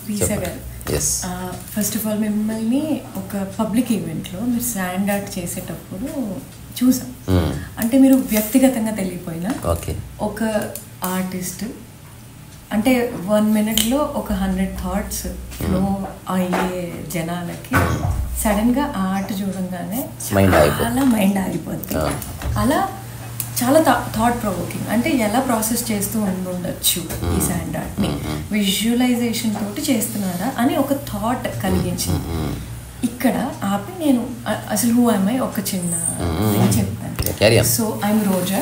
Pisa గారు, first of all మిమ్మల్ని ఒక పబ్లిక్ ఈవెంట్లో మీరు స్టాండ్ ఆర్ట్ చేసేటప్పుడు చూసాం. అంటే మీరు వ్యక్తిగతంగా తెలియపోయినా ఒక ఆర్టిస్ట్ అంటే 1 minute ఒక 100 thoughts ఫ్లో అయ్యే జనాలకి సడన్గా ఆర్ట్ చూడంగానే చాలా మైండ్ ఆగిపోద్ది. అలా చాలా థాట్ ప్రొవోకింగ్. అంటే ఎలా ప్రాసెస్ చేస్తూ ఉండొచ్చు ఈ శాండ్ ఆర్ట్ని, విజువలైజేషన్ తోటి చేస్తున్నారా అని ఒక థాట్ కలిగించింది. ఇక్కడ ఆపి నేను అసలు హూ ఐ ఒక చిన్న చెప్తాను. సో ఐఎమ్ రోజా,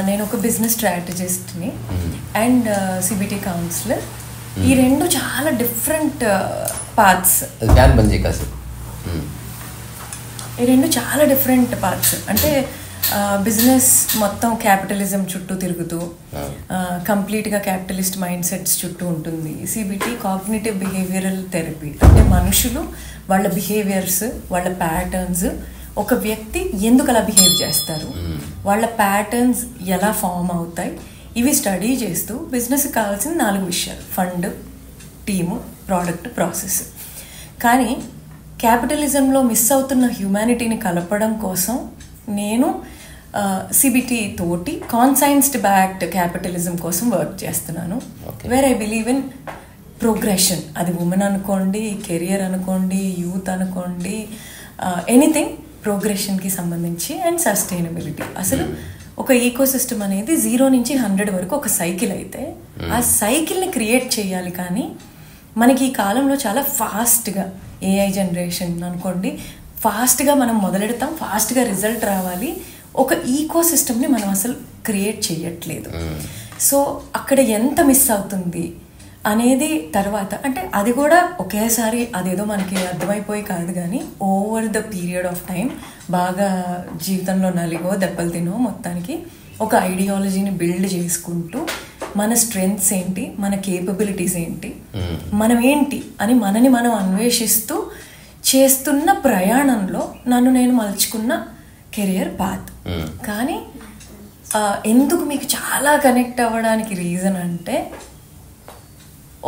నేను ఒక బిజినెస్ స్ట్రాటజిస్ట్ని అండ్ సిబిటి కౌన్సిలర్. ఈ రెండు చాలా డిఫరెంట్ పాత్స్. ఈ రెండు చాలా డిఫరెంట్ పాత్స్. అంటే బిజినెస్ మొత్తం క్యాపిటలిజం చుట్టూ తిరుగుతూ కంప్లీట్గా క్యాపిటలిస్ట్ మైండ్ సెట్స్ చుట్టూ ఉంటుంది. CBT cognitive behavioural therapy. అంటే మనుషులు వాళ్ళ బిహేవియర్స్, వాళ్ళ ప్యాటర్న్స్, ఒక వ్యక్తి ఎందుకు అలా బిహేవ్ చేస్తారు, వాళ్ళ ప్యాటర్న్స్ ఎలా ఫామ్ అవుతాయి, ఇవి స్టడీ చేస్తూ బిజినెస్కి కావాల్సిన 4 విషయాలు: ఫండ్, టీము, ప్రోడక్ట్, ప్రాసెస్. కానీ క్యాపిటలిజంలో మిస్ అవుతున్న హ్యూమానిటీని కలపడం కోసం నేను సిబిటి తోటి కాన్సైన్స్డ్ బ్యాక్డ్ క్యాపిటలిజం కోసం వర్క్ చేస్తున్నాను. Where I believe in progression. అది ఉమెన్ అనుకోండి, కెరియర్ అనుకోండి, యూత్ అనుకోండి, ఎనీథింగ్ ప్రోగ్రెషన్కి సంబంధించి అండ్ సస్టైనబిలిటీ. అసలు ఒక ఈకోసిస్టమ్ అనేది 0 నుంచి 100 వరకు ఒక సైకిల్ అయితే ఆ సైకిల్ని క్రియేట్ చేయాలి. కానీ మనకి ఈ కాలంలో చాలా ఫాస్ట్గా ఏఐ జనరేషన్ అనుకోండి, ఫాస్ట్గా మనం మొదలెడతాం, ఫాస్ట్గా రిజల్ట్ రావాలి. ఒక ఈకో సిస్టమ్ని మనం అసలు క్రియేట్ చేయట్లేదు. సో అక్కడ ఎంత మిస్ అవుతుంది అనేది తర్వాత, అంటే అది కూడా ఒకేసారి అదేదో మనకి అర్థమైపోయి కాదు, కానీ over the period of time బాగా జీవితంలో నలిగో దెబ్బలు తినో మొత్తానికి ఒక ఐడియాలజీని బిల్డ్ చేసుకుంటూ మన స్ట్రెంగ్త్స్ ఏంటి, మన కేపబిలిటీస్ ఏంటి, మనం ఏంటి అని మనని మనం అన్వేషిస్తూ చేస్తున్న ప్రయాణంలో నన్ను నేను మలుచుకున్న కెరియర్ పాత్. కానీ ఎందుకు మీకు చాలా కనెక్ట్ అవ్వడానికి రీజన్ అంటే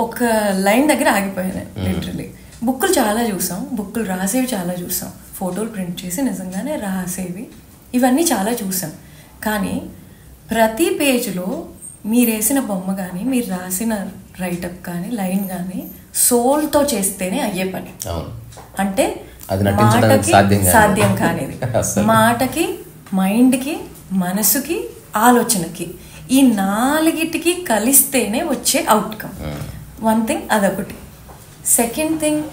ఒక లైన్ దగ్గర ఆగిపోయాను లిటరలీ. బుక్కులు చాలా చూసాం, బుక్కులు రాసేవి చాలా చూసాం, ఫోటోలు ప్రింట్ చేసి నిజంగానే రాసేవి, ఇవన్నీ చాలా చూసాం. కానీ ప్రతి పేజ్లో మీరు వేసిన బొమ్మ కానీ, మీరు రాసిన రైటప్ కానీ, లైన్ కానీ సోల్తో చేస్తేనే అయ్యే పని. అంటే మాటకి సాధ్యం కానిది, మాటకి, మైండ్కి, మనసుకి, ఆలోచనకి, ఈ 4టికి కలిస్తేనే వచ్చే అవుట్కమ్. 1 థింగ్ అదొకటి. సెకండ్ థింగ్,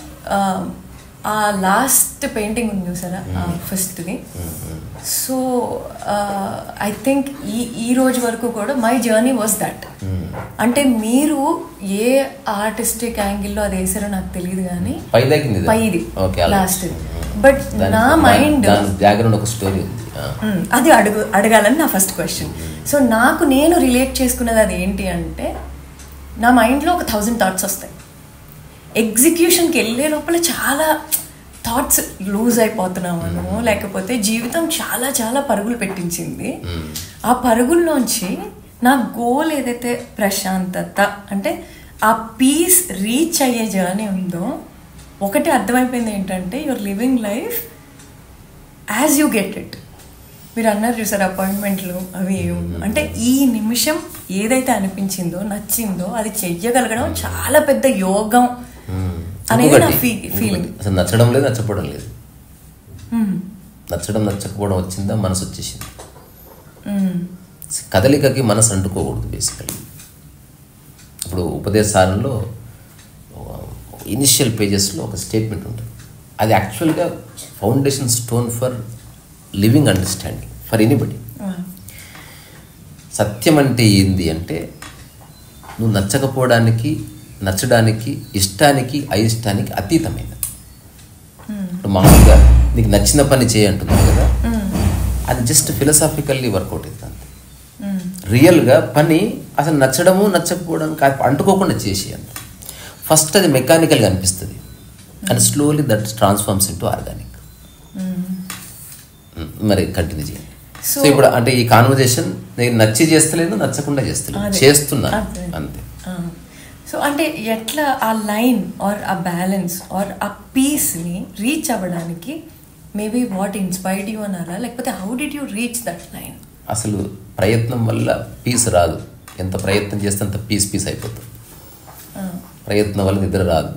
ఆ లాస్ట్ పెయింటింగ్ ఉంది చూసారా, ఫస్ట్ది. సో ఐ థింక్ ఈ రోజు వరకు కూడా మై జర్నీ వాజ్ దట్. అంటే మీరు ఏ ఆర్టిస్టిక్ యాంగిల్లో అది వేసారో నాకు తెలియదు, కానీ పైది లాస్ట్. బట్ నా మైండ్ అది అడగాలని నా ఫస్ట్ క్వశ్చన్. సో నేను రిలేట్ చేసుకున్నది అది ఏంటి అంటే, నా మైండ్లో ఒక 1000 థాట్స్ వస్తాయి. ఎగ్జిక్యూషన్కి వెళ్ళే లోపల చాలా థాట్స్ లూజ్ అయిపోతున్నామను, లేకపోతే జీవితం చాలా చాలా పరుగులు పెట్టించింది. ఆ పరుగుల్లోంచి నా గోల్ ఏదైతే ప్రశాంతత, అంటే ఆ పీస్ రీచ్ అయ్యే జర్నీ ఉందో, ఒకటి అర్థమైపోయింది ఏంటంటే, your living life as you get it. మీరు అన్నారు చూసారు అపాయింట్మెంట్లు అవి అంటే, ఈ నిమిషం ఏదైతే అనిపించిందో, నచ్చిందో అది చెయ్యగలగడం చాలా పెద్ద యోగం అనేది నా ఫీలింగ్. అసలు నచ్చడం లేదు, నచ్చపోవడం లేదు. నచ్చడం నచ్చకపోవడం వచ్చిందా, మనసు వచ్చేసింది. కదలికకి మనసు అంటుకోకూడదు బేసికలీ. ఇప్పుడు ఉపదేశాలలో ఇనిషియల్ పేజెస్లో ఒక స్టేట్మెంట్ ఉంటుంది, అది యాక్చువల్గా foundation stone for living understanding for anybody. సత్యం అంటే ఏంది అంటే, నువ్వు నచ్చకపోవడానికి, నచ్చడానికి, ఇష్టానికి, అయిష్టానికి అతీతమైనది. మామూలుగా నీకు నచ్చిన పని చేయి అంటున్నావు కదా, అది జస్ట్ ఫిలసాఫికల్లీ వర్కౌట్ అవుతుంది. రియల్గా పని అసలు నచ్చడము నచ్చకపోవడానికి అంటుకోకుండా చేసి అంత ఫస్ట్ అది మెకానికల్గా అనిపిస్తుంది, and slowly that transforms into organic. మరి కంటిన్యూ చేయండి. సో ఇప్పుడు అంటే ఈ కాన్వర్జేషన్ నేను నచ్చి చేస్తలేదు, నచ్చకుండా చేస్తున్నా అంతే. సో అంటే ఎట్లా ఆ లైన్ ఆర్ ఆ బ్యాలెన్స్ ఆర్ ఆ పీస్ని రీచ్ అవ్వడానికి మేబీ వాట్ ఇన్స్పైర్డ్ యూ అనాలా, లేకపోతే how did you reach that line? అసలు ప్రయత్నం వల్ల పీస్ రాదు. ఎంత ప్రయత్నం చేస్తే అంత పీస్ అయిపోతుంది. ప్రయత్నం వల్ల నిద్ర రాదు.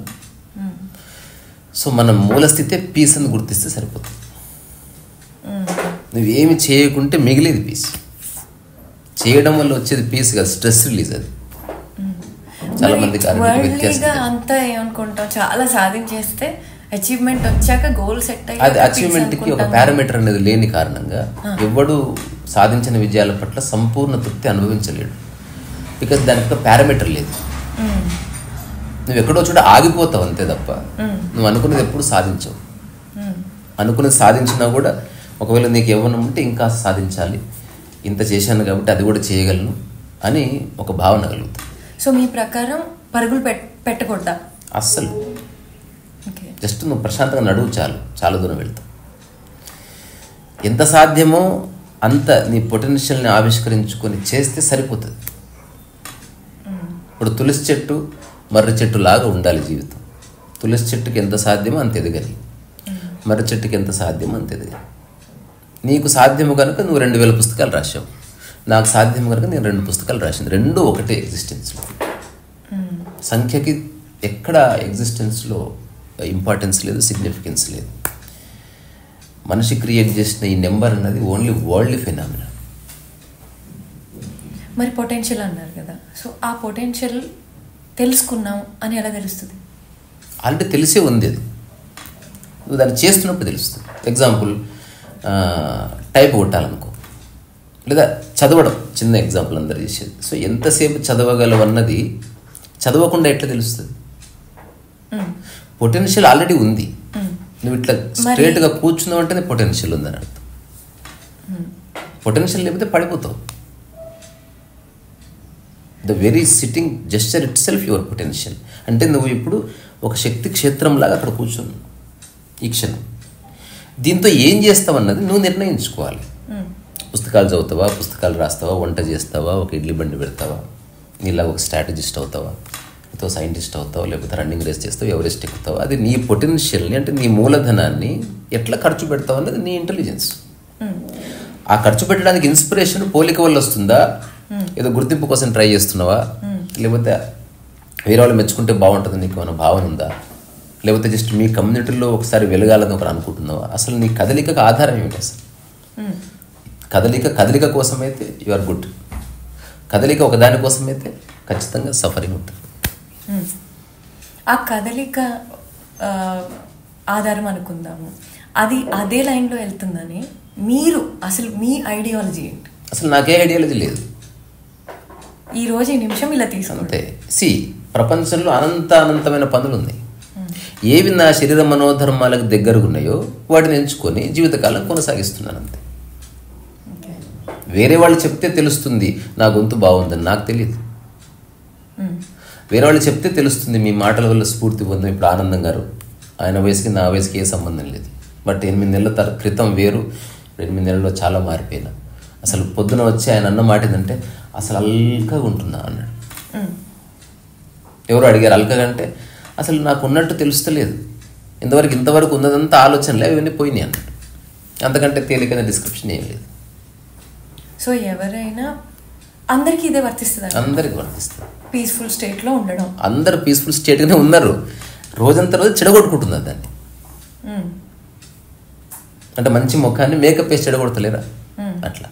సో మన మూల స్థితే పీస్ అని గుర్తిస్తే సరిపోతుంది. నువ్వేమి చేయకుంటే మిగిలేది పీస్. చేయడం వల్ల వచ్చేది పీస్ కాదు, స్ట్రెస్ రిలీజ్. అది చాలా మందికి అంతా ఏమనుకుంటాం, చాలా సాధించేస్తే అచీవ్మెంట్ వచ్చాక గోల్ సెట్ అయ్యి అది అచీవ్మెంట్కి ఒక పారామీటర్ అనేది లేని కారణంగా ఎవడు సాధించిన విజయాల పట్ల సంపూర్ణ తృప్తి అనుభవించలేడు. బికాజ్ దానికి ఒక పారామీటర్ లేదు. నువ్వు ఎక్కడో చోట ఆగిపోతావు అంతే తప్ప నువ్వు అనుకున్నది ఎప్పుడు సాధించవు. అనుకున్నది సాధించినా కూడా ఒకవేళ నీకు యవ్వనం ఉంటే ఇంకా సాధించాలి, ఇంత చేశాను కాబట్టి అది కూడా చేయగలను అని ఒక భావన కలుగుతుంది. సో మీ ప్రకారం పరుగులు పెట్టకూడదా? అస్సలు. జస్ట్ నువ్వు ప్రశాంతంగా నడువు చాలు, చాలా దూరం వెళ్తావు. ఎంత సాధ్యమో అంత నీ పొటెన్షియల్ని ఆవిష్కరించుకొని చేస్తే సరిపోతుంది. ఇప్పుడు తులసి చెట్టు మర్రి చెట్టు లాగా ఉండాలి జీవితం. తులసి చెట్టుకి ఎంత సాధ్యమో అంత ఎదగాలి, మర్రి చెట్టుకి ఎంత సాధ్యమో అంత ఎదగాలి. నీకు సాధ్యము కనుక నువ్వు 2000 పుస్తకాలు రాసావు, నాకు సాధ్యము కనుక నేను 2 పుస్తకాలు రాసింది. రెండూ ఒకటే ఎగ్జిస్టెన్స్లో. సంఖ్యకి ఎక్కడ ఎగ్జిస్టెన్స్లో ఇంపార్టెన్స్ లేదు, సిగ్నిఫికెన్స్ లేదు. మనిషి క్రియేట్ చేసిన ఈ నెంబర్ అన్నది ఓన్లీ వరల్డ్ ఫినామినా. మరి పొటెన్షియల్ అన్నారు కదా, సో ఆ పొటెన్షియల్ తెలుసుకున్నాం అని ఎలా తెలుస్తుంది? ఆల్రెడీ తెలిసే ఉంది. అది నువ్వు దాన్ని చేస్తున్నప్పుడు తెలుస్తుంది. ఎగ్జాంపుల్, టైప్ కొట్టాలనుకో, లేదా చదవడం, చిన్న ఎగ్జాంపుల్ అందరు చేసేది. సో ఎంతసేపు చదవగలవు అన్నది చదవకుండా ఎట్లా తెలుస్తుంది? పొటెన్షియల్ ఆల్రెడీ ఉంది. నువ్వు ఇట్లా స్ట్రేట్గా కూర్చున్నావు అంటేనే పొటెన్షియల్ ఉందని అర్థం. పొటెన్షియల్ లేకపోతే పడిపోతావు. The very sitting gesture itself your potential. అంటే నువ్వు ఇప్పుడు ఒక శక్తి క్షేత్రంలాగా అక్కడ కూర్చున్నావు ఈ క్షణం. దీంతో ఏం చేస్తావన్నది నువ్వు నిర్ణయించుకోవాలి. పుస్తకాలు చదువుతావా, పుస్తకాలు రాస్తావా, వంట చేస్తావా, ఒక ఇడ్లీ బండి పెడతావా, నీలా ఒక స్ట్రాటజిస్ట్ అవుతావా, లేకపోతే సైంటిస్ట్ అవుతావా, లేకపోతే రన్నింగ్ రేస్ చేస్తావు, ఎవరెస్ట్ ఎక్కుతావా. అది నీ పొటెన్షియల్ని, అంటే నీ మూలధనాన్ని ఎట్లా ఖర్చు పెడతావు అన్నది నీ ఇంటెలిజెన్స్. ఆ ఖర్చు పెట్టడానికి ఇన్స్పిరేషన్ పోలిక వల్ల వస్తుందా, ఏదో గుర్తింపు కోసం ట్రై చేస్తున్నావా, లేకపోతే వేరే వాళ్ళు మెచ్చుకుంటే బాగుంటుంది నీకు ఏమైనా భావన ఉందా, లేకపోతే జస్ట్ మీ కమ్యూనిటీలో ఒకసారి వెలగాలని ఒకరు అనుకుంటున్నావా? అసలు నీ కదలికకు ఆధారం ఏమిటి? అసలు కదలిక కోసమైతే యు ఆర్ గుడ్. కదలిక ఒకదాని కోసమైతే ఖచ్చితంగా సఫరింగ్ ఉంటుంది. ఆ కదలిక ఆధారం అనుకుందాము, అది అదే లైన్లో వెళ్తుందని మీరు అసలు మీ ఐడియాలజీ ఏంటి? అసలు నాకే ఐడియాలజీ లేదు. ఈరోజు ఈ నిమిషం ఇలా తీసుకుంటే ప్రపంచంలో అనంతమైన పనులు ఉన్నాయి. ఏవి నా శరీర మనోధర్మాలకు దగ్గరగా ఉన్నాయో వాటిని ఎంచుకొని జీవితకాలం కొనసాగిస్తున్నాను అంతే. వేరే వాళ్ళు చెప్తే తెలుస్తుంది నా గొంతు బాగుందని, నాకు తెలియదు. వేరే వాళ్ళు చెప్తే తెలుస్తుంది, మీ మాటల వల్ల స్ఫూర్తి పొందాం. ఇప్పుడు ఆనందం గారు, ఆయన వయసుకి నా వయసుకి ఏ సంబంధం లేదు. బట్ 8 నెలల క్రితం వేరు, 8 నెలల్లో చాలా మారిపోయినా. అసలు పొద్దున వచ్చి ఆయన అన్న మాట ఏంటంటే అసలు అల్కగా ఉంటున్నా అన్నాడు. ఎవరు అడిగారు అల్కగా అంటే, అసలు నాకు ఉన్నట్టు తెలుస్తలేదు, ఇంతవరకు ఉన్నదంతా ఆలోచనలే, అవన్నీ పోయినాయి అన్నాడు. అంతకంటే తేలికైన డిస్క్రిప్షన్ ఏం లేదు. సో ఎవరైనా అందరికీ ఇదే వర్తిస్తుంది? అందరికీ వర్తిస్తుంది. పీస్ఫుల్ స్టేట్లో ఉండడం. అందరూ పీస్ఫుల్ స్టేట్గానే ఉన్నారు. రోజంతా రోజు చెడగొట్టుకుంటున్నారు దాన్ని. అంటే మంచి ముఖాన్ని మేకప్ వేసి చెడగొడతలేరా అట్లా.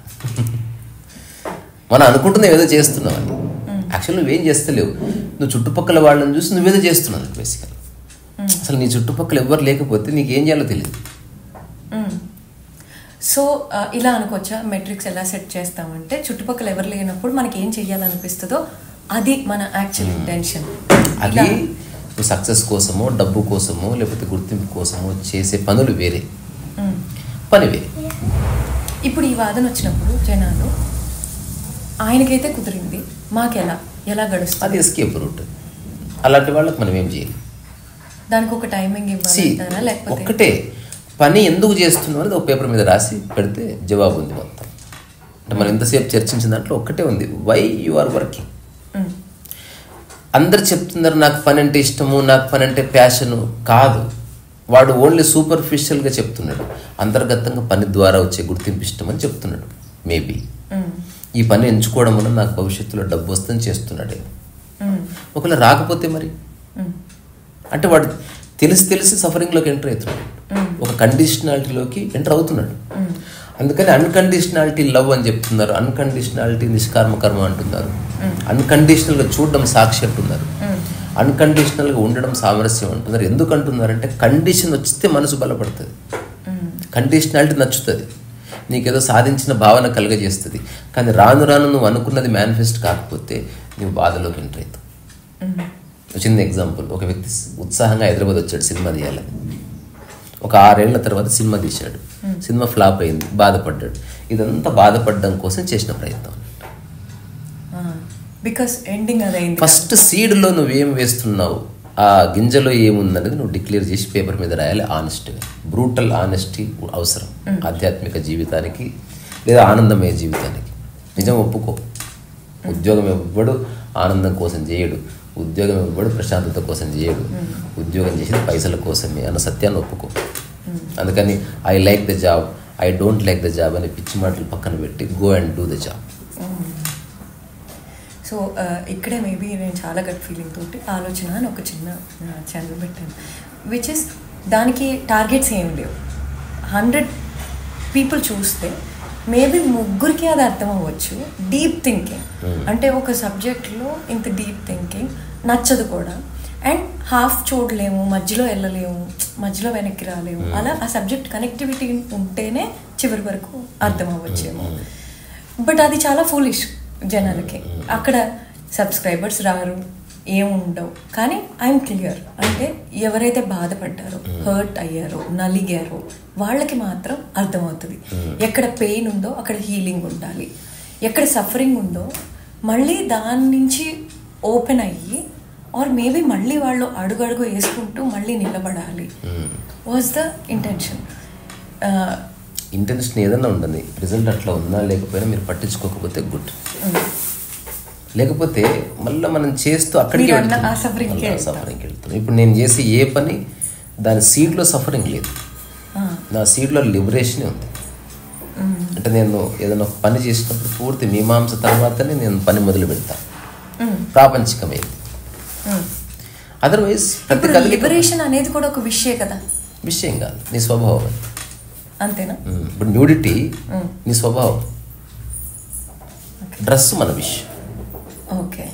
మనం అనుకుంటున్నావు ఏదో చేస్తున్నావు అని, యాక్చువల్ నువ్వేం చేస్తలేవు. నువ్వు చుట్టుపక్కల వాళ్ళని చూసి నువ్వేదో చేస్తున్నావు బేసికల్. అసలు నీ చుట్టుపక్కల ఎవ్వరు లేకపోతే నీకేం చేయాలో తెలియదు. సో ఇలా అనుకోవచ్చా, మెట్రిక్స్ ఎలా సెట్ చేస్తామంటే చుట్టుపక్కల ఎవరు లేనప్పుడు మనకి ఏం చెయ్యాలనిపిస్తుందో అది మన యాక్చువల్ ఇంటెన్షన్. అది సక్సెస్ కోసమో, డబ్బు కోసమో, లేకపోతే గుర్తింపు కోసమో చేసే పనులు వేరే, పని వేరే. ఇప్పుడు ఈ వాదన వచ్చినప్పుడు జనాలు ఆయనకైతే కుదిరింది, ఎలా గడుస్తుంది? అది ఎస్కేప్ రూట్. అలాంటి వాళ్ళకి మనం ఏం చేయాలి? దానికి ఒక టైమింగ్ ఇవ్వాలంటారా, లేకపోతే ఒక్కటే పని ఎందుకు చేస్తున్నావు అనేది ఒక పేపర్ మీద రాసి పెడితే జవాబు ఉంది మొత్తం. అంటే మనం ఇంతసేపు చర్చించిన దాంట్లో ఒక్కటే ఉంది, వై యు ఆర్ వర్కింగ్. అందరు చెప్తున్నారు నాకు పని అంటే ఇష్టము, నాకు పని అంటే ప్యాషను. కాదు, వాడు ఓన్లీ సూపర్ఫిషియల్గా చెప్తున్నాడు. అంతర్గతంగా పని ద్వారా వచ్చే గుర్తింపు ఇష్టం అని చెప్తున్నాడు. మేబీ ఈ పని ఎంచుకోవడం వల్ల నాకు భవిష్యత్తులో డబ్బు వస్తుందని చేస్తున్నాడే. ఒకవేళ రాకపోతే మరి అంటే వాడు తెలిసి సఫరింగ్లోకి ఎంటర్ అవుతున్నాడు, ఒక కండిషనాలిటీలోకి ఎంటర్ అవుతున్నాడు. అందుకని అన్కండిషనాలిటీ లవ్ అని చెప్తున్నారు, అన్కండిషనాలిటీ నిష్కార్మ కర్మ అంటున్నారు, అన్కండిషనల్గా చూడడం సాక్షి అంటున్నారు, అన్కండిషనల్గా ఉండడం సామరస్యం అంటున్నారు. ఎందుకు అంటున్నారంటే కండిషన్ వచ్చితే మనసు బలపడుతుంది, కండిషనాలిటీ నచ్చుతుంది, నీకేదో సాధించిన భావన కలుగజేస్తుంది. కానీ రాను రాను నువ్వు అనుకున్నది మేనిఫెస్ట్ కాకపోతే నువ్వు బాధలోకి ఎంటర్ అవుతావు. చిన్న ఎగ్జాంపుల్, ఒక వ్యక్తి ఉత్సాహంగా హైదరాబాద్ వచ్చాడు సినిమా తీయాలని. ఒక 6 ఏళ్ల తర్వాత సినిమా తీశాడు, సినిమా ఫ్లాప్ అయింది, బాధపడ్డాడు. ఇదంతా బాధపడడం కోసం చేసిన ప్రయత్నం. ఫస్ట్ సీడ్లో నువ్వేం వేస్తున్నావు, ఆ గింజలో ఏముందనేది నువ్వు డిక్లేర్ చేసి పేపర్ మీద రాయాలి. ఆనెస్ట్గా, బ్రూటల్ ఆనెస్టీ అవసరం ఆధ్యాత్మిక జీవితానికి లేదా ఆనందమయ జీవితానికి. నిజం ఒప్పుకో. ఉద్యోగం ఇవ్వడు ఆనందం కోసం చేయడు, ఉద్యోగం ఇవ్వడు ప్రశాంతత కోసం చేయడు, ఉద్యోగం చేసేది పైసల కోసమే అన్న సత్యాన్ని ఒప్పుకో. అందుకని I like the job, I don't like the job అనే పిచ్చి మాటలు పక్కన పెట్టి go and do the job. So ఇక్కడే మేబీ నేను చాలా గట్ ఫీలింగ్ తోటి ఆలోచన అని ఒక చిన్న ఛానల్ పెట్టాను, విచ్ ఇస్ దానికి టార్గెట్స్ ఏం లేవు. 100 పీపుల్ చూస్తే మేబీ 3కి అది అర్థం అవ్వచ్చు. డీప్ థింకింగ్ అంటే ఒక సబ్జెక్ట్లో ఇంత డీప్ థింకింగ్ నచ్చదు కూడా, అండ్ హాఫ్ చూడలేము, మధ్యలో వెళ్ళలేము, మధ్యలో వెనక్కి రాలేము. అలా ఆ సబ్జెక్ట్ కనెక్టివిటీ ఉంటేనే చివరి వరకు అర్థం అవ్వచ్చేమో. బట్ అది చాలా ఫూలిష్ జనాలకి. అక్కడ సబ్స్క్రైబర్స్ రారు, ఏముండవు. కానీ ఐఎమ్ క్లియర్, అంటే ఎవరైతే బాధపడ్డారో, హర్ట్ అయ్యారో, నలిగారో వాళ్ళకి మాత్రం అర్థమవుతుంది. ఎక్కడ పెయిన్ ఉందో అక్కడ హీలింగ్ ఉండాలి, ఎక్కడ సఫరింగ్ ఉందో మళ్ళీ దాని నుంచి ఓపెన్ అయ్యి ఆర్ మేబీ మళ్ళీ వాళ్ళు అడుగడుగు వేసుకుంటూ మళ్ళీ నిలబడాలి వాజ్ ద ఇంటెన్షన్. ఇంటెన్షన్ ఏదైనా ఉండదు, రిజల్ట్ అట్లా ఉన్నా లేకపోయినా మీరు పట్టించుకోకపోతే గుడ్. లేకపోతే మళ్ళీ మనం చేస్తూ అక్కడికి సఫరింగ్కి వెళ్తాం. ఇప్పుడు నేను చేసే ఏ పని దాని సీడ్లో సఫరింగ్ లేదు, నా సీడ్లో లిబరేషనే ఉంది. అంటే నేను ఏదైనా ఒక పని చేసినప్పుడు పూర్తి మీమాంస తర్వాతనే నేను పని మొదలు పెడతాను, ప్రాపంచికమైంది. అదర్వైజ్ లిబరేషన్ అనేది కూడా ఒక విషయం కాదు, నీ స్వభావం. అంతేనా? ఇప్పుడు న్యూడిటీ నీ స్వభావం, డ్రెస్ మన విషయం. Okay.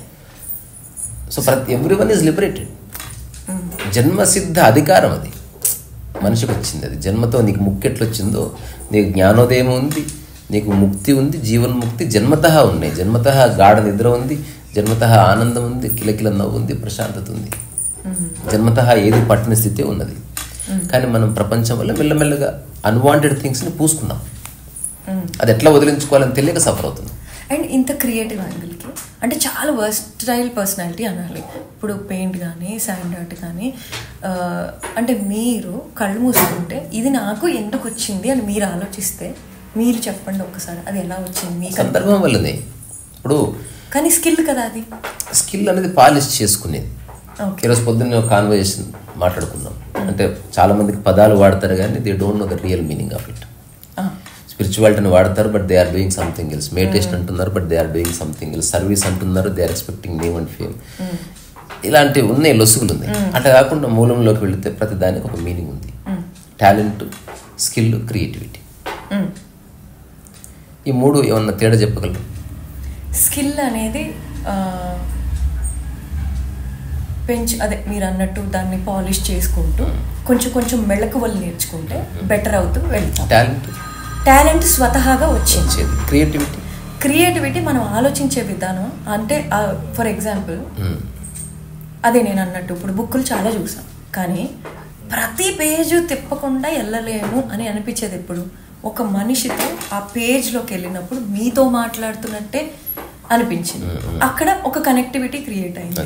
So everyone is liberated. జన్మసిద్ధ అధికారం అది, మనిషికి వచ్చింది అది. జన్మతో నీకు ముక్కు ఎట్లొచ్చిందో, నీకు జ్ఞానోదయం ఉంది, నీకు ముక్తి ఉంది, జీవన్ముక్తి జన్మతః ఉన్నాయి. జన్మతః గాఢ నిద్ర ఉంది, జన్మతః ఆనందం ఉంది, కిలకిల నవ్వు ఉంది, ప్రశాంతత ఉంది. జన్మతః ఏది పట్టని స్థితి ఉన్నది. కానీ మనం ప్రపంచం వల్ల మెల్లమెల్లగా అన్వాంటెడ్ థింగ్స్ని పూసుకున్నాం. అది ఎట్లా వదిలించుకోవాలని తెలియక సఫర్ అవుతుంది. అండ్ ఇంత క్రియేటివ్ యాంగిల్కి అంటే చాలా వర్స్టైల్ పర్సనాలిటీ అనాలి. ఇప్పుడు పెయింట్ కానీ శాండ్ ఆర్ట్ కానీ అంటే మీరు కళ్ళు మూసుకుంటే ఇది నాకు ఎందుకు వచ్చింది అని మీరు ఆలోచిస్తే మీరు చెప్పండి ఒక్కసారి, అది ఎలా వచ్చింది మీ సందర్భం వల్లనే. ఇప్పుడు కానీ స్కిల్ కదా, అది స్కిల్ అనేది పాలిష్ చేసుకునేది. ఈరోజు పొద్దున్న కాన్వర్జేషన్ మాట్లాడుకున్నాం, అంటే చాలా మందికి పదాలు వాడతారు కానీ they don't know the real meaning of it. స్పిరిచువాలిటీని వాడతారు but they are doing something else. Meditation అంటున్నారు but they are doing something else. Service అంటున్నారు, they are expecting name and fame. ఇలాంటివి ఉన్నాయి, లొసుగులు ఉన్నాయి. అట్లా కాకుండా మూలంలోకి వెళితే ప్రతి దానికి ఒక మీనింగ్ ఉంది. టాలెంట్, స్కిల్, క్రియేటివిటీ, ఈ మూడు ఏమన్నా తేడా చెప్పగలరు? స్కిల్ అనేది అదే మీరు అన్నట్టు దాన్ని పాలిష్ చేసుకుంటూ కొంచెం కొంచెం మెళకువలు నేర్చుకుంటే బెటర్ అవుతూ వెళ్తాం. టాలెంట్ స్వతహాగా వచ్చేది. క్రియేటివిటీ మనం ఆలోచించే విధానం. అంటే ఫర్ ఎగ్జాంపుల్ అదే నేను అన్నట్టు ఇప్పుడు బుక్కులు చాలా చూసాం, కానీ ప్రతి పేజు తిప్పకుండా వెళ్ళలేము అని అనిపించేది ఎప్పుడు ఒక మనిషితో ఆ పేజ్లోకి వెళ్ళినప్పుడు మీతో మాట్లాడుతున్నట్టే అనిపించింది. అక్కడ ఒక కనెక్టివిటీ క్రియేట్ అయింది.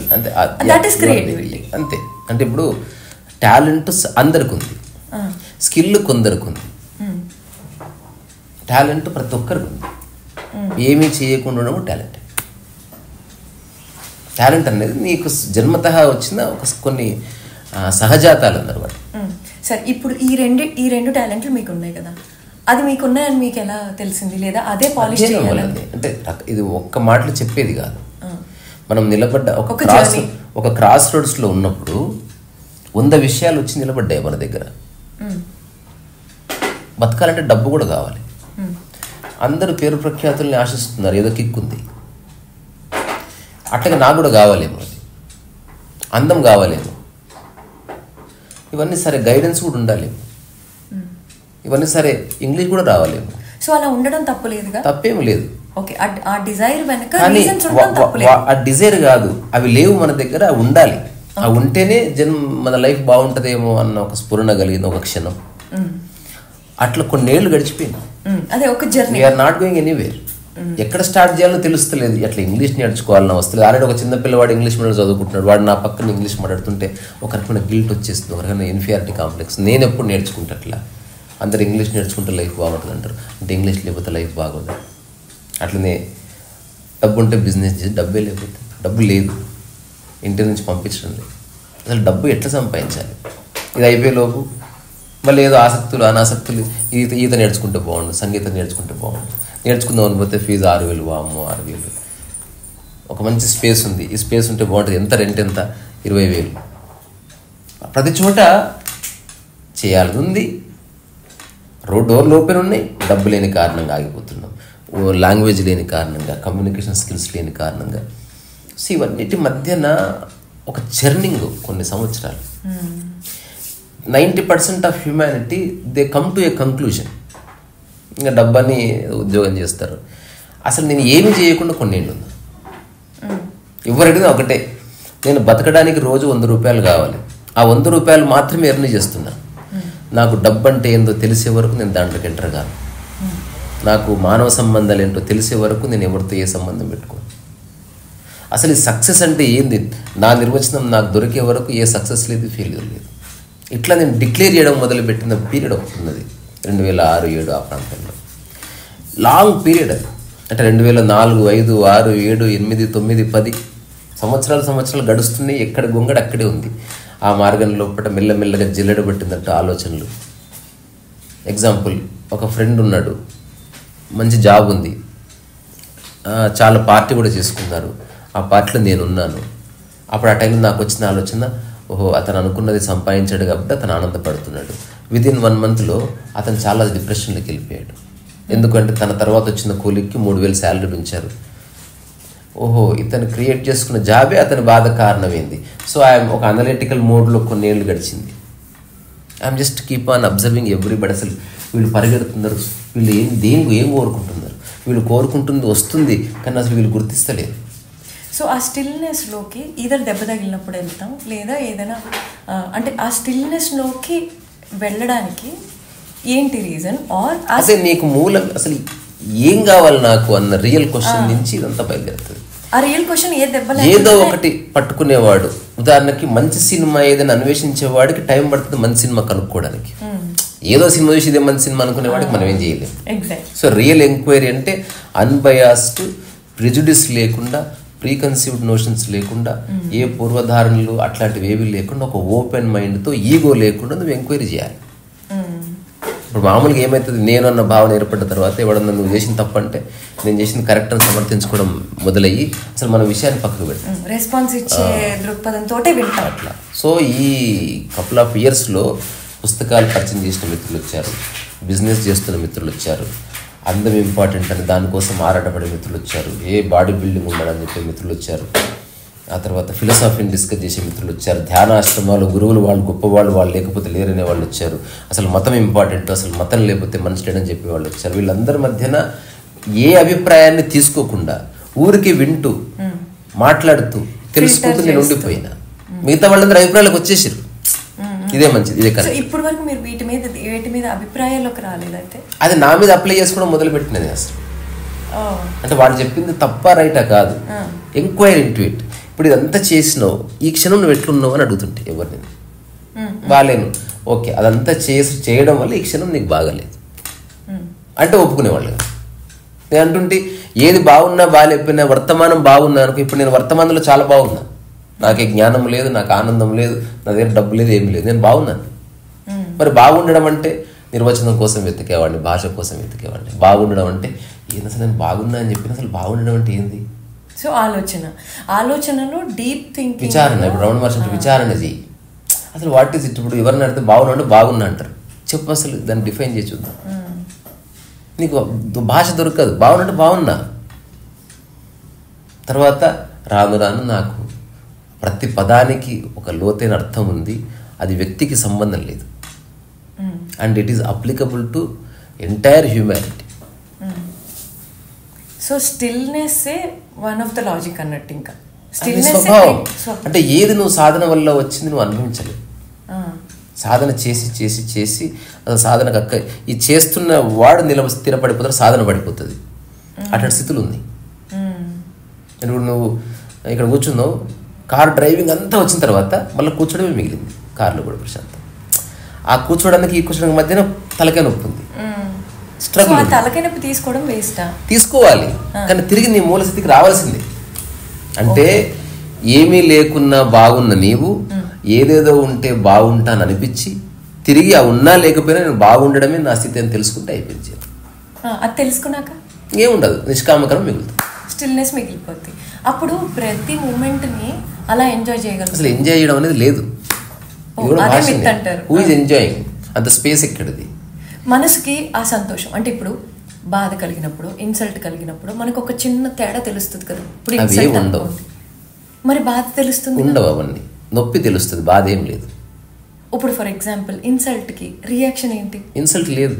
That is creativity. అంతే. అంటే ఇప్పుడు టాలెంట్ అందరికి ఉంది, స్కిల్ కొందరికి ఉంది. టాలెంట్ ప్రతి ఒక్కరికి ఉంది. ఏమీ చేయకుండా ఉండడం టాలెంట్. టాలెంట్ అనేది నీకు జన్మతః వచ్చిన కొన్ని సహజాతాలు అన్నమాట. సరే, ఇప్పుడు ఈ రెండు టాలెంట్లు మీకు ఉన్నాయి కదా, అది మీకు ఉన్నాయని మీకు ఎలా తెలిసింది? లేదా అదే పాలిష్ చేయాలి అంటే ఇది ఒక్క మాటలు చెప్పేది కాదు. మనం నిలబడ్డ ఒక క్రాస్ రోడ్స్లో ఉన్నప్పుడు 100 విషయాలు వచ్చి నిలబడ్డాయి మన దగ్గర. బతకాలంటే డబ్బు కూడా కావాలి. అందరూ పేరు ప్రఖ్యాతుల్ని ఆశిస్తున్నారు, ఏదో కిక్ ఉంది. అట్లాగే నాకు కూడా కావాలేమో, అది అందం కావాలేమో, ఇవన్నీ సరే, గైడెన్స్ కూడా ఉండాలేమో, ఇవన్నీ సరే, ఇంగ్లీష్ కూడా రావాలేమో. సో అలా ఉండడం తప్పులేదుగా? తప్పేం లేదు. ఆ డిజైర్ వెనక కానీ ఆ డిజైర్ కాదు, అవి లేవు మన దగ్గర, అవి ఉండాలి. అవి ఉంటేనే మన లైఫ్ బాగుంటుందేమో అన్న ఒక స్ఫురణ కలిగింది ఒక క్షణం. అట్లా కొన్నేళ్ళు గడిచిపోయింది. అదే ఒక journey. We're not going anywhere. ఎక్కడ స్టార్ట్ చేయాలో తెలుస్తలేదు, ఎట్లా ఇంగ్లీష్ నేర్చుకోవాలన్నా వస్తుంది. ఆల్రెడీ ఒక చిన్న పిల్లవాడు ఇంగ్లీష్ మీడియం చదువుకుంటున్నాడు, వాడు నా పక్కన ఇంగ్లీష్ మాట్లాడుతుంటే ఒక రకమైన గిల్ట్ వచ్చేస్తుంది, ఒక రకమైన ఇన్ఫీరియారిటీ కాంప్లెక్స్. నేను ఎప్పుడు నేర్చుకుంటా అట్లా, అందరు ఇంగ్లీష్ నేర్చుకుంటే లైఫ్ బాగుంటుంది అంటారు, అంటే ఇంగ్లీష్ లేకపోతే లైఫ్ బాగోదు. అట్లనే డబ్బు ఉంటే బిజినెస్ చేసి, డబ్బే లేకపోతే, డబ్బు లేదు, ఇంటి నుంచి పంపించడం లేదు, అసలు డబ్బు ఎట్లా సంపాదించాలి? ఇది అయిపోయేలోపు మళ్ళీ ఏదో ఆసక్తులు అనాసక్తులు, ఈత నేర్చుకుంటే బాగుండు, సంగీతం నేర్చుకుంటే బాగుండు, నేర్చుకుందాం అనిపోతే ఫీజు 6,000, వామ్మో 6,000. ఒక మంచి స్పేస్ ఉంది, ఈ స్పేస్ ఉంటే బాగుంటుంది, ఎంత రెంట్ ఎంత, 20,000. ప్రతి చోట చేయాల్సి ఉంది, డోర్లు ఓపెన్ ఉన్నాయి, డబ్బు లేని కారణంగా ఆగిపోతున్నాం, లాంగ్వేజ్ లేని కారణంగా, కమ్యూనికేషన్ స్కిల్స్ లేని కారణంగా. సో ఇవన్నిటి మధ్యన ఒక జర్నింగ్ కొన్ని సంవత్సరాలు. 90% of humanity they come to a conclusion, ఇంకా డబ్బని ఉద్యోగం చేస్తారు. అసలు నేను ఏమి చేయకుండా కొన్నేళ్ళు ఉన్నా. ఎవరైనా ఒకటే, నేను బతకడానికి రోజు 100 రూపాయలు కావాలి, ఆ 100 రూపాయలు మాత్రమే ఎర్న్ చేస్తున్నా. నాకు డబ్బు అంటే ఏందో తెలిసే వరకు నేను దాంట్లోకి ఎంటర్ కాను. నాకు మానవ సంబంధాలు ఏంటో తెలిసే వరకు నేను ఎవరితో ఏ సంబంధం పెట్టుకోను. అసలు ఈ సక్సెస్ అంటే ఏంది, నా నిర్వచనం నాకు దొరికే వరకు ఏ సక్సెస్ లేదు, ఫెయిల్యూర్ లేదు. ఇట్లా నేను డిక్లేర్ చేయడం మొదలుపెట్టిన పీరియడ్ ఒకటి ఉన్నది 2006-7 ఆ ప్రాంతంలో. లాంగ్ పీరియడ్ అది. అంటే 2004, 5, 6, 7, 8, 9, 10 సంవత్సరాలు గడుస్తున్నాయి. ఎక్కడ గొంగడు అక్కడే ఉంది. ఆ మార్గం లోపల మెల్లమెల్లగా జిల్లెడ పట్టిందంట ఆలోచనలు. ఎగ్జాంపుల్, ఒక ఫ్రెండ్ ఉన్నాడు, మంచి జాబ్ ఉంది, చాలా పార్టీ కూడా చేసుకున్నారు, ఆ పార్టీలో నేనున్నాను. అప్పుడు ఆ టైంలో నాకు వచ్చిన ఆలోచన, ఓహో అతను అనుకున్నది సంపాదించాడు కాబట్టి అతను ఆనందపడుతున్నాడు. విదిన్ 1 మంత్లో అతను చాలా డిప్రెషన్లోకి వెళ్ళిపోయాడు. ఎందుకంటే తన తర్వాత వచ్చిన కూలికి 3,000 శాలరీ పెంచారు. ఓహో ఇతను క్రియేట్ చేసుకున్న జాబే అతని బాధ కారణమైంది. సో ఐఎమ్ ఒక అనలిటికల్ మోడ్లో కొన్నేళ్ళు గడిచింది. I'm just keep on observing everybody. అసలు వీళ్ళు పరిగెడుతున్నారు, వీళ్ళు ఏం కోరుకుంటున్నారు, వీళ్ళు కోరుకుంటుంది వస్తుంది, కానీ అసలు వీళ్ళు గుర్తిస్తలేదు. సో ఆ స్టిల్నెస్లోకి ఈధర్ దెబ్బ తగిలినప్పుడు వెళ్తాం, లేదా ఏదైనా అంటే ఆ స్టిల్నెస్లోకి వెళ్ళడానికి ఏంటి రీజన్? ఆర్ అదే నీకు మూలం అసలు ఏం కావాలి నాకు అన్న రియల్ క్వశ్చన్ నుంచి ఇదంతా బయలుదేరుతుంది. ఆ రియల్ క్వశ్చన్ ఏదో ఒకటి పట్టుకునేవాడు. ఉదాహరణకి మంచి సినిమా ఏదైనా అన్వేషించేవాడికి టైం పడుతుంది మంచి సినిమా కనుక్కోవడానికి. ఏదో సినిమా చూసి ఇదే మంచి సినిమా అనుకునేవాడికి మనం ఏం చేయలేము. సో రియల్ ఎంక్వైరీ అంటే అన్బయాస్డ్, ప్రిజుడిస్ లేకుండా, ప్రీకన్సీవ్డ్ నోషన్స్ లేకుండా, ఏ పూర్వధారణలు అట్లాంటివి ఏవి లేకుండా, ఒక ఓపెన్ మైండ్తో, ఈగో లేకుండా నువ్వు ఎంక్వైరీ చేయాలి. ఇప్పుడు మామూలుగా ఏమవుతుంది, నేను అన్న భావన ఏర్పడిన తర్వాత ఎవడన్నా నువ్వు చేసిన తప్పు అంటే నేను చేసింది కరెక్ట్ అని సమర్థించుకోవడం మొదలయ్యి అసలు మన విషయాన్ని పక్కకు పెడతాం, రెస్పాన్స్ ఇచ్చే దృక్పథంతో వింటాం అట్లా. సో ఈ కపుల్ ఆఫ్ ఇయర్స్లో పుస్తకాలు పరిచయం చేసిన మిత్రులు వచ్చారు, బిజినెస్ చేస్తున్న మిత్రులు వచ్చారు, అందం ఇంపార్టెంట్ అని దానికోసం ఆరాటపడే మిత్రులు వచ్చారు, ఏ బాడీ బిల్డింగ్ ఉండాలని చెప్పే మిత్రులు వచ్చారు, ఆ తర్వాత ఫిలాసఫీని డిస్కస్ చేసే మిత్రులు వచ్చారు, ధ్యానాశ్రమాలు గురువులు వాళ్ళు గొప్పవాళ్ళు, వాళ్ళు లేకపోతే లేరనే వాళ్ళు వచ్చారు, అసలు మతం ఇంపార్టెంట్, అసలు మతం లేకపోతే మనిషి లేడని చెప్పే వాళ్ళు వచ్చారు. వీళ్ళందరి మధ్యన ఏ అభిప్రాయాన్ని తీసుకోకుండా ఊరికి వింటూ మాట్లాడుతూ తెలుసుకుంటూ నేను ఉండిపోయినా. మిగతా వాళ్ళందరూ అభిప్రాయాలకు వచ్చేసారు, ఇదే మంచిది, ఇదే కరెక్ట్. ఇప్పుడు వరకు మీరు వీటి మీద అభిప్రాయాల్లోకి రాలేదంటే అది నా మీద అప్లై చేసుకోవడం మొదలుపెట్టినది అసలు. అంటే వాళ్ళు చెప్పింది తప్ప రైటా కాదు, ఎంక్వైరీ ఇంటూ ఇట్. ఇప్పుడు ఇదంతా చేసినావు, ఈ క్షణం నువ్వు ఎట్లున్నావు అని అడుగుతుంటే ఎవరిని వాళ్ళేను, ఓకే అదంతా చేయడం వల్ల ఈ క్షణం నీకు బాగాలేదు అంటే ఒప్పుకునేవాళ్ళు కదా. నేను అంటుంటే ఏది బాగున్నా బాగాలేకపోయినా వర్తమానం బాగున్నా అనుకో. ఇప్పుడు నేను వర్తమానంలో చాలా బాగున్నా, నాకే జ్ఞానం లేదు, నాకు ఆనందం లేదు, నా దగ్గర డబ్బు లేదు, ఏమి లేదు, నేను బాగున్నాను. మరి బాగుండడం అంటే నిర్వచనం కోసం వెతికేవాడిని, భాష కోసం వెతికేవాడిని. బాగుండడం అంటే ఏంది, అసలు నేను బాగున్నా అని చెప్పిన అసలు బాగుండడం అంటే ఏంది? సో ఆలోచనలో డీప్ థింకింగ్, విచారణ. ఇప్పుడు రమణ మహర్షి విచారణ చెయ్యి, అసలు వాట్ ఈస్ ఇట్. ఇప్పుడు ఎవరిని అడిగితే బాగున్నా అంటే బాగున్నా అంటారు. చెప్పు అసలు దాన్ని డిఫైన్ చేసి చూద్దాం. నీకు భాష దొరకదు. బాగున్నంటే బాగున్నా. తర్వాత రాను రాను నాకు ప్రతి పదానికి ఒక లోతైన అర్థం ఉంది, అది వ్యక్తికి సంబంధం లేదు, and it is applicable to entire humanity. So stillness one of the logic అన్నట్టు. ఇంకా స్వభావం అంటే ఏది నువ్వు సాధన వల్ల వచ్చింది నువ్వు అనుభవించలేవు. సాధన చేసి చేసి చేసి అసలు సాధనకు అక్క ఈ చేస్తున్న వాడు స్థిరపడిపోతాడు, సాధన పడిపోతుంది. అట్లాంటి స్థితులు ఉంది. ఇప్పుడు నువ్వు ఇక్కడ కూర్చున్నావు, కారు డ్రైవింగ్ అంతా వచ్చిన తర్వాత మళ్ళీ కూర్చోడమే మిగిలింది కారులో కూడా ప్రశాంతం. ఆ కూర్చోడానికి ఈ కూర్చోడానికి మధ్యన తలకాయ నొప్పి ఉంది, స్ట్రగుల్. తలకాయ నొప్పి తీసుకోవడం వేస్టా? తీసుకోవాలి, కానీ తిరిగి నీ మూల స్థితికి రావాల్సిందే. అంటే ఏమీ లేకున్నా బాగున్న నీవు ఏదేదో ఉంటే బాగుంటాను అనిపించి తిరిగి ఆ ఉన్నా లేకపోయినా నేను బాగుండడమే నా స్థితి అని తెలుసుకుంటే అయిపోయింది. అది తెలుసుకున్నాక ఏముండదు, నిష్కామకరం మిగులుతుంది, స్టిల్నెస్ మిగిలిపోతుంది. అప్పుడు ప్రతి మూమెంట్ని అలా ఎంజాయ్ చేయగలరు. అసలు ఎంజాయ్ చేయడం అనేది లేదు. అంటారు హూ ఈజ్ ఎంజాయింగ్? అంత స్పేస్ ఎక్కడిది? మనసుకి ఆ సంతోషం అంటే ఇప్పుడు బాధ కలిగినప్పుడు, ఇన్సల్ట్ కలిగినప్పుడు మనకు ఒక చిన్న తేడా తెలుస్తుంది కదా. ఇప్పుడు అవి ఉండవు. మరి బాధ తెలుస్తుంది? ఉండవు. అవన్నీ నొప్పి తెలుస్తుంది, బాధ ఏం లేదు. ఇప్పుడు ఫర్ ఎగ్జాంపుల్ ఇన్సల్ట్కి రియాక్షన్ ఏంటి? ఇన్సల్ట్ లేదు.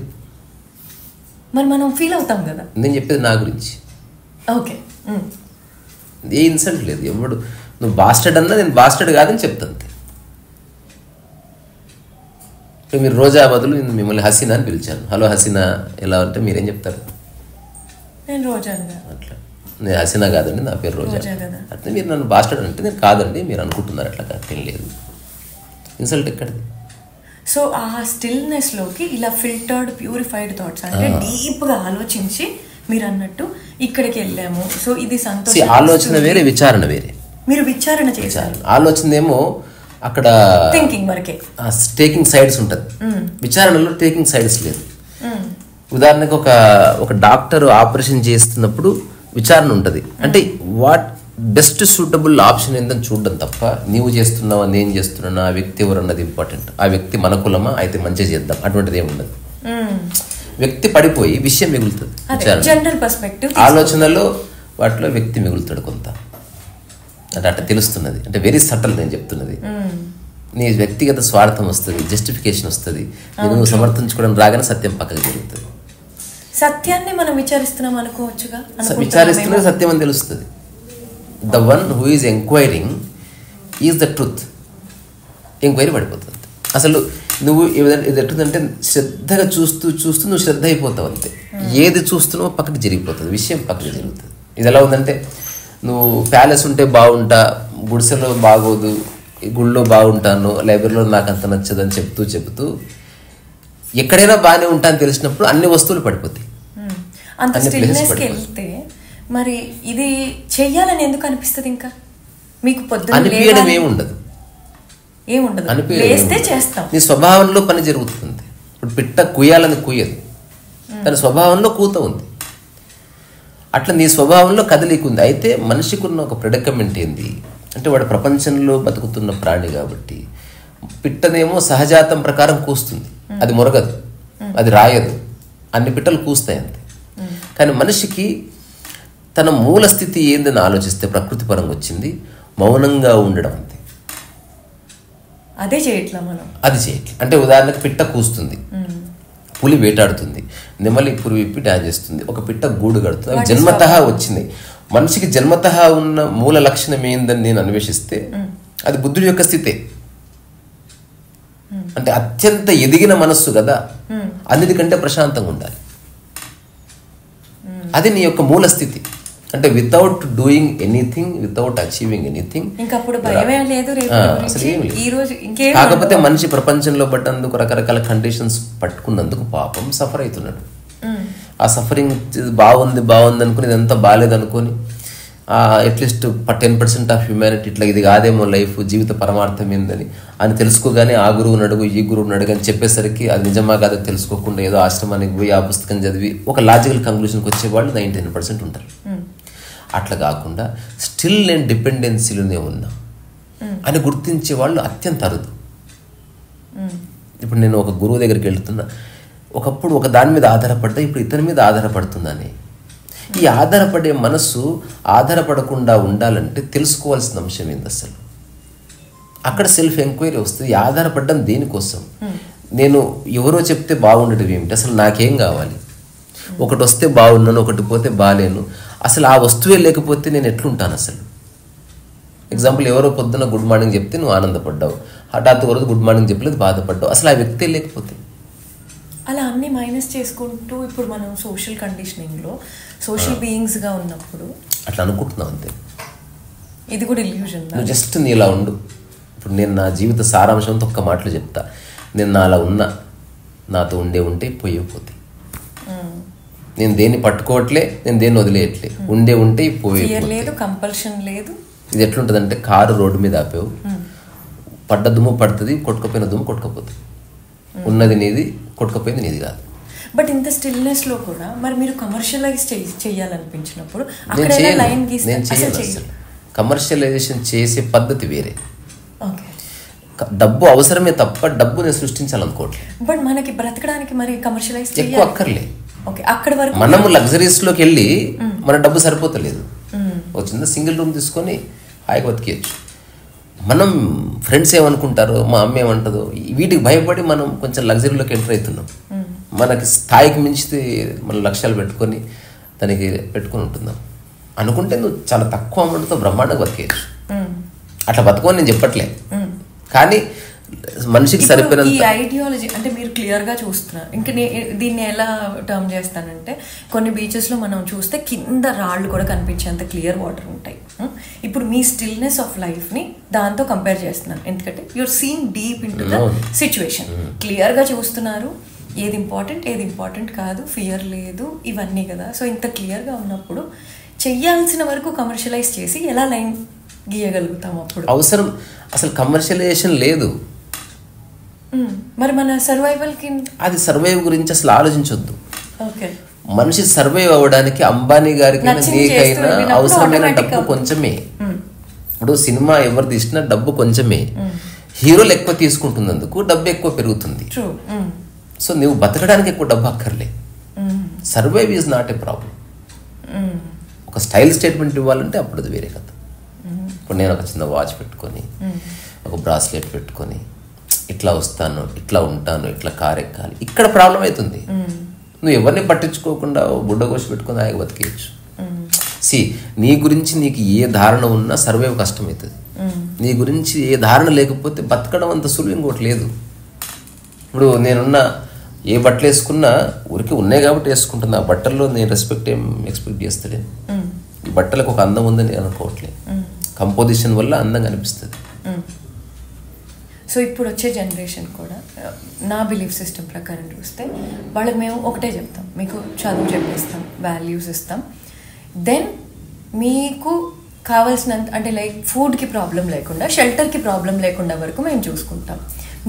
మరి మనం ఫీల్ అవుతాం కదా. నేను చెప్పేది నా గురించి. ఓకే, ఏ ఇన్సల్ట్ లేదు. ఎవడు నువ్వు బాస్టర్డ్ అన్నా నేను బాస్టర్డ్ కాదని చెప్తాను అంతే. ఇప్పుడు మీరు రోజా బదులు నేను మిమ్మల్ని హసీనా అని పిలిచాను. హలో హసీనా ఎలా అంటే మీరేం చెప్తారు? నేను రోజా. అట్లా నేను హసీనా కాదండి, నా పేరు రోజా. అట్లా మీరు నన్ను బాస్టర్డ్ అంటే నేను కాదండి మీరు అనుకుంటున్నారు. అట్లా కరెక్ట్ లేదు. ఇన్సల్ట్ ఎక్కడిది? సో ఆ స్టిల్నెస్లోకి ఇలా ఫిల్టర్డ్ ప్యూరిఫైడ్ థాట్స్ అంటే డీప్గా ఆలోచించి మీరు అన్నట్టు ఇక్కడికి వెళ్ళాము. సో ఇది సంతోషం. ఆలోచన వేరే, విచారణ వేరే. మీరు విచారణ చేశారు. ఆలోచన ఏమో అక్కడ థింకింగ్ వరకే, టేకింగ్ సైడ్స్ ఉంటుంది. విచారణలో టేకింగ్ సైడ్స్ లేదు. ఉదాహరణకు ఒక డాక్టర్ ఆపరేషన్ చేస్తున్నప్పుడు విచారణ ఉంటుంది. అంటే వాట్ బెస్ట్ సూటబుల్ ఆప్షన్ ఏందని చూడడం తప్ప నీవు చేస్తున్నావా నేను చేస్తున్నా ఆ వ్యక్తి ఎవరు అన్నది ఇంపార్టెంట్. ఆ వ్యక్తి మన కులమా అయితే మంచిగా చేద్దాం అటువంటిది ఏమి ఉండదు. వ్యక్తి పడిపోయి విషయం మిగులుతుంది. జనరల్ పర్స్పెక్టివ్ ఆలోచనలో వాటిలో వ్యక్తి మిగులుతాడు కొంత. అంటే అట్లా తెలుస్తున్నది. అంటే వెరీ సటల్ నేను చెప్తున్నది. నీ వ్యక్తిగత స్వార్థం వస్తుంది, జస్టిఫికేషన్ వస్తుంది, నేను సమర్థించుకోవడం రాగానే సత్యం పక్కకు జరుగుతుంది. సత్యాన్ని మనం విచారిస్తున్నాం అనుకోవచ్చుగా. విచారిస్తున్నది సత్యం అని తెలుస్తుంది. The one who is enquiring is the truth. Enquiry పడిపోతుంది. అసలు నువ్వు ఇది ఎట్టుందంటే శ్రద్ధగా చూస్తూ చూస్తూ నువ్వు శ్రద్ధ అయిపోతావు అంతే. ఏది చూస్తున్నావో పక్కకి జరిగిపోతుంది, విషయం పక్కకి జరుగుతుంది. ఇది ఎలా ఉందంటే నువ్వు ప్యాలెస్ ఉంటే బాగుంటా, గుడిసెలో బాగోదు, గుళ్ళో బాగుంటాను, లైబ్రరీలో నాకు అంత నచ్చదని చెప్తూ ఎక్కడైనా బాగానే ఉంటా అని తెలిసినప్పుడు అన్ని వస్తువులు పడిపోతాయి. అంత స్టిల్నెస్కి వెళ్తే మరి ఇది చెయ్యాలని ఎందుకు అనిపిస్తుంది? ఇంకా మీకు పొద్దున్న అనిపించడం ఏముండదు, లేస్తే చేస్తాం. నీ స్వభావంలో పని జరుగుతుంది. ఇప్పుడు పిట్ట కుయ్యాలని కుయ్యదు, తన స్వభావంలో కూత ఉంది. అట్లా నీ స్వభావంలో కదలిక ఉంది. అయితే మనిషికి ఉన్న ఒక ప్రెడికమెంట్ ఏంది అంటే వాడు ప్రపంచంలో బతుకుతున్న ప్రాణి కాబట్టి పిట్టనేమో సహజాతం ప్రకారం కూస్తుంది, అది మొరగదు, అది రాయదు, అన్ని పిట్టలు కూస్తాయి అంతే. కానీ మనిషికి తన మూల స్థితి ఏందని ఆలోచిస్తే ప్రకృతి పరంగా వచ్చింది మౌనంగా ఉండడం అంతే. అదే చేయట్లా మనం. అది చేయట్లా. అంటే ఉదాహరణకు పిట్ట కూస్తుంది, పులి వేటాడుతుంది, నెమలి పురి విప్పి డాన్స్ చేస్తుంది, ఒక పిట్ట గూడు కడుతుంది. అవి జన్మతః వచ్చింది. మనిషికి జన్మతః ఉన్న మూల లక్షణం ఏందని నేను అన్వేషిస్తే అది బుద్ధుడి యొక్క స్థితే. అంటే అత్యంత ఎదిగిన మనస్సు కదా, అన్నిటికంటే ప్రశాంతంగా ఉండాలి. అది నీ యొక్క మూల స్థితి. అంటే without doing anything, without achieving anything. కాకపోతే మనిషి ప్రపంచంలో పడ్డందుకు రకరకాల కండిషన్స్ పట్టుకున్నందుకు పాపం సఫర్ అవుతున్నాడు. ఆ సఫరింగ్ బాగుంది అనుకుని ఇదంతా బాగాలేదనుకొని అట్లీస్ట్ 10% ఆఫ్ హ్యూమానిటీ ఇట్లా ఇది కాదేమో లైఫ్, జీవిత పరమార్థం ఏందని అని తెలుసుకోగానే ఆ గురువుని అడుగు ఈ గురువుని అడుగు అని చెప్పేసరికి అది నిజమా కాదో తెలుసుకోకుండా ఏదో ఆశ్రమానికి పోయి ఆ పుస్తకం చదివి ఒక లాజికల్ కంక్లూషన్కి వచ్చేవాళ్ళు 99% ఉంటారు. అట్లా కాకుండా స్టిల్ నేను డిపెండెన్సీలోనే ఉన్నా అని గుర్తించే వాళ్ళు అత్యంత అరుదు. ఇప్పుడు నేను ఒక గురువు దగ్గరికి వెళ్తున్నా, ఒకప్పుడు ఒక దాని మీద ఆధారపడ్డా, ఇప్పుడు ఇతని మీద ఆధారపడుతుందని. ఈ ఆధారపడే మనసు ఆధారపడకుండా ఉండాలంటే తెలుసుకోవాల్సిన అంశం ఏంది అసలు? అక్కడ సెల్ఫ్ ఎంక్వైరీ వస్తుంది. ఆధారపడడం దేనికోసం? నేను ఎవరో చెప్తే బాగుండటం ఏమిటి, అసలు నాకేం కావాలి? ఒకటి వస్తే బాగున్నాను, ఒకటి పోతే బాగాలేను. అసలు ఆ వస్తువే లేకపోతే నేను ఎట్లుంటాను అసలు? ఎగ్జాంపుల్, ఎవరో పొద్దున్న గుడ్ మార్నింగ్ చెప్తే నువ్వు ఆనందపడ్డావు, హఠాత్తు రోజు గుడ్ మార్నింగ్ చెప్పలేదు బాధపడ్డావు. అసలు ఆ వ్యక్తే లేకపోతే అలా అన్ని మైనస్ చేసుకుంటూ ఇప్పుడు మనం సోషల్ కండిషనింగ్లో సోషల్ బీయింగ్స్గా ఉన్నప్పుడు అట్లా అనుకుంటున్నావు అంతే. ఇది కూడా ఇల్యూజన్. నువ్వు జస్ట్ నీ ఇలా ఉండు. ఇప్పుడు నేను నా జీవిత సారాంశంతో ఒక్క మాటలు చెప్తా. నేను నా అలా ఉన్నా, నాతో ఉంటే పోతే, నేను దేన్ని పట్టుకోవట్లే, నేను దేన్ని వదిలేయట్లే, ఉంటే పోయే లేదు, కంపల్షన్ లేదు. ఇది ఎట్లుంటుందంటే కారు రోడ్డు మీద ఆపేవు, పడ్డ దుమ్ము పడుతుంది, కొట్టుకపోయిన దుమ్ము కొట్టుకపోతుంది. ఉన్నది నీది, కొట్టుకపోయింది నీది కాదు. బట్ ఇంత స్టిల్నెస్లో కూడా మరి మీరు కమర్షియలైజ్ చేయాలనిపించినప్పుడు నేను చేయను. కమర్షియలైజేషన్ చేసే పద్ధతి వేరే. డబ్బు అవసరమే తప్ప డబ్బు నేను సృష్టించాలనుకోవట్లేదు. బట్ మనకి బ్రతకడానికి మరి కమర్షియలైజ్ ఎక్కువ అక్కర్లే. అక్కడ వరకు మనము లగ్జరీస్లోకి వెళ్ళి మన డబ్బు సరిపోతలేదు. వచ్చిందా సింగిల్ రూమ్ తీసుకొని హాయిగా బతికేయచ్చు. మనం ఫ్రెండ్స్ ఏమనుకుంటారో, మా అమ్మ ఏమంటుందో, వీటికి భయపడి మనం కొంచెం లగ్జరీలోకి ఎంటర్ అవుతున్నాం. మనకి స్థాయికి మించి మన లక్ష్యాలు పెట్టుకొని దానికి పెట్టుకొని ఉంటున్నాం. అనుకుంటే నువ్వు చాలా తక్కువ అమౌంట్తో బ్రహ్మాండంగా బతికేయచ్చు. అట్లా బతుకోని నేను చెప్పట్లే, కానీ మనిషికి సరిపోయినంత. ఈ ఐడియాలజీ అంటే మీరు క్లియర్గా చూస్తున్నారు. ఇంకా దీన్ని ఎలా టర్మ్ చేస్తానంటే, కొన్ని బీచెస్లో మనం చూస్తే కింద రాళ్ళు కూడా కనిపించేంత క్లియర్ వాటర్ ఉంటాయి. ఇప్పుడు మీ స్టిల్నెస్ ఆఫ్ లైఫ్ని దాంతో కంపేర్ చేస్తున్నాను, ఎందుకంటే you're seeing deep into the situation. క్లియర్గా చూస్తున్నారు ఏది ఇంపార్టెంట్ కాదు, ఫియర్ లేదు, ఇవన్నీ కదా. సో ఇంత క్లియర్గా ఉన్నప్పుడు చెయ్యాల్సిన వరకు కమర్షియలైజ్ చేసి ఎలా లైన్ గీయగలుగుతాం? అప్పుడు అవసరం అసలు కమర్షియలైజేషన్ లేదు. మరి మన సర్వైవల్కి అది సర్వైవ్ గురించి అసలు ఆలోచించొద్దు. ఓకే, మనిషి సర్వైవ్ అవ్వడానికి అంబానీ గారికైనా నీకైనా అవసరమైన డబ్బు కొంచెమే. ఇప్పుడు సినిమా ఎవరు తీసినా డబ్బు కొంచెమే. హీరోలు ఎక్కువ తీసుకుంటున్నందుకు డబ్బు ఎక్కువ పెరుగుతుంది. సో నువ్వు బతకడానికి ఎక్కువ డబ్బు అక్కర్లే. Survive is not a problem. ఒక స్టైల్ స్టేట్మెంట్ ఇవ్వాలంటే అప్పుడు అది వేరే కథ. ఇప్పుడు నేను ఒక చిన్న వాచ్ పెట్టుకొని, ఒక బ్రాస్లెట్ పెట్టుకొని, ఇట్లా వస్తాను, ఇట్లా ఉంటాను, ఇట్లా కారు ఎక్కాలి, ఇక్కడ ప్రాబ్లం అవుతుంది. నువ్వు ఎవరిని పట్టించుకోకుండా బుడ్డ కోసి పెట్టుకొని ఆయన బతికేయచ్చు. నీ గురించి నీకు ఏ ధారణ ఉన్నా సర్వైవ్ కష్టమవుతుంది. నీ గురించి ఏ ధారణ లేకపోతే బతకడం అంత సులువు ఇంకోటి లేదు. ఇప్పుడు నేనున్న ఏ బట్టలు వేసుకున్నా ఊరికి ఉన్నాయి కాబట్టి వేసుకుంటున్నా. ఆ బట్టల్లో నేను రెస్పెక్ట్ ఏం ఎక్స్పెక్ట్ చేస్తలేను. ఈ బట్టలకు ఒక అందం ఉందని నేను అనుకోవట్లేదు. కంపోజిషన్ వల్ల అందంగా అనిపిస్తుంది. సో ఇప్పుడు వచ్చే జనరేషన్ కూడా నా బిలీఫ్ సిస్టమ్ ప్రకారం చూస్తే వాళ్ళకి మేము ఒకటే చెప్తాం, మీకు చదువు చెప్పిస్తాం, వాల్యూస్ ఇస్తాం, దెన్ మీకు కావాల్సినంత అంటే లైక్ ఫుడ్కి ప్రాబ్లం లేకుండా, షెల్టర్కి ప్రాబ్లం లేకుండా వరకు మేము చూసుకుంటాం.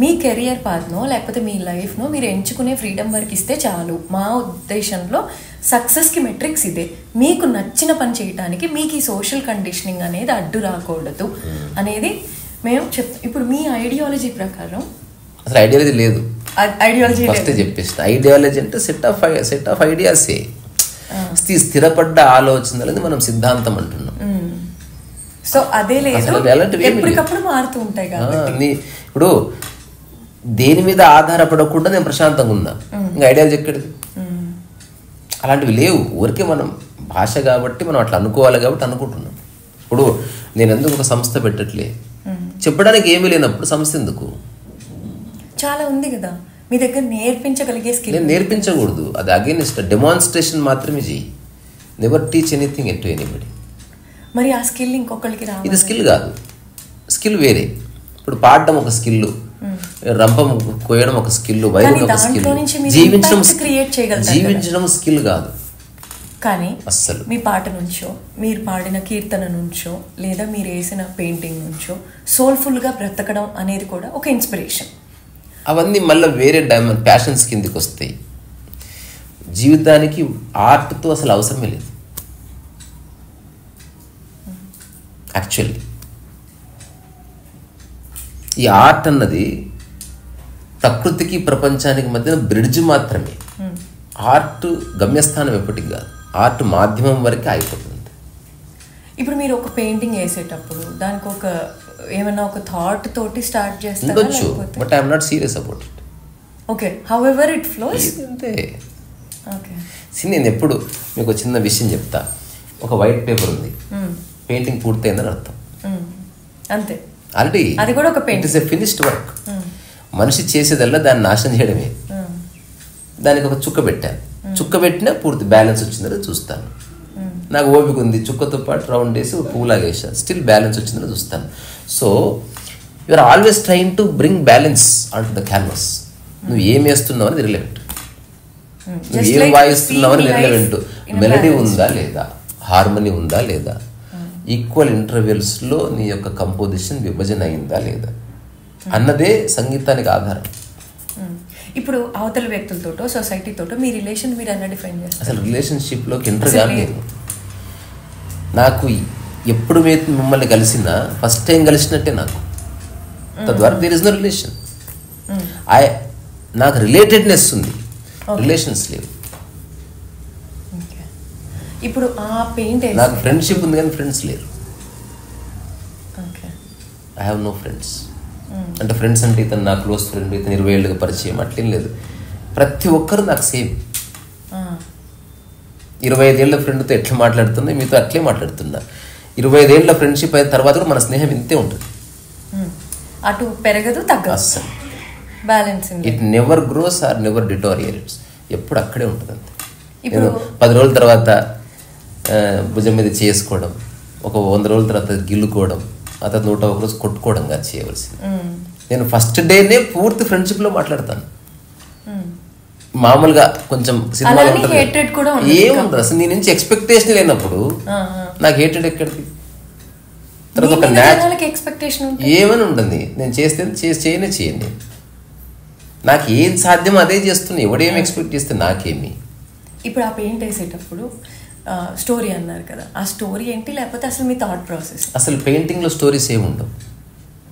మీ కెరియర్ పాత్నో లేకపోతే మీ లైఫ్నో మీరు ఎంచుకునే ఫ్రీడమ్ వరకు ఇస్తే చాలు. మా ఉద్దేశంలో సక్సెస్కి మెట్రిక్స్ ఇదే. మీకు నచ్చిన పని చేయడానికి మీకు ఈ సోషల్ కండిషనింగ్ అనేది అడ్డు రాకూడదు అనేది మేము చెప్తాం. ఇప్పుడు మీ ఐడియాలజీ ప్రకారం అసలు ఐడియాలజీ లేదు. ఐడియాలజీ ఫస్ట్ చెప్పేసిన ఐడియాలజీ అంటే సెట్ ఆఫ్ ఐడియాసే. స్థిరపడ్డ ఆలోచనలని మనం సిద్ధాంతం అంటున్నాం. సో అదే లేదు, ఎప్పటికప్పుడు మారుతూ ఉంటాయి కాబట్టి ఇప్పుడు దేని మీద ఆధారపడకుండా నేను ప్రశాంతంగా ఉన్నా, ఇంకా ఐడియాలజీ ఎక్కడిది? అలాంటివి లేవు. ఊరికే మనం భాష కాబట్టి మనం అట్లా అనుకోవాలి కాబట్టి అనుకుంటున్నాం. ఇప్పుడు నేను ఎందుకు ఒక సంస్థ పెట్టట్లే, చెప్పడానికి ఏమీ లేనప్పుడు సంస్థ ఎందుకు? చాలా ఉంది కదా మీ దగ్గర, నేర్పించగలిగే స్కిల్. నేను నేర్పించకూడదు, అది అగైనెస్ట్ డెమాన్స్ట్రేషన్ మాత్రమే చెయ్యి. Never teach anything to anybody. మరి ఆ స్కిల్ ఇంకొకరికి రావాలి. ఇది స్కిల్ కాదు, స్కిల్ వేరే. ఇప్పుడు పాడడం ఒక స్కిల్, రంపం కోయడం ఒక స్కిల్, వైరింగ్ ఒక స్కిల్, జీవించడం స్కిల్ కాదు. కానీ అస్సలు మీ పాట నుంచో, మీరు పాడిన కీర్తన నుంచో, లేదా మీరు వేసిన పెయింటింగ్ నుంచో సోల్ఫుల్గా బ్రతకడం అనేది కూడా ఒక ఇన్స్పిరేషన్. అవన్నీ మళ్ళీ వేరే డైమండ్ ప్యాషన్స్ కిందకి వస్తాయి. జీవితానికి ఆర్ట్తో అసలు అవసరమే లేదు యాక్చువల్లీ. ఈ ఆర్ట్ అన్నది ప్రకృతికి ప్రపంచానికి మధ్యన బ్రిడ్జ్ మాత్రమే. ఆర్ట్ గమ్యస్థానం ఎప్పటికి కాదు, ఆర్ట్ మాధ్యమం వరకే అయిపోతుంది. ఇప్పుడు మీరు ఒక పెయింటింగ్ వేసేటప్పుడు దానికి ఒక ఏమైనా ఒక థాట్ తోటి స్టార్ట్ చేస్తారు ఉండొచ్చు, but I'm not serious about it. Okay, however it flows. అంతే. ఓకే, నేను ఎప్పుడు మీకు చిన్న విషయం చెప్తా. ఒక వైట్ పేపర్ ఉంది, పెయింటింగ్ పూర్తయిందని అర్థం. అంతే, ఆల్రెడీ అది కూడా ఒక paint. It is a finished work. మనిషి చేసేదల్లా దాన్ని నాశనం చేయడమే. దానికి ఒక చుక్క పెట్టాను, చుక్క పెట్టినా పూర్తి బ్యాలెన్స్ వచ్చిందని చూస్తాను. నాకు ఓపిక ఉంది, చుక్కతో పాటు రౌండ్ వేసి పువ్వులాగా వేసాను, స్టిల్ బ్యాలెన్స్ వచ్చిందని చూస్తాను. So you are always trying to bring balance on to the canvas. నువ్వు ఏం వేస్తున్నావు అనేది రిలవెంట్, నువ్వు ఏం వాయిస్తున్నావు అని రిలవెంట్. మెలడీ ఉందా లేదా, హార్మనీ ఉందా లేదా, ఈక్వల్ ఇంటర్వెల్స్లో నీ యొక్క కంపోజిషన్ విభజన అయిందా లేదా అన్నదే సంగీతానికి ఆధారం. ఇప్పుడు అవతల వ్యక్తులతోటో సొసైటీతోటో మీ రిలేషన్ మీరు ఎలా డిఫైన్ చేస్తారు? అసలు రిలేషన్షిప్లోకి ఎంటర్ కాలేదు. నాకు ఎప్పుడు మిమ్మల్ని కలిసినా ఫస్ట్ టైం కలిసినట్టే నాకు. తద్వారా దేర్ ఇస్ నో రిలేషన్. నాకు రిలేటెడ్నెస్ ఉంది, రిలేషన్స్ లేవు. ఇప్పుడు ఆ పెయింట్ నాకు ఫ్రెండ్షిప్ ఉంది కానీ ఫ్రెండ్స్ లేరు. I have no friends. అంటే ఫ్రెండ్స్ అంటే ఇతను నా క్లోజ్ ఫ్రెండ్, ఇతను 20 ఏళ్ళుగా పరిచయం అట్లేం లేదు. ప్రతి ఒక్కరు నాకు సేమ్. 25 ఏళ్ళ ఫ్రెండ్తో ఎట్లా మాట్లాడుతున్నా మీతో అట్లే మాట్లాడుతున్నా. 25 ఏళ్ళ ఫ్రెండ్షిప్ అయిన తర్వాత కూడా మన స్నేహం ఇంతే ఉంటుంది, అటు పెరగదు తగ్గదు, అస్సలు balance. It never grows or never deteriorates, ఎప్పుడు అక్కడే ఉంటుంది అంతే. నేను 10 రోజుల తర్వాత భుజం మీద చేసుకోవడం, ఒక 100 రోజుల తర్వాత గిల్లుకోవడం, ఆ తర్వాత 101 రోజు కొట్టుకోవడం కాదు చేయవలసింది. నేను ఫస్ట్ డేనే పూర్తి ఫ్రెండ్షిప్లో మాట్లాడతాను. మామూలుగా కొంచెం సినిమాలో ఏముంటుంది అసలు, నీ నుంచి ఎక్స్పెక్టేషన్ లేనప్పుడు నాకు హేటెడ్ ఎక్కడిది. తర్వాత ఒక ఏమని ఉంటుంది, నేను చేస్తే చేయండి, నాకు ఏం సాధ్యమో అదే చేస్తున్నా, ఎవడేమి ఎక్స్పెక్ట్ చేస్తే నాకేమి. ఇప్పుడు ఆ పెయింట్ వేసేటప్పుడు స్టోరీ అన్నారు కదా, ఆ స్టోరీ ఏంటి, లేకపోతే అసలు మీ థాట్ ప్రాసెస్? అసలు పెయింటింగ్లో స్టోరీస్ ఏమి ఉండవు.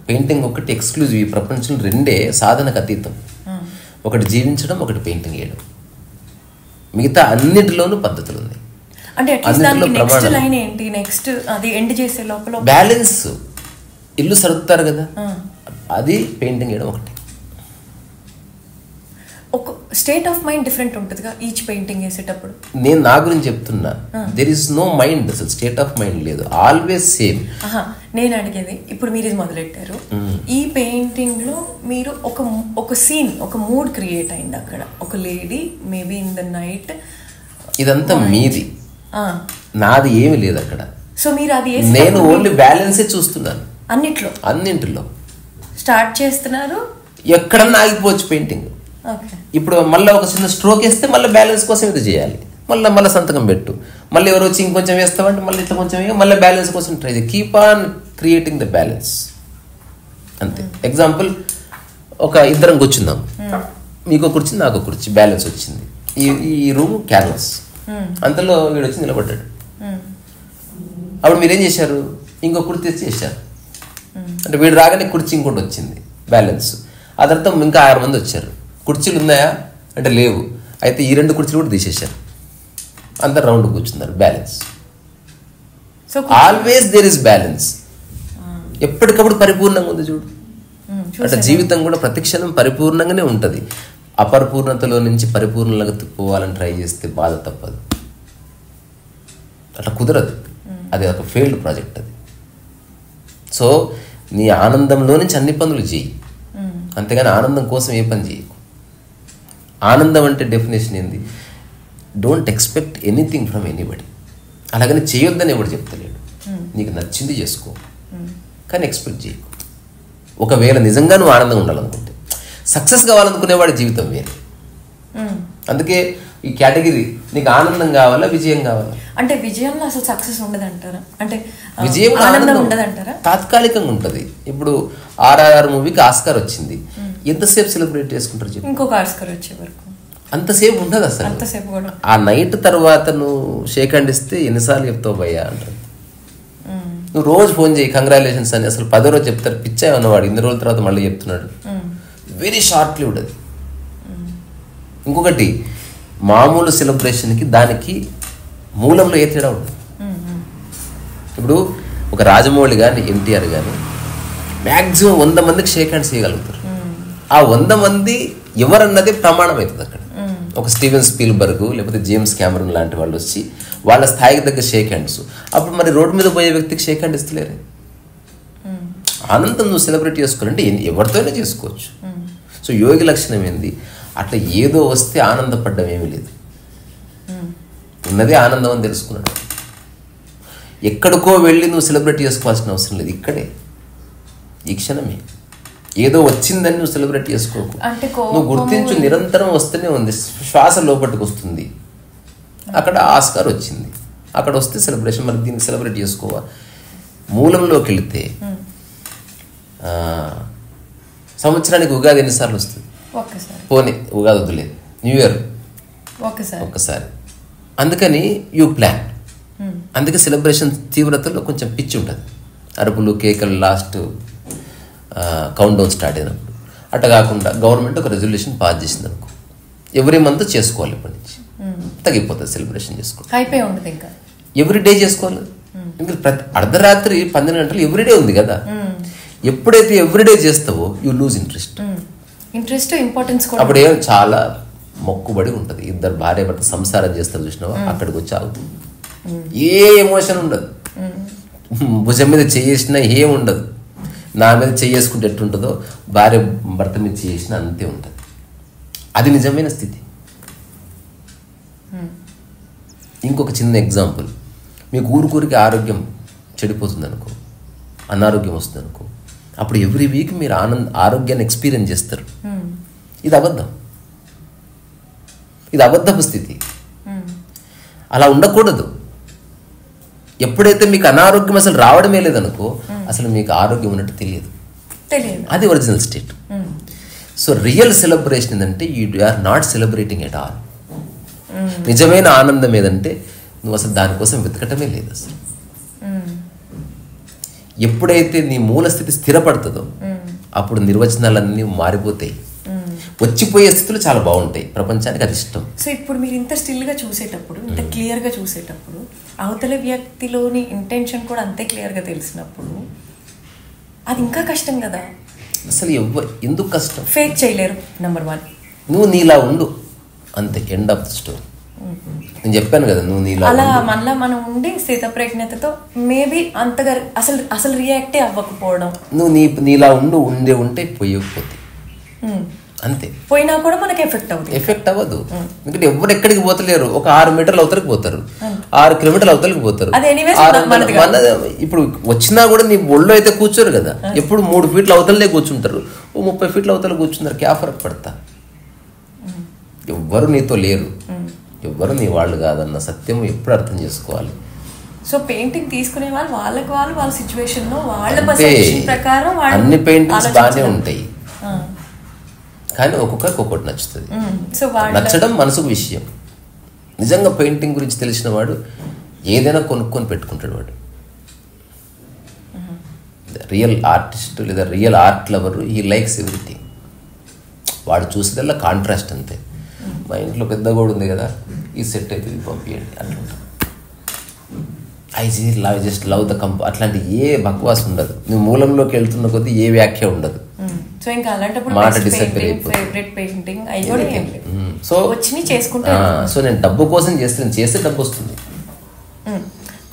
పెయింటింగ్ ఒకటి ఎక్స్క్లూజివ్, ఈ ప్రపంచంలో రెండే సాధనకు అతీతం. ఒకటి జీవించడం, ఒకటి పెయింటింగ్ వేయడం. మిగతా అన్నిటిలోనూ పద్ధతులు ఉన్నాయి. అంటే నెక్స్ట్ లైన్ ఏంటి, నెక్స్ట్ అది ఎండ్ చేసే లోపల బ్యాలెన్స్. ఇల్లు సర్దుతారు కదా, అది పెయింటింగ్ వేయడం ఒకటి. ఒక స్టేట్ ఆఫ్ మైండ్ డిఫరెంట్ ఉంటుందిగా ఈచ్ పెయింటింగ్ వేసేటప్పుడు. నేను నా గురించి చెప్తున్నా, దెర్ ఇస్ నో మైండ్, అసలు స్టేట్ ఆఫ్ మైండ్ లేదు, ఆల్వేస్ సేమ్. నేను అడిగేది, ఇప్పుడు మీరు ఇది మొదలెట్టారు, ఈ పెయింటింగ్ లో మీరు ఒక సీన్, ఒక మూడ్ క్రియేట్ అయింది అక్కడ, ఒక lady maybe in the night, ఇదంతా మీది, నాది ఏమి లేదు అక్కడ. సో మీరు అది నేను ఓన్లీ బ్యాలెన్సే చూస్తున్నాను. అన్నింటిలో స్టార్ట్ చేస్తున్నారు, ఎక్కడన్నా ఆగిపోవచ్చు పెయింటింగ్. ఇప్పుడు మళ్ళీ ఒక చిన్న స్ట్రోక్ వేస్తే మళ్ళీ బ్యాలెన్స్ కోసం ఇది చేయాలి, మళ్ళీ సంతకం పెట్టు, మళ్ళీ ఎవరు వచ్చి ఇంకొంచెం వేస్తామంటే మళ్ళీ ఇట్లా కొంచెం మళ్ళీ బ్యాలెన్స్ కోసం ట్రై చేయి. Keep on creating the balance అంతే. ఎగ్జాంపుల్, ఒక ఇద్దరం కూర్చుందాం, మీకు కుర్చీ నాకు కుర్చీ, బ్యాలెన్స్ వచ్చింది. ఈ రూమ్ క్యాన్వాస్, అంతలో వీడు వచ్చి నిలబడ్డాడు. అప్పుడు మీరేం చేశారు, ఇంకో కుర్చీ తెచ్చి చేశారు. అంటే వీడు రాగానే కుర్చీ ఇంకోటి వచ్చింది, బ్యాలెన్స్. ఆ తర్వాత ఇంకా 6 మంది వచ్చారు. కుర్చీలు ఉన్నాయా అంటే లేవు, అయితే ఈ 2 కుర్చీలు కూడా తీసేశారు, అందరు రౌండ్ కూర్చున్నారు, balance. Always there is balance. ఎప్పటికప్పుడు పరిపూర్ణంగా ఉంది చూడు. అంటే జీవితం కూడా ప్రతిక్షణం పరిపూర్ణంగానే ఉంటుంది. అపరిపూర్ణతలో నుంచి పరిపూర్ణంగా పోవాలని ట్రై చేస్తే బాధ తప్పదు, అట్లా కుదరదు. అది ఒక ఫెయిల్డ్ ప్రాజెక్ట్ అది. సో నీ ఆనందంలో నుంచి అన్ని పనులు చేయి, అంతేగాని ఆనందం కోసం ఏ పని చేయకు. ఆనందం అంటే డెఫినేషన్ ఏంది, don't expect anything from anybody. అలాగని చేయొద్దని ఎవడు చెప్తలేడు, నీకు నచ్చింది చేసుకో, కానీ ఎక్స్పెక్ట్ చేయకు. ఒకవేళ నిజంగా నువ్వు ఆనందంగా ఉండాలనుకుంటే, సక్సెస్ కావాలనుకునేవాడి జీవితం వేరే. అందుకే ఈ కేటగిరీ నీకు ఆనందం కావాలా విజయం కావాలా? అంటే విజయంలో అసలు సక్సెస్ ఉండదంటారా? అంటే విజయం ఆనందం ఉండదంటారా? తాత్కాలికంగా ఉంటుంది. ఇప్పుడు RRR మూవీకి ఆస్కార్ వచ్చింది, ఎంతసేపు సెలబ్రేట్ చేసుకుంటారు చెప్పు? ఇంకొక ఆస్కార్ వచ్చే వరకు అంతసేపు ఉండదు అసలు. అంతసేపు కూడా ఆ నైట్ తర్వాత నువ్వు షేక్ హ్యాండ్ ఇస్తే ఎన్నిసార్లు చెప్తావు భయ్యా అంటారు. నువ్వు రోజు ఫోన్ చేయి కంగ్రాచులేషన్స్ అని, అసలు 10వ రోజు చెప్తారు. పిచ్చా ఉన్నవాడు ఇన్ని రోజుల తర్వాత మళ్ళీ చెప్తున్నాడు. వెరీ షార్ట్ లివ్డ్ అది. ఇంకొకటి మామూలు సెలబ్రేషన్కి దానికి మూలంలో ఏ తేడా ఉండదు. ఇప్పుడు ఒక రాజమౌళి కానీ ఎన్టీఆర్ కానీ మ్యాక్సిమం 100 మందికి షేక్ హ్యాండ్స్ చేయగలుగుతారు. ఆ 100 మంది ఎవరన్నది ప్రమాణం అవుతుంది అక్కడ. ఒక స్టీవెన్ స్పీల్బర్గ్ లేకపోతే జేమ్స్ క్యామరన్ లాంటి వాళ్ళు వచ్చి వాళ్ళ స్థాయికి దగ్గర షేక్ హ్యాండ్స్. అప్పుడు మరి రోడ్డు మీద పోయే వ్యక్తికి షేక్ హ్యాండ్ ఇస్తలేరు. ఆనందం నువ్వు సెలబ్రేట్ చేసుకోవాలంటే ఎవరితోనే చేసుకోవచ్చు. సో యోగి లక్షణం ఏంది? అట్లా ఏదో వస్తే ఆనందపడ్డం ఏమీ లేదు, ఉన్నదే ఆనందం అని తెలుసుకున్నాడు. ఎక్కడికో వెళ్ళి నువ్వు సెలబ్రేట్ చేసుకోవాల్సిన అవసరం లేదు, ఇక్కడే ఈ క్షణమే. ఏదో వచ్చిందని నువ్వు సెలబ్రేట్ చేసుకోకు. నువ్వు గుర్తించు, నిరంతరం వస్తూనే ఉంది. శ్వాస లోపలికి వస్తుంది. అక్కడ ఆస్కార్ వచ్చింది, అక్కడ వస్తే సెలబ్రేషన్. మరి దీన్ని సెలబ్రేట్ చేసుకోవా? మూలంలోకి వెళితే సంవత్సరానికి ఉగాది ఎన్నిసార్లు వస్తుంది? పోనీ ఉగాది వద్దులేదు, న్యూ ఇయర్ ఒక్కసారి. అందుకని యూ ప్లాన్. అందుకే సెలబ్రేషన్ తీవ్రతలో కొంచెం పిచ్చి ఉంటుంది. అరుపులు కేకలు లాస్ట్ కౌంట్ డౌన్ స్టార్ట్ అయినప్పుడు. అట్లా కాకుండా గవర్నమెంట్ ఒక రెజల్యూషన్ పాస్ చేసింది అనుకో, ఎవ్రీ మంత్ చేసుకోవాలి. ఇప్పటి నుంచి తగ్గిపోతుంది సెలబ్రేషన్ చేసుకోవాలి. అయిపోయి ఉంటుంది, ఇంకా ఎవ్రీ డే చేసుకోవాలి. ఇంకా ప్రతి అర్ధరాత్రి 12 గంటలు ఎవ్రీడే ఉంది కదా. ఎప్పుడైతే ఎవ్రీడే చేస్తావో యూ లూజ్ ఇంట్రెస్ట్. ఇంపార్టెన్స్ అప్పుడు ఏం చాలా మొక్కుబడి ఉంటుంది. ఇద్దరు భార్య భర్త సంసారం చేస్తారు చూసినావా, అక్కడికి వచ్చి ఆగుతుంది. ఏ ఎమోషన్ ఉండదు, భుజం మీద చేసినా ఏం ఉండదు. నా మీద చేసుకుంటే ఎట్టుంటుందో భార్య భర్త మీద చేసినా అంతే ఉంటుంది. అది నిజమైన స్థితి. ఇంకొక చిన్న ఎగ్జాంపుల్, మీకు ఊరికి ఆరోగ్యం చెడిపోతుంది అనుకో, అనారోగ్యం వస్తుంది అనుకో, అప్పుడు ఎవ్రీ వీక్ మీరు ఆరోగ్యాన్ని ఎక్స్పీరియన్స్ చేస్తారు. ఇది అబద్ధం, ఇది అబద్ధపు స్థితి. అలా ఉండకూడదు. ఎప్పుడైతే మీకు అనారోగ్యం అసలు రావడమే లేదనుకో, అసలు మీకు ఆరోగ్యం ఉన్నట్టు తెలియదు. అది original state. So real celebration ఏంటంటే you are not celebrating at all. నిజమైన ఆనందం ఏదంటే నువ్వు అసలు దానికోసం వెతకటమే లేదు అసలు. ఎప్పుడైతే నీ మూల స్థితి స్థిరపడుతుందో అప్పుడు నిర్వచనాలన్నీ మారిపోతాయి. వచ్చిపోయే స్థితులు చాలా బాగుంటాయి, ప్రపంచానికి అది ఇష్టం. సో ఇప్పుడు మీరు ఇంత స్టిల్గా చూసేటప్పుడు, ఇంత క్లియర్గా చూసేటప్పుడు, అవతల వ్యక్తిలోని ఇంటెన్షన్ కూడా అంతే క్లియర్గా తెలిసినప్పుడు అది ఇంకా కష్టం కదా. అసలు ఎందుకు కష్టం? ఫేక్ చేయలేరు, నెంబర్ 1. నువ్వు నీలా ఉండు అంతే, ఎండ్ ఆఫ్ ద స్టోరీ. నేను చెప్పాను కదా, నువ్వు నీలా అలా మళ్ళీ మనం ఉండి స్థితప్రజ్ఞతతో మేబీ అంతగా అసలు రియాక్టే అవ్వకపోవడం. నువ్వు నీలా ఉంటే పోయకపోతే అంతే, పోయినా కూడా మనకి ఎఫెక్ట్ అవ్వదు. ఎందుకంటే ఎవరు ఎక్కడికి పోతలేరు. ఒక 6 మీటర్ల అవతలకి పోతారు, 6 కిలోమీటర్ల అవతలకి పోతారు. ఇప్పుడు వచ్చినా కూడా నీ ఒళ్ళో అయితే కూర్చోరు కదా, ఎప్పుడు 3 ఫీట్ల అవతలనే కూర్చుంటారు, 30 ఫీట్ల అవతల కూర్చున్నారు. క్యా ఫరక్ పడతా? ఎవ్వరు నీతో లేరు, ఎవ్వరు నీ వాళ్ళు కాదన్న సత్యం ఎప్పుడు అర్థం చేసుకోవాలి. సో పెయింటింగ్ తీసుకునే వాళ్ళ సిచ్యువేషన్ లో వాళ్ళ పర్సెప్షన్ ప్రకారం అన్ని పెయింటింగ్స్ బాగానే ఉంటాయి, కానీ ఒక్కొక్కరికి ఒక్కొక్కటి నచ్చుతుంది. నచ్చడం మనసుకు విషయం. నిజంగా పెయింటింగ్ గురించి తెలిసిన వాడు ఏదైనా కొనుక్కొని పెట్టుకుంటాడు. వాడు రియల్ ఆర్టిస్ట్ లేదా real art lover, he likes everything. వాడు చూసేదల్లా కాంట్రాస్ట్ అంతే. మా ఇంట్లో పెద్ద గోడ ఉంది కదా, ఈ సెట్ అయితే ఇది పంపించండి అట్లా. ఐ జస్ట్ లవ్ ద అట్లాంటి ఏ బక్వాస్ ఉండదు. నువ్వు మూలంలోకి వెళ్తున్న కొద్దీ ఏ వ్యాఖ్య ఉండదు. మాట డిసప్పియర్ అయిపోతుంది. సో నేను డబ్బు కోసం చేస్తే డబ్బు వస్తుంది.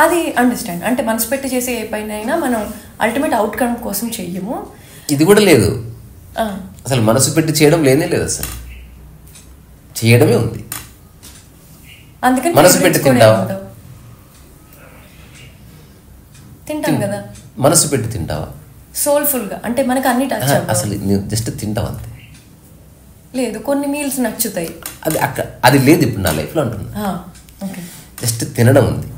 అది అండర్స్టాండ్. అంటే మనసు పెట్టి చేసే ఏ పైన అయినా మనం అల్టిమేట్ అవుట్కమ్ కోసం చెయ్యము. ఇది కూడా లేదు, అసలు మనసు పెట్టి చేయడం లేనే లేదు, అసలు చేయడమే ఉంది. అందుకని మనసు పెట్టి తింటాం కదా, మనసు పెట్టి తింటావా? సోల్ఫుల్ గా, అంటే మనకు అన్ని టచ్ అసలు నువ్వు జస్ట్ తింటావు అంతే. లేదు, కొన్ని మీల్స్ నచ్చుతాయి. అది లేదు ఇప్పుడు నా లైఫ్లో అంటున్నా. జస్ట్ తినడం ఉంది,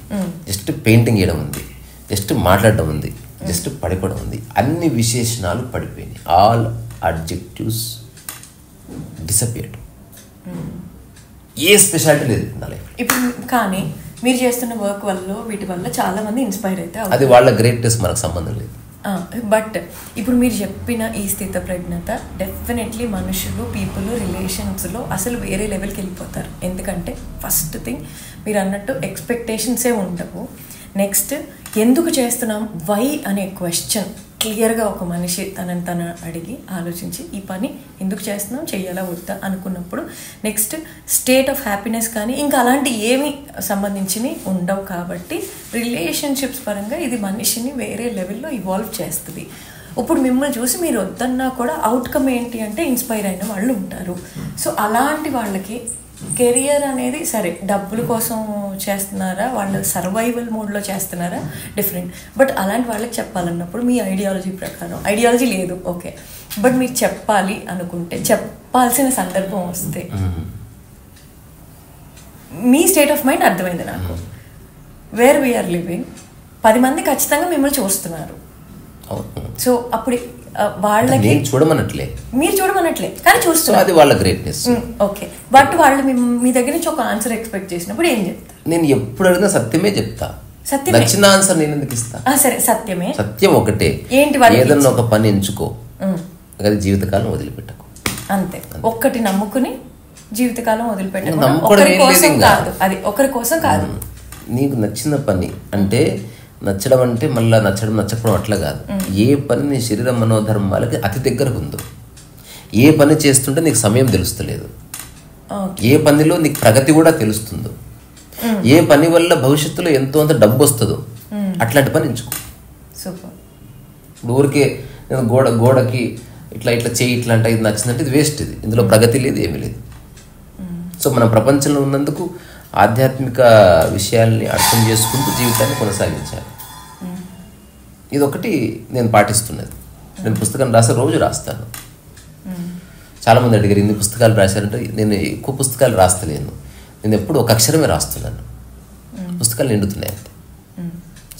జస్ట్ పెయింటింగ్ చేయడం ఉంది, జస్ట్ మాట్లాడడం ఉంది, జస్ట్ పడుకోవడం ఉంది. అన్ని విశేషణాలు పడిపోయినాయి. All adjectives disappeared. ఏ స్పెషాలిటీ లేదు నా లైఫ్ ఇప్పుడు. కానీ మీరు చేస్తున్న వర్క్ వల్ల వీటి వల్ల చాలా మంది ఇన్స్పైర్ అయితే అది వాళ్ళ గ్రేట్నెస్ మనకు సంబంధం లేదు. బట్ ఇప్పుడు మీరు చెప్పిన ఈ స్థితప్రజ్ఞత డెఫినెట్లీ మనుషులు, పీపుల్, రిలేషన్స్లో అసలు వేరే లెవెల్కి వెళ్ళిపోతారు. ఎందుకంటే ఫస్ట్ థింగ్ మీరు అన్నట్టు ఎక్స్పెక్టేషన్సే ఉండవు. నెక్స్ట్ ఎందుకు చేస్తున్నాం, వై అనే క్వశ్చన్ క్లియర్గా ఒక మనిషి తనని అడిగి ఆలోచించి ఈ పని ఎందుకు చేస్తున్నాం, చెయ్యాలా వద్దా అనుకున్నప్పుడు నెక్స్ట్ స్టేట్ ఆఫ్ హ్యాపీనెస్ కానీ ఇంకా అలాంటి ఏమి సంబంధించినవి ఉండవు. కాబట్టి రిలేషన్షిప్స్ పరంగా ఇది మనిషిని వేరే లెవెల్లో ఇవాల్వ్ చేస్తుంది. ఇప్పుడు మిమ్మల్ని చూసి మీరు వద్దన్నా కూడా అవుట్కమ్ ఏంటి అంటే ఇన్స్పైర్ అయిన వాళ్ళు ఉంటారు. సో అలాంటి వాళ్ళకి కెరియర్ అనేది సరే డబ్బుల కోసం చేస్తున్నారా, వాళ్ళు సర్వైవల్ మోడ్లో చేస్తున్నారా, డిఫరెంట్. బట్ అలాంటి వాళ్ళకి చెప్పాలన్నప్పుడు మీ ఐడియాలజీ ప్రకారం, ఐడియాలజీ లేదు ఓకే, బట్ మీరు చెప్పాలి అనుకుంటే, చెప్పాల్సిన సందర్భం వస్తే మీ స్టేట్ ఆఫ్ మైండ్ అర్థమైంది నాకు. వేర్ వీఆర్ లివింగ్ 10 మంది ఖచ్చితంగా మిమ్మల్ని చూస్తున్నారు. సో అప్పుడు వాళ్ళకి చూడమనట్లే, మీరు చూడమనట్లే కానీ చూస్తున్నారు, అది వాళ్ళ గ్రేట్నెస్. ఓకే, బట్ వాళ్ళు మీ దగ్గర నుంచి ఒక ఆన్సర్ ఎక్స్పెక్ట్ చేసినప్పుడు ఏం చెప్తారు? నేను ఎప్పుడు అడిగినా సత్యమే చెప్తా. సత్యమే, నచ్చిన ఆన్సర్ నేను ఎందుకు ఇస్తా? సరే సత్యమే, సత్యం ఒకటే. ఏంటి? ఏదన్నా ఒక పని ఎంచుకో, అది జీవితకాలం వదిలిపెట్టకు. అంతే, ఒక్కటి నమ్ముకుని జీవితకాలం వదిలిపెట్టకు. అది ఒకరి కోసం కాదు. నీకు నచ్చిన పని అంటే నచ్చడం అంటే మళ్ళీ నచ్చడం నచ్చకపోవడం అట్లా కాదు. ఏ పని నీ శరీర మనోధర్మాలకి అతి దగ్గరకు ఉందో, ఏ పని చేస్తుంటే నీకు సమయం తెలుస్తలేదు, ఏ పనిలో నీకు ప్రగతి కూడా తెలుస్తుందో, ఏ పని వల్ల భవిష్యత్తులో ఎంతో అంత డబ్బు వస్తుందో అట్లాంటి పని ఎంచుకో. సూపర్. ఇప్పుడు ఊరికే నేను గోడకి ఇట్లా చేయి ఇట్లా అంటే ఇది నచ్చిందంటే ఇది వేస్ట్. ఇది ఇందులో ప్రగతి లేదు, ఏమీ లేదు. సో మనం ప్రపంచంలో ఉన్నందుకు ఆధ్యాత్మిక విషయాల్ని అర్థం చేసుకుంటూ జీవితాన్ని కొనసాగించాలి. ఇదొకటి నేను పాటిస్తున్నది. నేను పుస్తకం రోజు రాస్తాను. చాలామంది అడిగారు ఇన్ని పుస్తకాలు రాశారంటే నేను ఎక్కువ పుస్తకాలు రాస్తలేను. నేను ఎప్పుడు ఒక అక్షరమే రాస్తున్నాను, పుస్తకాలు నిండుతున్నాయి అంతే.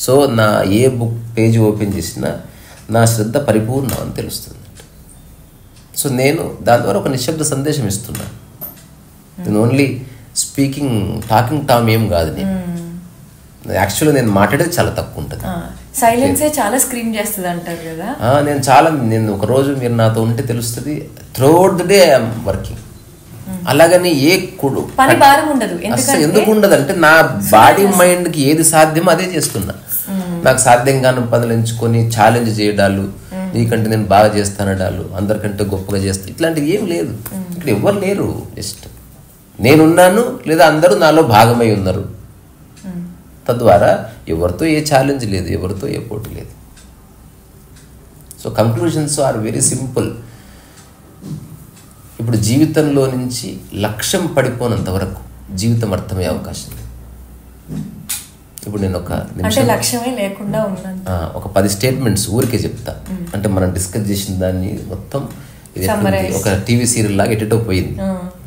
సో నా ఏ బుక్ పేజీ ఓపెన్ చేసినా నా శ్రద్ధ పరిపూర్ణం అని తెలుస్తుంది. సో నేను దాని ద్వారా ఒక నిశ్శబ్ద సందేశం ఇస్తున్నాను. నేను ఓన్లీ టాకింగ్ టామ్ ఏం కాదు. నేను యాక్చువల్గా నేను మాట్లాడేది చాలా తక్కువ ఉంటుంది. సైలెన్సే చాలా స్క్రీన్ చేస్తుంది అంటారు కదా. నేను ఒక రోజు మీరు నాతో ఉంటే తెలుస్తుంది. Throughout the day I'm working. అలాగని పని భారం ఉండదు. ఎందుకు ఉండదు అంటే నా బాడీ మైండ్కి ఏది సాధ్యమో అదే చేస్తున్నా. నాకు సాధ్యం కాని పనులు ఎంచుకొని ఛాలెంజ్ చేయడాలు, నీకంటే నేను బాగా చేస్తానడాలు, అందరికంటే గొప్పగా చేస్తా, ఇట్లాంటివి ఏం లేదు. ఇక్కడ ఎవరు లేరు. జస్ట్ నేనున్నాను, లేదా అందరూ నాలో భాగమై ఉన్నారు. తద్వారా ఎవరితో ఏ ఛాలెంజ్ లేదు, ఎవరితో ఏ పోటీ లేదు. So conclusions are very simple. ఇప్పుడు జీవితంలో నుంచి లక్ష్యం పడిపోనంత వరకు జీవితం అర్థమయ్యే అవకాశం లేదు. ఇప్పుడు నేను ఒక నిమిషం లక్ష్యమే లేకుండా ఒక 10 స్టేట్మెంట్స్ ఊరికే చెప్తా. అంటే మనం డిస్కస్ చేసిన దాన్ని మొత్తం ఒక టీవీ సీరియల్ లాగా ఎటో పోయింది.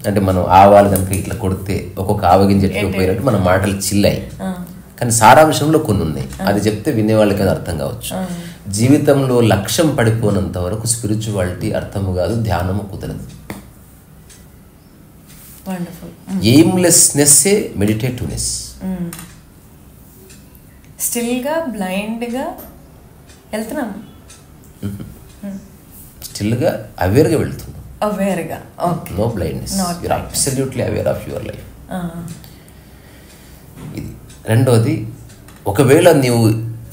అంటే మనం ఆవాలు కనుక ఇట్లా కొడితే ఒక్కొక్క ఆవగింజ ఎటో పోయినట్టు మన మాటలు చిల్లాయి. కానీ సారాంశంలో కొన్ని ఉన్నాయి. అది చెప్తే వినేవాళ్ళకి అది అర్థం కావచ్చు. జీవితంలో లక్ష్యం పడిపోనంత వరకు స్పిరిచువాలిటీ అర్థము కాదు, ధ్యానము కుదరదు. ఎయిమ్లెస్నెస్సే మెడిటేటివ్నెస్. స్టిల్గా బ్లైండ్గా వెళ్తున్నాం, స్టిల్గా అవేర్గా వెళ్తున్నాం. అవేర్గా, no blindness, you are absolutely aware of your life. ఇది రెండోది, ఒకవేళ నీవు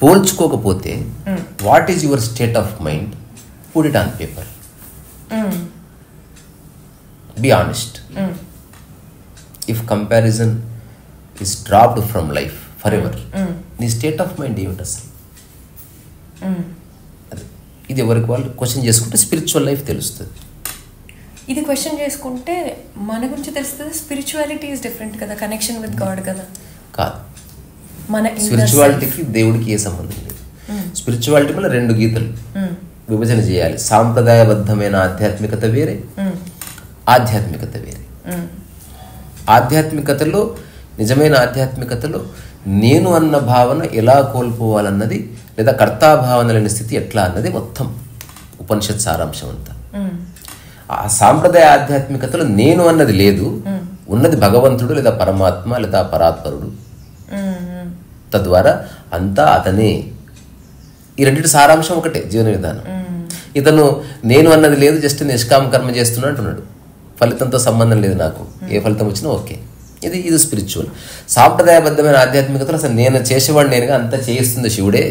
పోల్చుకోకపోతే what is your state of mind, put it on paper, be honest. If comparison is dropped from life forever, నీ స్టేట్ ఆఫ్ మైండ్ ఏమిటి అసలు? ఇది ఎవరికి వాళ్ళు క్వశ్చన్ చేసుకుంటే స్పిరిచువల్ లైఫ్ తెలుస్తుంది. ఇది క్వశ్చన్ చేసుకుంటే మన గురించి తెలుస్తుంది. స్పిరిచువాలిటీ ఈజ్ డిఫరెంట్ కదా, కనెక్షన్ విత్ గాడ్ కదా. కాదు, మన స్పిరిచువాలిటీకి దేవుడికి ఏ సంబంధం లేదు. స్పిరిచువాలిటీ వల్ల 2 గీతలు విభజన చేయాలి. సాంప్రదాయబద్ధమైన ఆధ్యాత్మికత వేరే, ఆధ్యాత్మికత వేరే. ఆధ్యాత్మికతలో, నిజమైన ఆధ్యాత్మికతలో నేను అన్న భావన ఎలా కోల్పోవాలన్నది, లేదా కర్తాభావన లేని స్థితి ఎట్లా అన్నది మొత్తం ఉపనిషత్ సారాంశం అంతా. ఆ సాంప్రదాయ ఆధ్యాత్మికతలో నేను అన్నది లేదు, ఉన్నది భగవంతుడు లేదా పరమాత్మ లేదా పరాత్పరుడు, తద్వారా అంతా అతనే. ఈ రెండింటి సారాంశం ఒకటే జీవన విధానం. ఇతను నేను అన్నది లేదు, జస్ట్ నిష్కామ కర్మ చేస్తున్నా అంటున్నాడు, ఫలితంతో సంబంధం లేదు నాకు, ఏ ఫలితం వచ్చినా ఓకే. ఇది స్పిరిచువల్. సాంప్రదాయబద్ధమైన ఆధ్యాత్మికతలో అసలు నేను చేసేవాడు నేనుగా, అంతా చేయిస్తుంది శివుడే,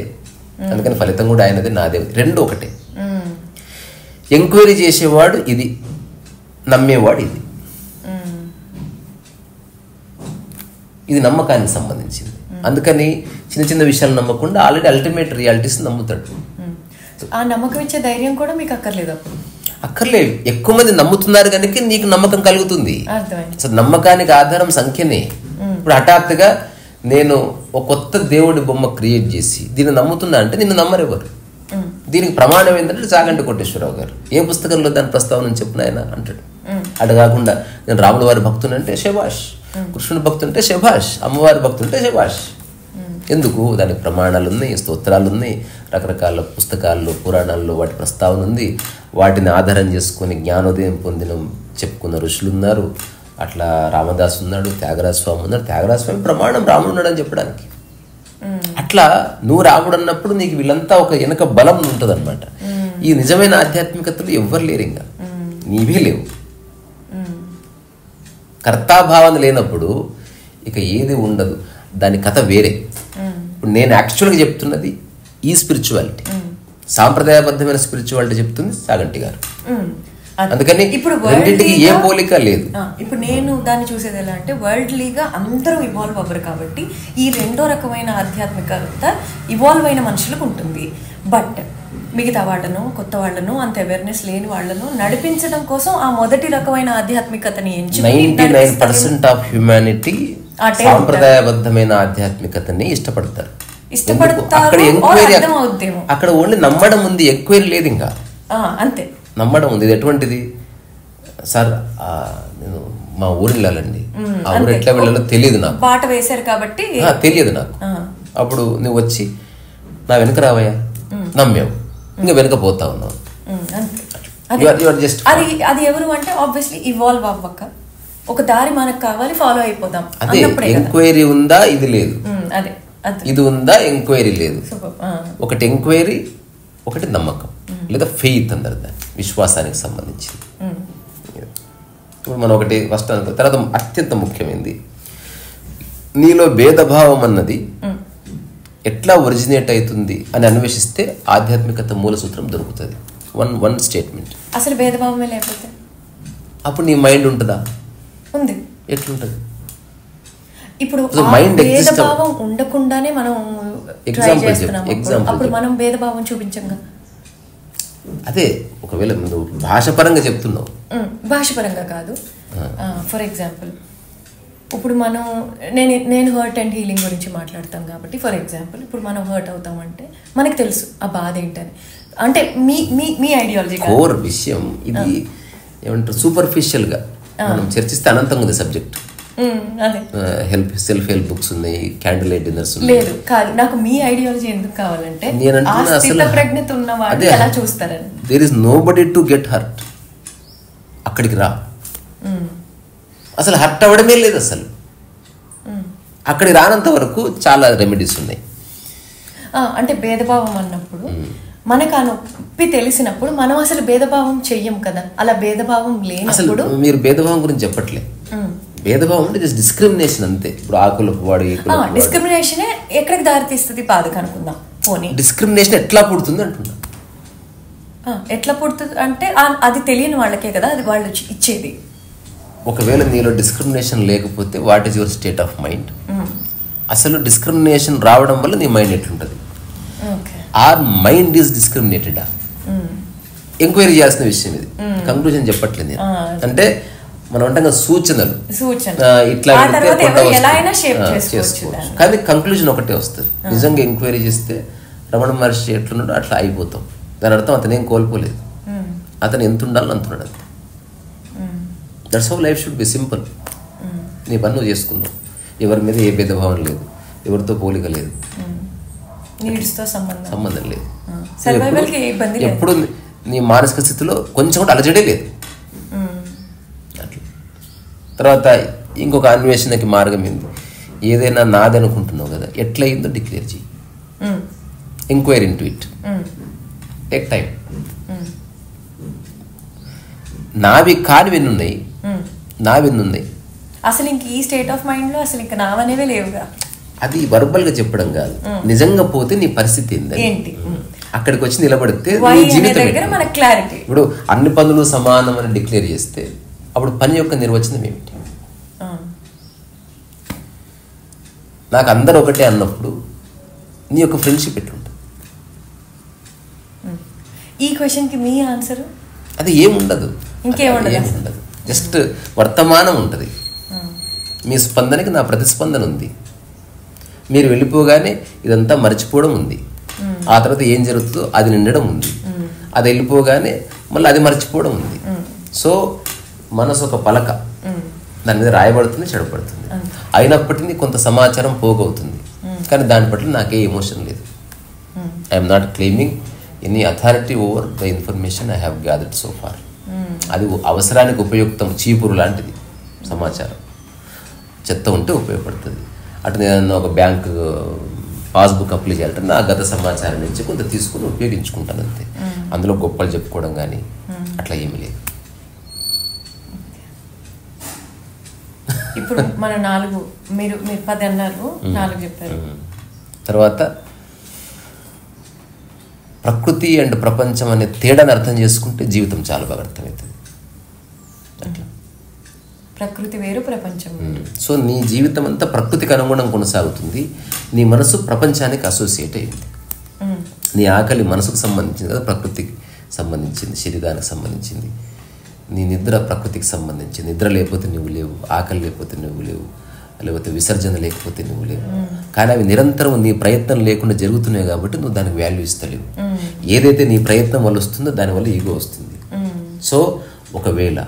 అందుకని ఫలితం కూడా ఆయనది, నాదే. రెండు ఒకటే. ఎంక్వైరీ చేసేవాడు ఇది, నమ్మేవాడు ఇది. ఇది నమ్మకానికి సంబంధించింది. అందుకని చిన్న చిన్న విషయాలు నమ్మకుండా ఆల్రెడీ అల్టిమేట్ రియాలిటీస్ నమ్ముతాడు. ఆ నమ్మకం ఇచ్చే ధైర్యం కూడా మీకు అక్కర్లేదు. అప్పుడు అక్కర్లేదు. ఎక్కువ మంది నమ్ముతున్నారు కనుక నీకు నమ్మకం కలుగుతుంది. అసలు నమ్మకానికి ఆధారం సంఖ్యనే. ఇప్పుడు హఠాత్తుగా నేను ఒక కొత్త దేవుడి బొమ్మ క్రియేట్ చేసి దీన్ని నమ్ముతున్నా అంటే నిన్ను నమ్మరెవరు? దీనికి ప్రమాణం ఏంటంటే చాగంటి కోటేశ్వరరావు గారు ఏ పుస్తకంలో దాని ప్రస్తావన చెప్పిన ఆయన అంటాడు. అటు కాకుండా నేను రాముల వారి భక్తునంటే శభాష్, కృష్ణుని భక్తుంటే శభాష్, అమ్మవారి భక్తుంటే శభాష్. ఎందుకు? దానికి ప్రమాణాలు ఉన్నాయి, స్తోత్రాలు ఉన్నాయి, రకరకాల పుస్తకాల్లో పురాణాల్లో వాటి ప్రస్తావన ఉంది. వాటిని ఆధారం చేసుకొని జ్ఞానోదయం పొందిన చెప్పుకున్న ఋషులు ఉన్నారు. అట్లా రామదాసు ఉన్నాడు, త్యాగరాజ స్వామి ఉన్నాడు. త్యాగరాజ స్వామి ప్రమాణం రాముడు ఉన్నాడని చెప్పడానికి. అట్లా నువ్వు రాముడు అన్నప్పుడు నీకు వీళ్ళంతా ఒక వెనక బలం ఉంటుంది అనమాట. ఈ నిజమైన ఆధ్యాత్మికతలు ఎవ్వరు లేరు, ఇంకా నీవే లేవు. కర్తాభావన లేనప్పుడు ఇక ఏది ఉండదు. దాని కథ వేరే. ఇప్పుడు నేను యాక్చువల్గా చెప్తున్నది ఈ స్పిరిచువాలిటీ, సాంప్రదాయబద్ధమైన స్పిరిచువాలిటీ చెప్తుంది చాగంటి గారు. అందుకని ఇప్పుడు రెండింటికి ఏ పోలిక లేదు. ఇప్పుడు నేను దాన్ని చూసేది ఎలా అంటే, వరల్డ్లీగా అందరూ ఇవాల్వ్ అవ్వరు కాబట్టి ఈ రెండో రకమైన ఆధ్యాత్మికత ఇవాల్వ్ అయిన మనుషులకు ఉంటుంది. బట్ మిగతా వాళ్ళను, కొత్త వాళ్ళను, అంత అవేర్నెస్ లేని వాళ్ళను నడిపించడం కోసం ఆ మొదటి రకమైన ఆధ్యాత్మికతని ఎంచుకొని 99% ఆఫ్ హ్యూమానిటీ సాంప్రదాయబద్ధమైన ఆధ్యాత్మికతని ఇష్టపడతారు. అక్కడ ఓన్లీ నమ్మడం ఉంది, ఎంక్వైరీ లేదు. ఇంకా అంతే నమ్మడం ఉంది. ఇది ఎటువంటిది? సార్ నేను మా ఊరు వెళ్ళాలండి, ఆ ఊరు ఎట్లా వెళ్ళాలో తెలియదు నాకు, బాట వేశారు కాబట్టి తెలియదు నాకు. అప్పుడు నువ్వు వచ్చి నా వెనుక రావయ్యా, నమ్మావు, ఇంకా వెనుక పోతా ఉన్నావు. అది ఎవరు అంటే ఆబ్వియస్లీ ఇవాల్వ్ అవ్వక ఒక దారి మనకు కావాలి, ఫాలో అయిపోతాం. అదే ఎంక్వైరీ ఉందా? ఇది లేదు. ఇది ఉందా? ఎంక్వైరీ లేదు. ఒకటి ఎంక్వైరీ, ఒకటి నమ్మకం లేదా ఫెయిత్ అందరు, దాన్ని విశ్వాసానికి సంబంధించింది. ఇప్పుడు మనం ఒకటి ఫస్ట్ అనుకో. తర్వాత అత్యంత ముఖ్యమైనది, నీలో భేదభావం అన్నది ఎట్లా ఒరిజినేట్ అవుతుంది అని అన్వేషిస్తే ఆధ్యాత్మికత మూల సూత్రం దొరుకుతుంది. One statement. అసలు భేదభావమే లేకపోతే అప్పుడు నీ మైండ్ ఉంటుందా? ఉంది. ఎట్లుంటది? ఇప్పుడు భేదభావం ఉండకుండానే మనం ఎగ్జాంపుల్, అప్పుడు మనం భేదభావం చూపించంగా. అదే ఒకవేళ నువ్వు భాషపరంగా చెప్తున్నావు. భాషపరంగా కాదు. ఫర్ ఎగ్జాంపుల్ ఇప్పుడు మనం నేను హర్ట్ అండ్ హీలింగ్ గురించి మాట్లాడతాం కాబట్టి, ఫర్ ఎగ్జాంపుల్ ఇప్పుడు మనం హర్ట్ అవుతామంటే మనకు తెలుసు ఆ బాధ ఏంటని. అంటే మీ మీ మీ ఐడియాలజీ కోర్ విషయం ఇది. ఏమంటారు, సూపర్ఫిషియల్ గా మనం చర్చిస్తే అనంతంగా ఉంది సబ్జెక్ట్. సెల్ఫ్ హెల్ప్ బుక్స్ ఉన్నాయి, క్యాండిల్ లైట్ డిన్నర్స్ ఉన్నాయి. లేదు కాదు, నాకు మీ ఐడియాలజీ ఎందుకు కావాలంటే ప్రజ్ఞత ఉన్న వాళ్ళు ఎలా చూస్తారని. There is nobody to get hurt. అక్కడికి రా. అసలు హర్ట్ అవ్వడమే లేదు అసలు. అక్కడికి రానంత వరకు చాలా రెమెడీస్ ఉన్నాయి. అంటే భేదభావం అన్నప్పుడు మనకు ఆ నొప్పి తెలిసినప్పుడు మనం అసలు భేదభావం చెయ్యం కదా. అలా భేదభావం లేనప్పుడు మీరు భేదభావం గురించి చెప్పట్లే. భేదభావం అంటే జస్ట్ డిస్క్రిమినేషన్ అంతే. ఇప్పుడు ఆకులకు వాడు డిస్క్రిమినేషన్ ఎక్కడికి దారి తీస్తుంది? బాధకు అనుకుందాం. పోనీ డిస్క్రిమినేషన్ ఎట్లా పుడుతుంది అంటున్నా. ఎట్లా పుడుతుంది అంటే అది తెలియని వాళ్ళకే కదా అది వాళ్ళు ఇచ్చేది. ఒకవేళ నీలో డిస్క్రిమినేషన్ లేకపోతే what is your state of mind? అసలు డిస్క్రిమినేషన్ రావడం వల్ల నీ మైండ్ ఎట్లుంటుంది? Or mind is discriminated? Enquiry చేయాల్సిన విషయం ఇది. కంక్లూజన్ చెప్పట్లేదు నేను. అంటే మనం అంటే సూచనలు ఇట్లా చేసుకోవచ్చు, కానీ కంక్లూజన్ ఒకటే వస్తుంది. నిజంగా ఎంక్వైరీ చేస్తే రమణ మహర్షి ఎట్లున్నాడో అట్లా అయిపోతాం. దాని అర్థం అతను ఏం కోల్పోలేదు, అతను ఎంత ఉండాలని అంటున్నాడు. That's how life should be simple. నీ పని నువ్వు చేసుకున్నావు, ఎవరి మీద ఏ భేదభావం లేదు, ఎవరితో పోలిక లేదు, సంబంధం లేదు. ఎప్పుడు నీ మానసిక స్థితిలో కొంచెం కూడా అలజడే లేదు. అట్లా తర్వాత ఇంకొక అన్వేషణకి మార్గం ఏంది, ఏదైనా నాది అనుకుంటున్నావు కదా, ఎట్లయిందో డిక్లేర్ చేయి. Enquiry into it, take time. నావి కానివెన్నున్నాయి, నావెన్నున్నాయి. అసలు ఇంక ఈ స్టేట్ ఆఫ్ మైండ్ లో అసలు ఇంకా నావనేవే లేవుగా. అది వర్బల్ గా చెప్పడం కాదు, నిజంగా పోతే నీ పరిస్థితి ఏంటి, అక్కడికి వచ్చి నిలబడితే జీవితం. ఇప్పుడు అన్ని పనులు సమానం అని డిక్లేర్ చేస్తే అప్పుడు పని యొక్క నిర్వచనం ఏమిటి? నాకు అందరు ఒకటే అన్నప్పుడు నీ యొక్క ఫ్రెండ్షిప్ ఎట్లుంటుంది? ఈ క్వశ్చన్కి మీ ఆన్సర్ అది ఏముండదు, ఇంకేముండదు. జస్ట్ వర్తమానం ఉంటుంది. మీ స్పందనకి నా ప్రతిస్పందన ఉంది. మీరు వెళ్ళిపోగానే ఇదంతా మర్చిపోవడం ఉంది. ఆ తర్వాత ఏం జరుగుతుందో అది నిండడం ఉంది. అది వెళ్ళిపోగానే మళ్ళీ అది మర్చిపోవడం ఉంది. సో మనసు ఒక పలక, దాని మీద రాయబడుతుంది, చెడపడుతుంది. అయినప్పటికీ కొంత సమాచారం పోగవుతుంది, కానీ దాని పట్ల నాకే ఎమోషన్ లేదు. I'm not claiming any authority over the information I have gathered so far. అది అవసరానికి ఉపయుక్తం, చీపురు లాంటిది సమాచారం. చెత్త ఉంటే ఉపయోగపడుతుంది. అటు నేను ఒక బ్యాంక్ పాస్బుక్ అప్లై చేయాలంటే నా గత సమాచారం నుంచి కొంత తీసుకుని ఉపయోగించుకుంటాను అంతే. అందులో గొప్పలు చెప్పుకోవడం కానీ అట్లా ఏమీ లేదు. ఇప్పుడు మన 4 మీరు 10 అన్నారు, 4 చెప్పారు. తర్వాత ప్రకృతి అండ్ ప్రపంచం అనే తేడాను అర్థం చేసుకుంటే జీవితం చాలా బాగా అర్థమవుతుంది. అట్లా ప్రకృతి వేరు, ప్రపంచం వేరు. సో నీ జీవితం అంతా ప్రకృతికి అనుగుణంగా కొనసాగుతుంది. నీ మనసు ప్రపంచానికి అసోసియేట్ అయింది. నీ ఆకలి మనసుకు సంబంధించింది కదా, ప్రకృతికి సంబంధించింది, శరీరానికి సంబంధించింది. నీ నిద్ర ప్రకృతికి సంబంధించింది. నిద్ర లేకపోతే నువ్వు లేవు, ఆకలి లేకపోతే నువ్వు లేవు, లేకపోతే విసర్జన లేకపోతే నువ్వు లేవు. కానీ అవి నిరంతరం నీ ప్రయత్నం లేకుండా జరుగుతున్నాయి కాబట్టి నువ్వు దానికి వాల్యూ ఇస్తలేవు. ఏదైతే నీ ప్రయత్నం వల్ల వస్తుందో దానివల్ల ఈగో వస్తుంది. సో ఒకవేళ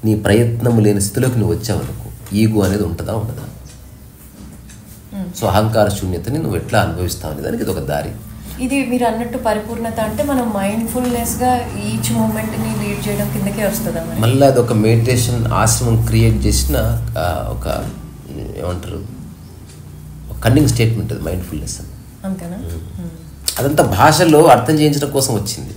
నీ ప్రయత్నం లేని స్థితిలోకి నువ్వు వచ్చావనుకో, ఈగో అనేది ఉంటుందా ఉండదా? సో అహంకార శూన్యతని నువ్వు ఎట్లా అనుభవిస్తావు అనే దానికి ఇది ఒక దారి. ఇది మీరు అన్నట్టు పరిపూర్ణత అంటే మనం మైండ్ఫుల్నెస్గా ఈచ్ మూమెంట్ని లీడ్ చేయడం కిందకే వస్తుందా? మళ్ళీ అది ఒక మెడిటేషన్ ఆశ్రమం క్రియేట్ చేసిన ఒక ఏమంటారు, కన్నింగ్ స్టేట్మెంట్ అది మైండ్ఫుల్నెస్ అని. అంతేనా? అదంతా భాషలో అర్థం చేయించడం కోసం వచ్చింది.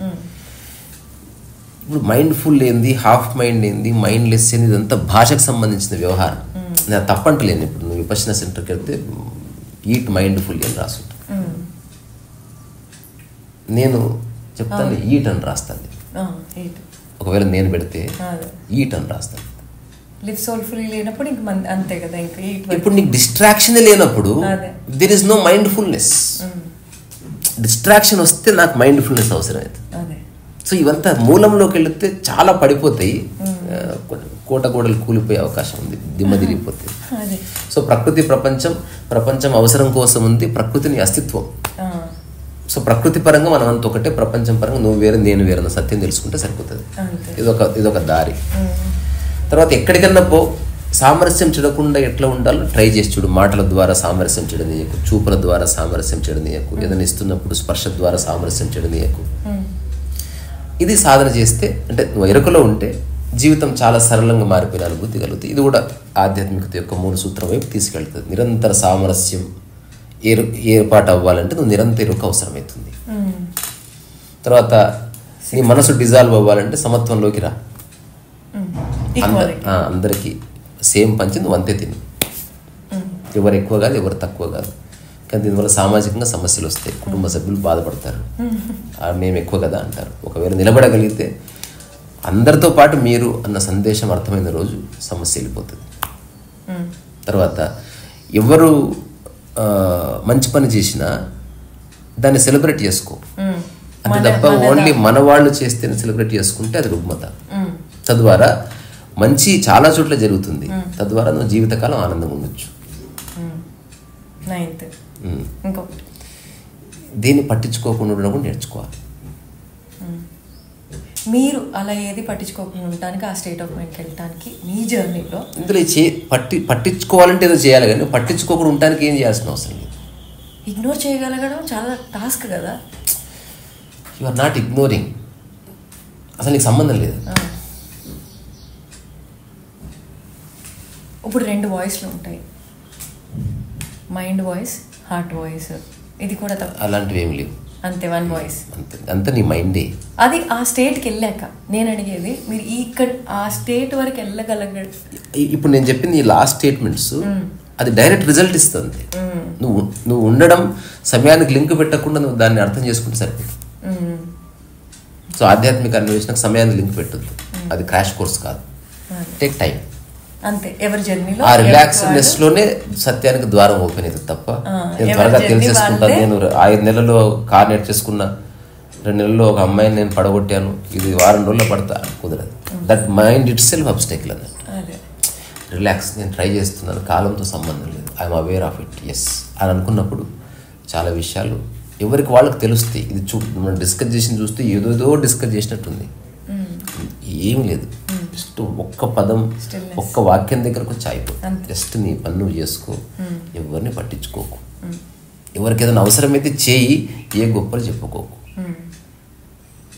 ఇప్పుడు మైండ్ఫుల్ ఏంది, హాఫ్ మైండ్ ఏంది, మైండ్లెస్ ఏంది, ఇదంతా భాషకు సంబంధించిన వ్యవహారం. నేను తప్పంటలేను. ఇప్పుడు నువ్వు విపశ్యన సెంటర్కి వెళ్తే ఈట్ మైండ్ఫుల్ అని రాసుంటా, నేను చెప్తాను ఈట్ అని రాస్తాను. ఒకవేళ నేను పెడితే ఈట్ అని రాస్తాను. ఇప్పుడు నీకు డిస్ట్రాక్షన్ లేనప్పుడు there is no mindfulness. Distraction వస్తే నాకు మైండ్ఫుల్నెస్ అవసరం అవుతుంది. సో ఇవంతా మూలంలోకి వెళితే చాలా పడిపోతాయి, కోట గోడలు కూలిపోయే అవకాశం ఉంది, దిమ్మ తిరిగిపోతాయి. సో ప్రకృతి ప్రపంచం అవసరం కోసం ఉంది, ప్రకృతిని అస్తిత్వం. సో ప్రకృతి పరంగా మనం అంత ఒకటే, ప్రపంచం పరంగా నువ్వు వేరే నేను వేరే సత్యం తెలుసుకుంటే సరిపోతుంది. ఇదొక దారి. తర్వాత ఎక్కడికన్నా సామరస్యం చెడకుండా ఎట్లా ఉండాలో ట్రై చేసి చూడు. మాటల ద్వారా సామరస్యం చెడనీయకు, చూపుల ద్వారా సామరస్యం చెడనీయకు, ఏదైనా ఇస్తున్నప్పుడు స్పర్శ ద్వారా సామరస్యం చెడనీయకు. ఇది సాధన చేస్తే, అంటే నువ్వు ఎరుకలో ఉంటే జీవితం చాలా సరళంగా మారిపోయిన అనుభూతి కలుగుతుంది. ఇది కూడా ఆధ్యాత్మికత యొక్క మూల సూత్రం వైపు తీసుకెళ్తుంది. నిరంతర సామరస్యం ఏర్పాటు అవ్వాలంటే నువ్వు నిరంతర ఎరుక అవసరమవుతుంది. తర్వాత నీ మనసు డిజాల్వ్ అవ్వాలంటే సమత్వంలోకి రా. అందరికీ సేమ్ పంచి నువ్వు అంతే తిని, ఎవరు ఎక్కువ కాదు, ఎవరు తక్కువ కాదు. కానీ దీనివల్ల సామాజికంగా సమస్యలు వస్తాయి, కుటుంబ సభ్యులు బాధపడతారు, మేము ఎక్కువ కదా అంటారు. ఒకవేళ నిలబడగలిగితే అందరితో పాటు మీరు అన్న సందేశం అర్థమైన రోజు సమస్య వెళ్ళిపోతుంది. తర్వాత ఎవరు మంచి పని చేసినా దాన్ని సెలబ్రేట్ చేసుకో, అంతే తప్ప ఓన్లీ మన వాళ్ళు చేస్తేనే సెలబ్రేట్ చేసుకుంటే అది రుగ్మత. తద్వారా మంచి చాలా చోట్ల జరుగుతుంది, తద్వారా నువ్వు జీవితకాలం ఆనందంగా ఉండొచ్చు. దీన్ని పట్టించుకోకుండా ఉండడం కూడా నేర్చుకోవాలి. మీరు అలా ఏది పట్టించుకోకుండా ఉండటానికి, ఆ స్టేట్ ఆఫ్ మైండ్కి వెళ్ళటానికి మీ జర్నీలో ఇందులో పట్టించుకోవాలంటే ఏదో చేయాలి, కానీ పట్టించుకోకుండా ఉండటానికి ఏం చేయాల్సిన అవసరం లేదు. ఇగ్నోర్ చేయగలగడం చాలా టాస్క్ కదా. యు ఆర్ నాట్ ఇగ్నోరింగ్, అసలు నీకు సంబంధం లేదు. ఇప్పుడు 2 వాయిస్లు ఉంటాయి, మైండ్ వాయిస్, హార్ట్ వాయిస్. ఇది కూడా తప్ప అలాంటివి ఏమి లేవు. అంతే, 1 వాయిస్ అంత నీ మైండే. అది ఆ స్టేట్కి వెళ్ళాక నేను అడిగేది, మీరు ఇక్కడ ఆ స్టేట్ వరకు వెళ్ళగలగ. ఇప్పుడు నేను చెప్పింది ఈ లాస్ట్ స్టేట్మెంట్స్, అది డైరెక్ట్ రిజల్ట్ ఇస్తుంది. నువ్వు ఉండడం సమయానికి లింక్ పెట్టకుండా నువ్వు దాన్ని అర్థం చేసుకుంటే సరిపోతుంది. సో ఆధ్యాత్మిక అన్వేషణకు సమయానికి లింక్ పెట్టద్దు, అది క్రాష్ కోర్స్ కాదు, టేక్ టైం. అంతే, ఎవరి జర్నీలో ఆ రిలాక్స్నెస్ లోనే సత్యానికి ద్వారం ఓపెన్ అవుతుంది తప్ప నేను త్వరగా తెలిసేసుకుంటాను, నేను 5 నెలల్లో కార్ నేర్చేసుకున్నా, 2 నెలల్లో ఒక అమ్మాయిని నేను పడగొట్టాను, ఇది వారం రోజుల్లో పడతా, కుదరదు. That mind itself obstacle అన్నట్టు. రిలాక్స్, నేను ట్రై చేస్తున్నాను, కాలంతో సంబంధం లేదు, I'm aware of it, yes అని అనుకున్నప్పుడు చాలా విషయాలు ఎవరికి వాళ్ళకి తెలుస్తాయి. ఇది మనం డిస్కస్ చేసి చూస్తే ఏదోదో డిస్కస్ చేసినట్టుంది, ఏమి లేదు. జస్ట్ ఒక్క పదం, ఒక్క వాక్యం దగ్గరకు వచ్చి అయిపోతుంది. జస్ట్ నీ పని నువ్వు చేసుకో, ఎవరిని పట్టించుకోకు, ఎవరికి ఏదైనా అవసరమైతే చేయి, ఏ గొప్పలు చెప్పుకోకు,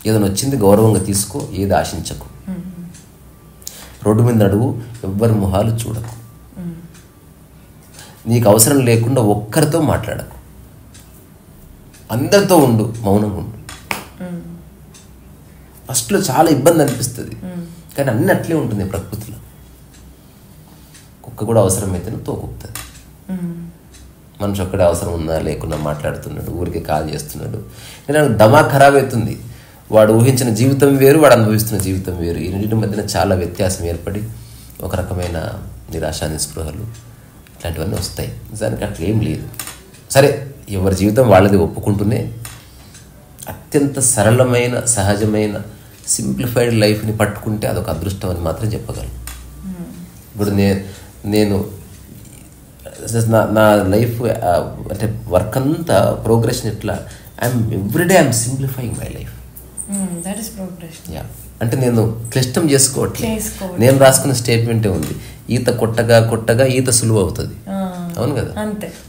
ఏదైనా వచ్చింది గౌరవంగా తీసుకో, ఏది ఆశించకు, రోడ్డు మీద నడువు, ఎవ్వరి మొహాలు చూడకు, నీకు అవసరం లేకుండా ఒక్కరితో మాట్లాడకు, అందరితో ఉండు, మౌనంగా ఉండు. ఫస్ట్లో చాలా ఇబ్బంది అనిపిస్తుంది, కానీ అన్నీ అట్లే ఉంటుంది ప్రకృతిలో. కుక్క కూడా అవసరమైతేనే తోకుతుంది, మనిషి ఒక్కడే అవసరం ఉందా లేకుండా మాట్లాడుతున్నాడు, ఊరికి కాల్ చేస్తున్నాడు, నేను దమా ఖరాబ్ అవుతుంది. వాడు ఊహించిన జీవితం వేరు, వాడు అనుభవిస్తున్న జీవితం వేరు. ఈ రెండింటి మధ్యన చాలా వ్యత్యాసం ఏర్పడి ఒక రకమైన నిరాశ, నిస్పృహలు ఇట్లాంటివన్నీ వస్తాయి. నిజానికి అట్లా ఏం లేదు. సరే, ఎవరి జీవితం వాళ్ళది ఒప్పుకుంటూనే అత్యంత సరళమైన, సహజమైన, సింప్లిఫైడ్ లైఫ్ని పట్టుకుంటే అదొక అదృష్టం అని మాత్రం చెప్పగలను. ఇప్పుడు నేను నా లైఫ్ అంటే వర్క్ అంతా ప్రోగ్రెషన్ ఎట్లా, everyday I'm simplifying my life. Yeah, అంటే నేను క్లిష్టం చేసుకోవట్లేదు. నేను రాసుకున్న స్టేట్మెంటే ఉంది, ఈత కొట్టగా కొట్టగా ఈత సులువు అవుతుంది. అవును కదా,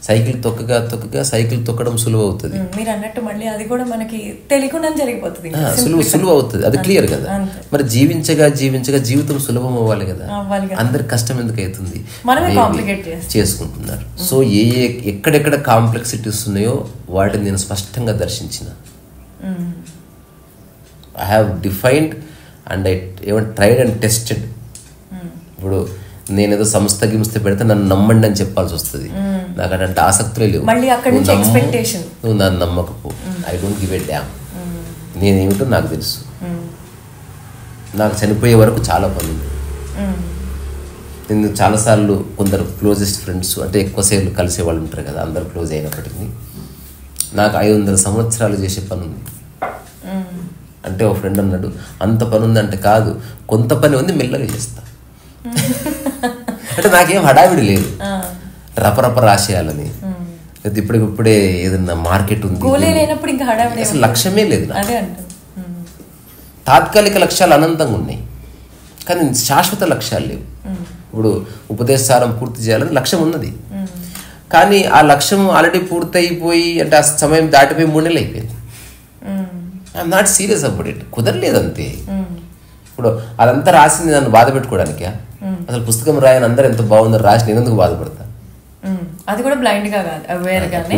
సైకిల్ తొక్కగా సైకిల్ తొక్కడం సులువు అవుతుంది. మీరు అన్నట్టు మళ్ళీ అది కూడా మనకి తెలియకుండా జరిగిపోతుంది, సులువు అవుతుంది, అది క్లియర్ కదా. మరి జీవించగా జీవితం సులభం అవ్వాలి కదా, అందరికి కష్టం ఎందుకు అవుతుంది, చేసుకుంటున్నారు. సో ఎక్కడెక్కడ కాంప్లెక్సిటీస్ ఉన్నాయో వాటిని నేను స్పష్టంగా దర్శించిన. I have defined and tried and tested. ఇప్పుడు నేనేదో సంస్థ పెడితే నన్ను నమ్మండి అని చెప్పాల్సి వస్తుంది. నాకు అటువంటి ఆసక్తులే లేవు. నువ్వు నన్ను నమ్మకపో, I don't give a damn. నేనేమిటో నాకు తెలుసు. నాకు చనిపోయే వరకు చాలా పని ఉంది. నేను చాలాసార్లు కొందరు క్లోజెస్ట్ ఫ్రెండ్స్, అంటే ఎక్కువసేపు కలిసే వాళ్ళు ఉంటారు కదా, అందరు క్లోజ్ అయినప్పటికీ నాకు 500 సంవత్సరాలు చేసే పని ఉంది. అంటే ఒక ఫ్రెండ్ అన్నాడు, అంత పని ఉంది అంటే, కాదు, కొంత పని ఉంది, మెల్లగా చేస్తా. అంటే నాకేం హడావిడి లేదు, రపరప రాసేయాలని, ఇప్పుడే ఏదన్నా మార్కెట్ ఉంది, అసలు లక్ష్యమే లేదు. తాత్కాలిక లక్ష్యాలు అనంతంగా ఉన్నాయి, కానీ శాశ్వత లక్ష్యాలు లేవు. ఇప్పుడు ఉపదేశసారం పూర్తి చేయాలని లక్ష్యం ఉన్నది, కానీ ఆ లక్ష్యం ఆల్రెడీ పూర్తి అయిపోయి, అంటే ఆ సమయం దాటిపోయి 3 నెలలు అయిపోయింది. I'm not serious about it, కుదరలేదు అంతే. ఇప్పుడు అదంతా రాసింది నన్ను బాధ పెట్టుకోవడానికా? అసలు పుస్తకం రాయని అందరూ ఎంత బాగుందని రాసి నేను ఎందుకు బాధపడతా? అది కూడా బ్లైండ్ గా కాదు, అవేర్ గానే,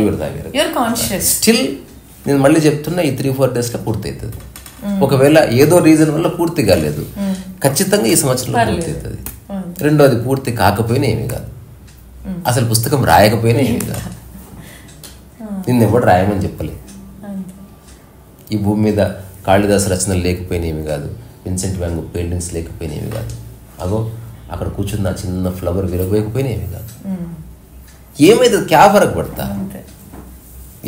యు ఆర్ కాన్షియస్. స్టిల్ నేను మళ్ళీ చెప్తున్నా, ఈ 3-4 డేస్లో పూర్తి అవుతుంది. ఒకవేళ ఏదో రీజన్ వల్ల పూర్తి కాలేదు, ఖచ్చితంగా ఈ సంవత్సరంలో పూర్తి అవుతుంది. రెండోది, పూర్తి కాకపోయినా ఏమీ కాదు, అసలు పుస్తకం రాయకపోయినా ఏమీ కాదు. నిన్ను ఎవడు రాయమని చెప్పలేదు. ఈ భూమి మీద కాళిదాసు రచనలు లేకపోయినా ఏమి కాదు, విన్సెంట్ వ్యాన్ గోగ్ పెయింటింగ్స్ లేకపోయినా ఏమి కాదు, అగో అక్కడ కూర్చున్న చిన్న ఫ్లవర్ విరగపోయకపోయినా ఏమి కాదు. ఏమైతే క్యా ఫరక్ పడతా?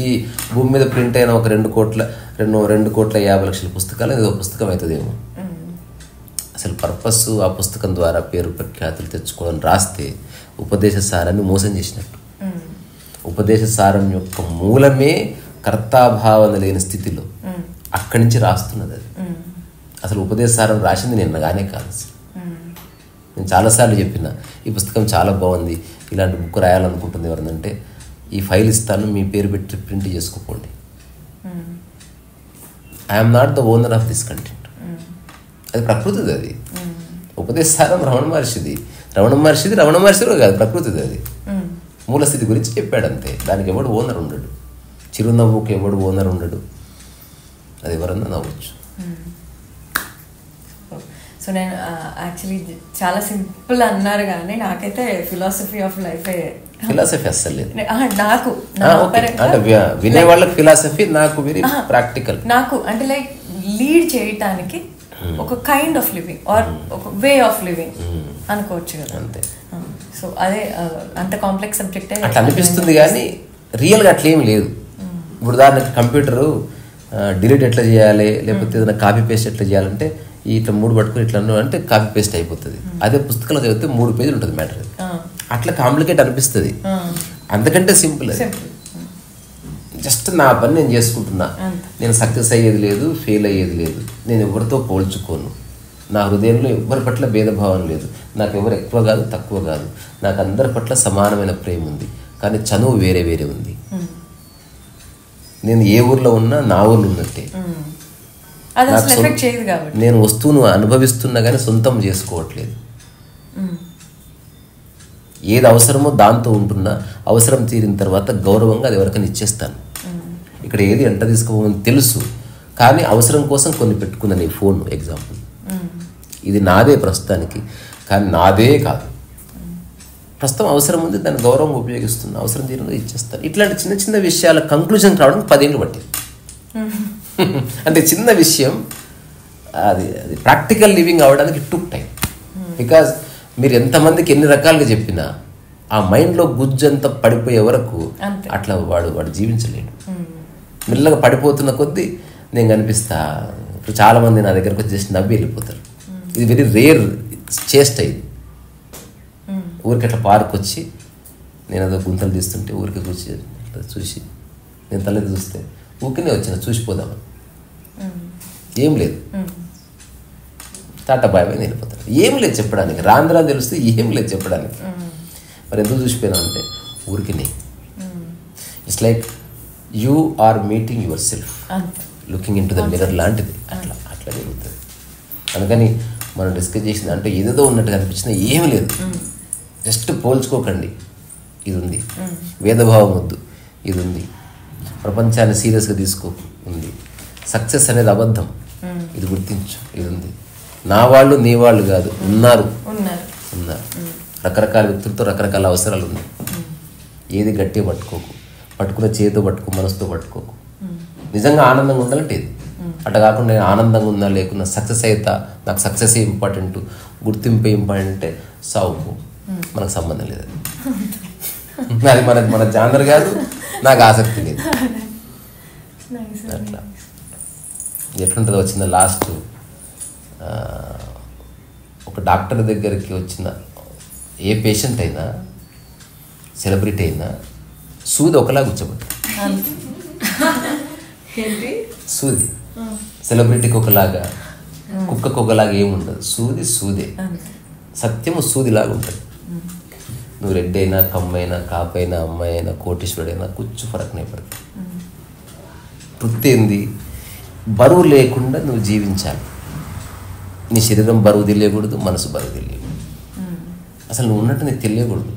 ఈ భూమి మీద ప్రింట్ అయిన ఒక 2,50,00,000 పుస్తకాలు ఏదో పుస్తకం అవుతుందేమో. అసలు పర్పస్ ఆ పుస్తకం ద్వారా పేరు ప్రఖ్యాతులు తెచ్చుకోవాలని రాస్తే ఉపదేశ సారాన్ని మోసం చేసినట్టు. ఉపదేశ సారం యొక్క మూలమే కర్తాభావన లేని స్థితిలో అక్కడి నుంచి రాస్తున్నది. అది అసలు ఉపదేశసారం రాసింది నిన్నగానే కాదు. నేను చాలాసార్లు చెప్పిన ఈ పుస్తకం చాలా బాగుంది, ఇలాంటి బుక్ రాయాలనుకుంటుంది ఎవరంటే ఈ ఫైల్ ఇస్తాను, మీ పేరు పెట్టి ప్రింట్ చేసుకోండి. I'm not the owner of this content. అది ప్రకృతిది. అది ఉపదేశసారం రమణ మహర్షిది కాదు, ప్రకృతిది. అది మూలస్థితి గురించి చెప్పాడంతే. దానికి ఎవడు ఓనర్ ఉండడు. చిరునవ్వుకి ఎవడు ఓనర్ ఉండడు. అది ఎవరన్నా నవ్వచ్చు. సో నేను యాక్చువల్లీ చాలా సింపుల్ అన్నారు కానీ నాకైతే ఫిలాసఫీ ఆఫ్ లైఫ్ అస్సలు లేదు నాకు. అంటే వినే వాళ్ళకి ఫిలాసఫీ, నాకు వెరీ ప్రాక్టికల్. నాకు అంటే లైక్ లీడ్ చేయటానికి ఒక కైండ్ ఆఫ్ లివింగ్ ఆర్ ఒక వే ఆఫ్ లివింగ్ అనుకోవచ్చు కదా. అంతే. సో అదే అంత కాంప్లెక్స్ సబ్జెక్ట్ అట్లా అనిపిస్తుంది కానీ రియల్గా అట్లేమి లేదు. ఇప్పుడు ఉదాహరణకి కంప్యూటరు డిలీట్ ఎట్లా చేయాలి, లేకపోతే ఏదైనా కాపీ పేస్ట్ ఎట్లా చేయాలంటే ఇట్లా 3 పట్టుకుని ఇట్లా అంటే కాపీ పేస్ట్ అయిపోతుంది. అదే పుస్తకంలో చదివితే 3 పేజీలు ఉంటుంది మ్యాటర్. అట్లా కాంప్లికేట్ అనిపిస్తుంది. అంతకంటే సింపుల్. జస్ట్ నా పని నేను చేసుకుంటున్నా. నేను సక్సెస్ అయ్యేది లేదు, ఫెయిల్ అయ్యేది లేదు. నేను ఎవరితో పోల్చుకోను. నా హృదయంలో ఎవరి పట్ల భేదభావం లేదు. నాకు ఎవరు ఎక్కువ కాదు, తక్కువ కాదు. నాకు అందరి పట్ల సమానమైన ప్రేమ ఉంది. కానీ చనువు వేరే వేరే ఉంది. నేను ఏ ఊర్లో ఉన్నా నా ఊర్లో ఉన్నట్టే. నేను వస్తువును అనుభవిస్తున్నా కానీ సొంతం చేసుకోవట్లేదు. ఏది అవసరమో దాంతో ఉంటున్నా, అవసరం తీరిన తర్వాత గౌరవంగా అది ఎవరికైనా ఇచ్చేస్తాను. ఇక్కడ ఏది ఎంట తీసుకోమని తెలుసు, కానీ అవసరం కోసం కొన్ని పెట్టుకున్నాను. ఈ ఫోన్ ఎగ్జాంపుల్, ఇది నాదే ప్రస్తుతానికి, కానీ నాదే కాదు. ప్రస్తుతం అవసరం ఉంది, దాన్ని గౌరవంగా ఉపయోగిస్తున్నా. అవసరం తీరిన ఇచ్చేస్తాను. ఇట్లాంటి చిన్న చిన్న విషయాల కంక్లూజన్ రావడానికి 10 ఏళ్ళు పట్టింది. అంటే చిన్న విషయం అది ప్రాక్టికల్ లివింగ్ అవ్వడానికి టుక్ టైం. బికాజ్ మీరు ఎంతమందికి ఎన్ని రకాలుగా చెప్పినా ఆ మైండ్లో గుజ్జంతా పడిపోయే వరకు అట్లా వాడు జీవించలేడు. మెల్లగా పడిపోతున్న కొద్దీ నేను కనిపిస్తా. ఇప్పుడు చాలామంది నా దగ్గరకు వచ్చి జస్ట్ నవ్వి వెళ్ళిపోతారు. ఇది వెరీ రేర్ చేస్ట్ అయింది. ఊరికి అట్లా పార్క్ వచ్చి నేను అదో గుంతలు తీస్తుంటే ఊరికి చూసి నేను తలెత్తి చూస్తే ఊరికనే వచ్చిన చూసిపోదామని. ఏం లేదు, టాటా బాయ్ బాయ్ వెళ్ళిపోతాను. ఏం లేదు చెప్పడానికి. రాంధ్రా తెలిస్తే ఏం లేదు చెప్పడానికి. మరి ఎందుకు చూసిపోయినా అంటే ఊరికినే. It's like you are meeting yourself, looking into the mirror లాంటిది. అట్లా జరుగుతుంది. అందుకని మనం డిస్కస్ చేసింది అంటే ఏదేదో ఉన్నట్టుగా అనిపించినా ఏమి లేదు. జస్ట్ పోల్చుకోకండి. ఇది ఉంది. భేదభావం వద్దు. ఇది ఉంది. ప్రపంచాన్ని సీరియస్గా తీసుకో ఉంది. సక్సెస్ అనేది అబద్ధం. ఇది గుర్తించు. ఇది ఉంది. నా వాళ్ళు నీ వాళ్ళు కాదు, ఉన్నారు. రకరకాల వ్యక్తులతో రకరకాల అవసరాలు ఉన్నాయి. ఏది గట్టిగా పట్టుకోకు. పట్టుకున్న చేతితో పట్టుకో, మనసుతో పట్టుకోకు. నిజంగా ఆనందంగా ఉండాలంటే ఇది. అట్లా కాకుండా నేను ఆనందంగా ఉన్నా లేకున్నా సక్సెస్ అవుతా, నాకు సక్సెస్ ఇంపార్టెంట్, గుర్తింపే ఇంపార్టెంట్ అంటే సావుకు మనకు సంబంధం లేదు. అది మన జానర్ కాదు, నాకు ఆసక్తి లేదు. అట్లా ఎట్లుంటుందో వచ్చిన లాస్ట్ ఒక డాక్టర్ దగ్గరికి వచ్చిన ఏ పేషెంట్ అయినా, సెలబ్రిటీ అయినా సూది ఒకలా కూర్చోబెట్టారు. సూది సెలబ్రిటీకి ఒకలాగా, కుక్కకు ఒకలాగా ఏముండదు. సూదే. సత్యము సూదిలాగా ఉంటుంది. నువ్వు రెడ్డైనా, కమ్మైనా, కాపైనా, అమ్మాయి అయినా, కోటీశ్వరుడైనా కూర్చు ఫరకనే పడుతుంది. వృత్తి ఏంది? బరువు లేకుండా నువ్వు జీవించాలి. నీ శరీరం బరువు తెలియకూడదు, మనసు బరువు తెలియకూడదు. అసలు నువ్వు ఉన్నట్టు నీకు తెలియకూడదు.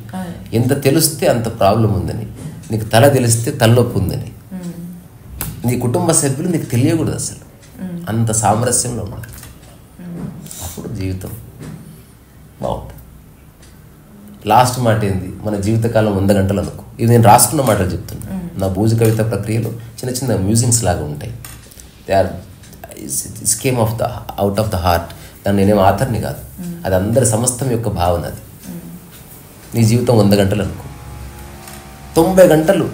ఎంత తెలిస్తే అంత ప్రాబ్లం ఉందని, నీకు తల తెలిస్తే తలనొప్పి ఉందని, నీ కుటుంబ సభ్యులు నీకు తెలియకూడదు. అసలు అంత సామరస్యంలో ఉండాలి. అప్పుడు జీవితం బాగుంటుంది. లాస్ట్ మాట ఏంది? మన జీవితకాలం 100 గంటలు అనుకో. ఇది నేను రాసుకున్న మాటలు చెప్తున్నా. నా భూజ కవిత ప్రక్రియలో చిన్న చిన్న మ్యూజింగ్స్ లాగా ఉంటాయి. They are scheme of the out of the heart. దాన్ని నేనేం ఆథర్ని కాదు, అది అందరి సమస్తం యొక్క భావన. అది నీ జీవితం 100 గంటలు అనుకో. 90 గంటలు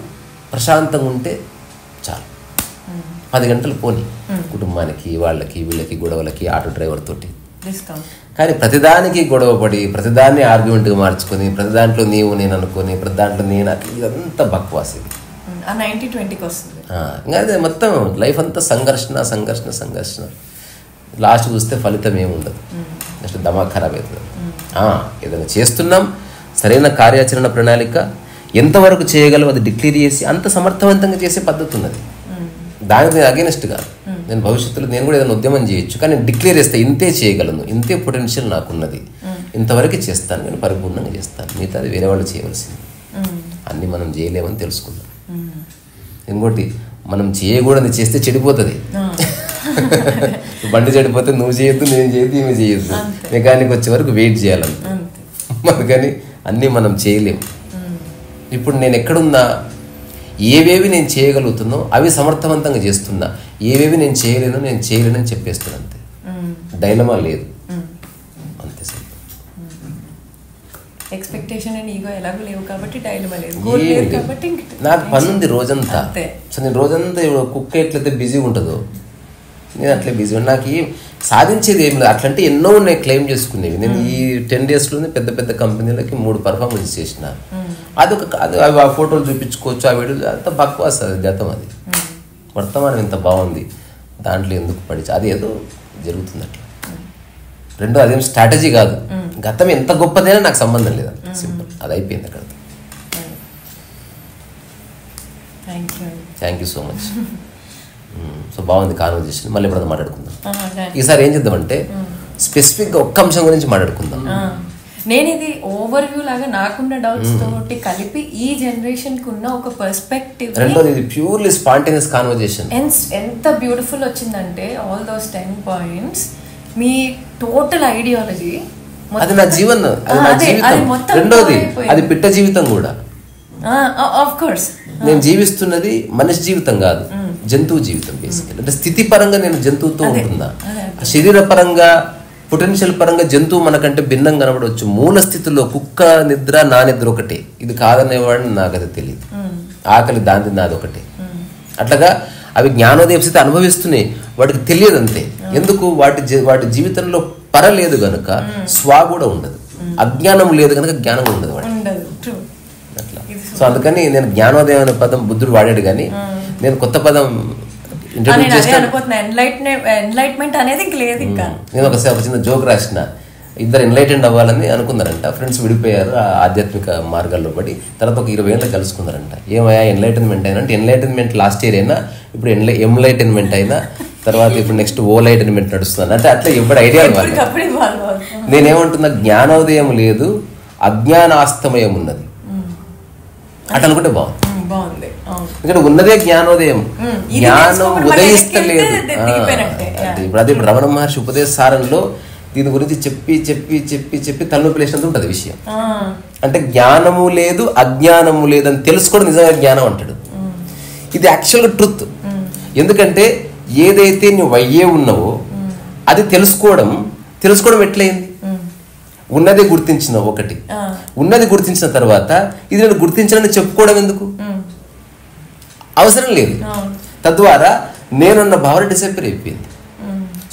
ప్రశాంతంగా ఉంటే చాలు. 10 గంటలు పోనీ కుటుంబానికి, వాళ్ళకి, వీళ్ళకి, గొడవలకి, ఆటో డ్రైవర్ తోటి. కానీ ప్రతిదానికి గొడవపడి, ప్రతిదాన్ని ఆర్గ్యుమెంట్గా మార్చుకొని, ప్రతి దాంట్లో నీవు నేను అనుకొని, ప్రతి దాంట్లో నేను, ఇదంతా బక్వాస్. ఇది 90-20కి వస్తుంది. ఇంకా అదే మొత్తం లైఫ్ అంతా సంఘర్షణ. లాస్ట్ చూస్తే ఫలితం ఏముండదు, నెక్స్ట్ దమాక్ ఖరాబ్ అవుతుంది. ఏదైనా చేస్తున్నాం, సరైన కార్యాచరణ ప్రణాళిక ఎంతవరకు చేయగలవు అది డిక్లేర్ చేసి అంత సమర్థవంతంగా చేసే పద్ధతి ఉన్నది. దానికి నేను అగేనెస్ట్ కాదు. నేను భవిష్యత్తులో నేను కూడా ఏదైనా ఉద్యమం చేయొచ్చు, కానీ నేను డిక్లేర్ చేస్తే ఇంతే చేయగలను, ఇంతే పొటెన్షియల్ నాకున్నది, ఇంతవరకు చేస్తాను, నేను పరిపూర్ణంగా చేస్తాను, మిగతా అది వేరే వాళ్ళు చేయవలసింది. అన్నీ మనం చేయలేమని తెలుసుకుందాం. ఇంకోటి, మనం చేయకూడదు చేస్తే చెడిపోతుంది. బండి చెడిపోతే నువ్వు చేయొద్దు, నేను చేయొద్దు, ఈమె చేయొద్దు, మెకానిక్ వచ్చే వరకు వెయిట్ చేయాలంట. అందుకని అన్నీ మనం చేయలేము. ఇప్పుడు నేను ఎక్కడున్నా, ఏవేవి నేను చేయగలుగుతున్నో అవి సమర్థవంతంగా చేస్తున్నా, ఏవేవి నేను చేయలేనని చెప్పేస్తాను. అంతే, డైలమా లేదు. అంతే సార్. ఎక్స్పెక్టేషన్ అండ్ ఈగో ఎలాగో లేవు కాబట్టి డైలమా లేదు. నాకు పని ఉంది రోజంతా. సో నేను రోజంతా కుక్క ఎట్లయితే బిజీగా ఉంటుందో నేను అట్లే బిజీ. నాకు సాధించేది ఏమి లేదు. అట్లంటే ఎన్నో ఉన్నాయి క్లెయిమ్ చేసుకునేవి. నేను ఈ 10 daysలోనే పెద్ద పెద్ద కంపెనీలకి 3 performance చేసిన. అది ఆ ఫోటోలు చూపించుకోవచ్చు, ఆ వీడియోలు అంత బక్వాస్, అది గతం. అది వర్తమానం ఎంత బాగుంది, దాంట్లో ఎందుకు పడిచి అది ఏదో జరుగుతుంది అట్లా. రెండో అదేం స్ట్రాటజీ కాదు, గతం ఎంత గొప్పదైనా నాకు సంబంధం లేదు, సింపుల్. అది అయిపోయింది అక్కడ. Thank you so much. So బాగుంది కాన్వర్జేషన్. మళ్ళీ ఎప్పుడైనా మాట్లాడుకుందాం. ఈసారి ఏం చేద్దామంటే స్పెసిఫిక్గా ఒక్క అంశం గురించి మాట్లాడుకుందాం. నేను ఇది ఓవర్వ్యూ లాగా నాకున్న డౌట్స్ తోటి కలిపి ఈ జనరేషన్ కు ఉన్న ఒక పర్స్పెక్టివ్. రెండోది ఇది ప్యూర్లీ స్పాంటేనియస్ కాన్వర్జేషన్. ఎంత బ్యూటిఫుల్ వచ్చిందంటే all those 10 points me total ideology, అది నా జీవనం, అది నా జీవితం. రెండోది అది పిట్ట జీవితం కూడా. ఆఫ్ కోర్స్ నేను జీవిస్తున్నది మనిషి జీవితం కాదు, జంతువు జీవితం. బేసికల్ అంటే స్థితి పరంగా నేను జంతువుతో ఉంటున్నా, శరీర పరంగా పొటెన్షియల్ పరంగా జంతువు మనకంటే భిన్నంగా కనబడవచ్చు. మూల స్థితిలో కుక్క నిద్ర నా నిద్ర ఒకటే, ఇది కాదనేవాడిని నాకు అది తెలియదు. ఆకలి దాంది నాది ఒకటే. అట్లాగా అవి జ్ఞానోదయ స్థితి అనుభవిస్తున్నాయి, వాటికి తెలియదు అంతే. ఎందుకు? వాటి జీవితంలో పరలేదు గనుక స్వా కూడా ఉండదు, అజ్ఞానం లేదు కనుక జ్ఞానం ఉండదు వాటి. అట్లా. సో అందుకని నేను జ్ఞానోదయం అనే పదం బుద్ధుడు వాడాడు, కానీ నేను కొత్త పదం ఇంట్రడ్యూస్ చేస్తాను. నేను ఒకసారి ఒక చిన్న జోక్ రాసిన, ఇద్దరు ఎన్లైటెండ్ అవ్వాలని అనుకున్నారంట. ఫ్రెండ్స్ విడిపోయారు ఆధ్యాత్మిక మార్గాల్లో పడి. తర్వాత ఒక 20 ఏళ్ళు కలుసుకున్నారంట. ఏమయ్యా ఎన్లైటన్మెంట్ అయినా అంటే, ఎన్లైటన్మెంట్ లాస్ట్ ఇయర్ అయినా, ఇప్పుడు ఎంలైటన్మెంట్ అయినా, తర్వాత ఇప్పుడు నెక్స్ట్ ఓలైటన్మెంట్ నడుస్తుంది అంటే అట్లా ఎప్పుడు ఐడియా ఇవ్వాలి. నేనేమంటున్నా, జ్ఞానోదయం లేదు, అజ్ఞానాస్తమయం ఉన్నది. అట్లా అనుకుంటే బాగుంది. ఇక్కడ ఉన్నదే జ్ఞానోదయం, జ్ఞానం ఉదయిస్తలేదు. ఇప్పుడు అదే రమణ మహర్షి ఉపదేశ సారంలో దీని గురించి చెప్పి చెప్పి చెప్పి చెప్పి తలనొప్పి లేసినంత ఉంటుంది విషయం. అంటే జ్ఞానము లేదు, అజ్ఞానము లేదని తెలుసుకోవడం నిజంగా జ్ఞానం అంటాడు. ఇది యాక్చువల్గా ట్రుత్. ఎందుకంటే ఏదైతే నువ్వు అయ్యే ఉన్నావో అది తెలుసుకోవడం ఎట్లయింది? ఉన్నదే గుర్తించిన ఒకటి, ఉన్నది గుర్తించిన తర్వాత ఇది నేను గుర్తించాలని చెప్పుకోవడం ఎందుకు? అవసరం లేదు. తద్వారా నేనున్న భావన డిసప్పేర్ అయిపోయింది.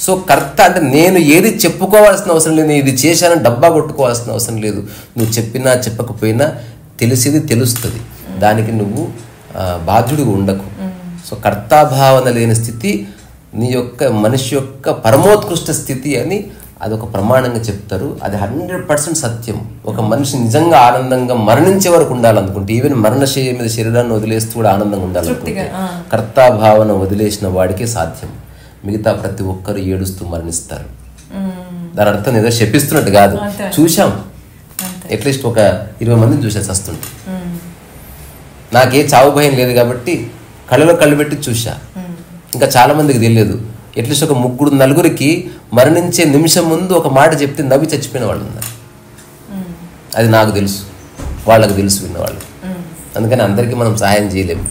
సో కర్త అంటే నేను ఏది చెప్పుకోవాల్సిన అవసరం లేదు, ఇది చేశానని డబ్బా కొట్టుకోవాల్సిన అవసరం లేదు. నువ్వు చెప్పినా చెప్పకపోయినా తెలిసేది తెలుస్తుంది, దానికి నువ్వు బాధ్యుడిగా ఉండకు. సో కర్తాభావన లేని స్థితి నీ యొక్క మనిషి యొక్క పరమోత్కృష్ట స్థితి అని అదొక ప్రమాణంగా చెప్తారు. అది 100% సత్యం. ఒక మనిషి నిజంగా ఆనందంగా మరణించే వరకు ఉండాలనుకుంటే, ఈవెన్ మరణశయ్య మీద శరీరాన్ని వదిలేస్తూ కూడా ఆనందంగా ఉండాలనుకుంటే, కర్తాభావన వదిలేసిన వాడికే సాధ్యం. మిగతా ప్రతి ఒక్కరు ఏడుస్తూ మరణిస్తారు. దాని అర్థం ఏదో శపిస్తున్నట్టు కాదు. చూసాం, అట్లీస్ట్ ఒక 20 మందిని చూసాను చస్తుంటే. నాకే చావు భయం లేదు కాబట్టి కళ్ళలో కళ్ళు పెట్టి చూసా. ఇంకా చాలా మందికి తెలియదు. అట్లీస్ట్ ఒక 3-4 మరణించే నిమిషం ముందు ఒక మాట చెప్తే నవ్వి చచ్చిపోయిన వాళ్ళు ఉన్నారు. అది నాకు తెలుసు, వాళ్ళకు తెలుసు విన్నవాళ్ళు. అందుకని అందరికీ మనం సహాయం చేయలేము.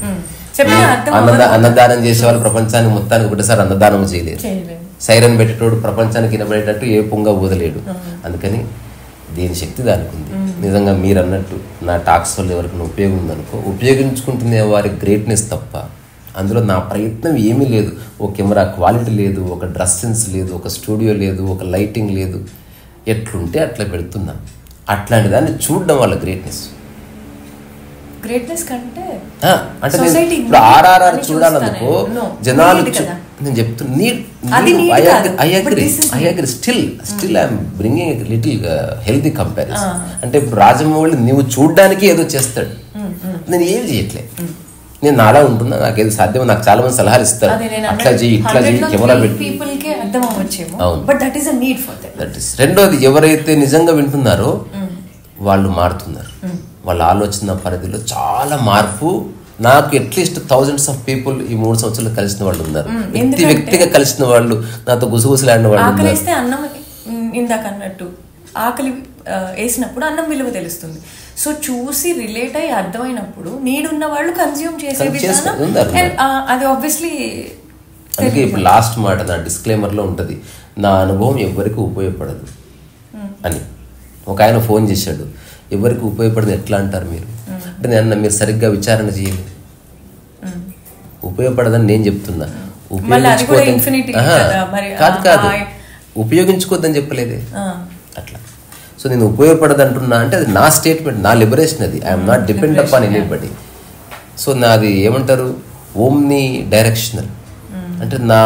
అన్నదానం చేసే వాళ్ళు ప్రపంచానికి మొత్తానికి ఒకటేసారి అన్నదానం చేయలేరు. సైరన్ పెట్టేటోడు ప్రపంచానికి వినబడేటట్టు ఏ పొంగ ఊదలేడు. అందుకని దీని శక్తి దానికి ఉంది. నిజంగా మీరు అన్నట్టు నా టాక్స్ వల్ల ఎవరికైనా ఉపయోగం ఉందనుకో, ఉపయోగించుకుంటునే వారి గ్రేట్నెస్ తప్ప అందులో నా ప్రయత్నం ఏమీ లేదు. ఒక కెమెరా క్వాలిటీ లేదు, ఒక డ్రెస్ సెన్స్ లేదు, ఒక స్టూడియో లేదు, ఒక లైటింగ్ లేదు. ఎట్లుంటే అట్లా పెడుతున్నా. అట్లాంటి దాన్ని చూడడం వల్ల గ్రేట్నెస్ కంటే అంటే ఇప్పుడు RRR చూడాలనుకో జనాలు నేను చెప్తున్నా I agree still I'm bringing little healthy comparison. అంటే ఇప్పుడు రాజమౌళి నువ్వు చూడ్డానికి ఏదో చేస్తాడు, నేను ఏం చేయట్లే, నేను నాలా ఉంటున్నా, నాకు ఏది సాధ్యమో నాకు చాలా మంది సలహాలు ఇస్తారు, అట్లా చెయ్యి ఇట్లా చెయ్యి కెమెరా పెట్టి. రెండోది ఎవరైతే నిజంగా వింటున్నారో వాళ్ళు మారుతున్నారు, వాళ్ళ ఆలోచన పరిధిలో చాలా మార్పు. నాకు అట్లీస్ట్ థౌజండ్స్ ఆఫ్ పీపుల్ ఈ 3 సంవత్సరాలు కలిసిన వాళ్ళు ఉన్నారు, వ్యక్తిగా కలిసిన వాళ్ళు, నాతో గుసగుసలాడిన వాళ్ళు ఉన్నారు. అన్నం ఇందాక అన్నట్టు ఆకలి వేసినప్పుడు అన్నం విలువ తెలుస్తుంది. సో చూసి రిలేట్ అయ్యి అర్థమైనప్పుడు నీడున్న వాళ్ళు కన్స్యూమ్ చేసే అది ఆబ్వియస్లీ. అందుకే ఇప్పుడు లాస్ట్ మాట నా డిస్క్లైమర్లో ఉంటుంది, నా అనుభవం ఎవరికి ఉపయోగపడదు అని. ఒక ఆయన ఫోన్ చేశాడు, ఎవరికి ఉపయోగపడదు ఎట్లా అంటారు మీరు అంటే, నేను మీరు సరిగ్గా విచారణ చేయలేదు, ఉపయోగపడదని నేను చెప్తున్నా. కాదు ఉపయోగించుకోవద్దని చెప్పలేదే అట్లా. సో నేను ఉపయోగపడదు అంటున్నా అంటే అది నా స్టేట్మెంట్, నా లిబరేషన్, అది I'm not depend upon anybody. So నాది ఏమంటారు, ఓమ్ని డైరెక్షనల్, అంటే నా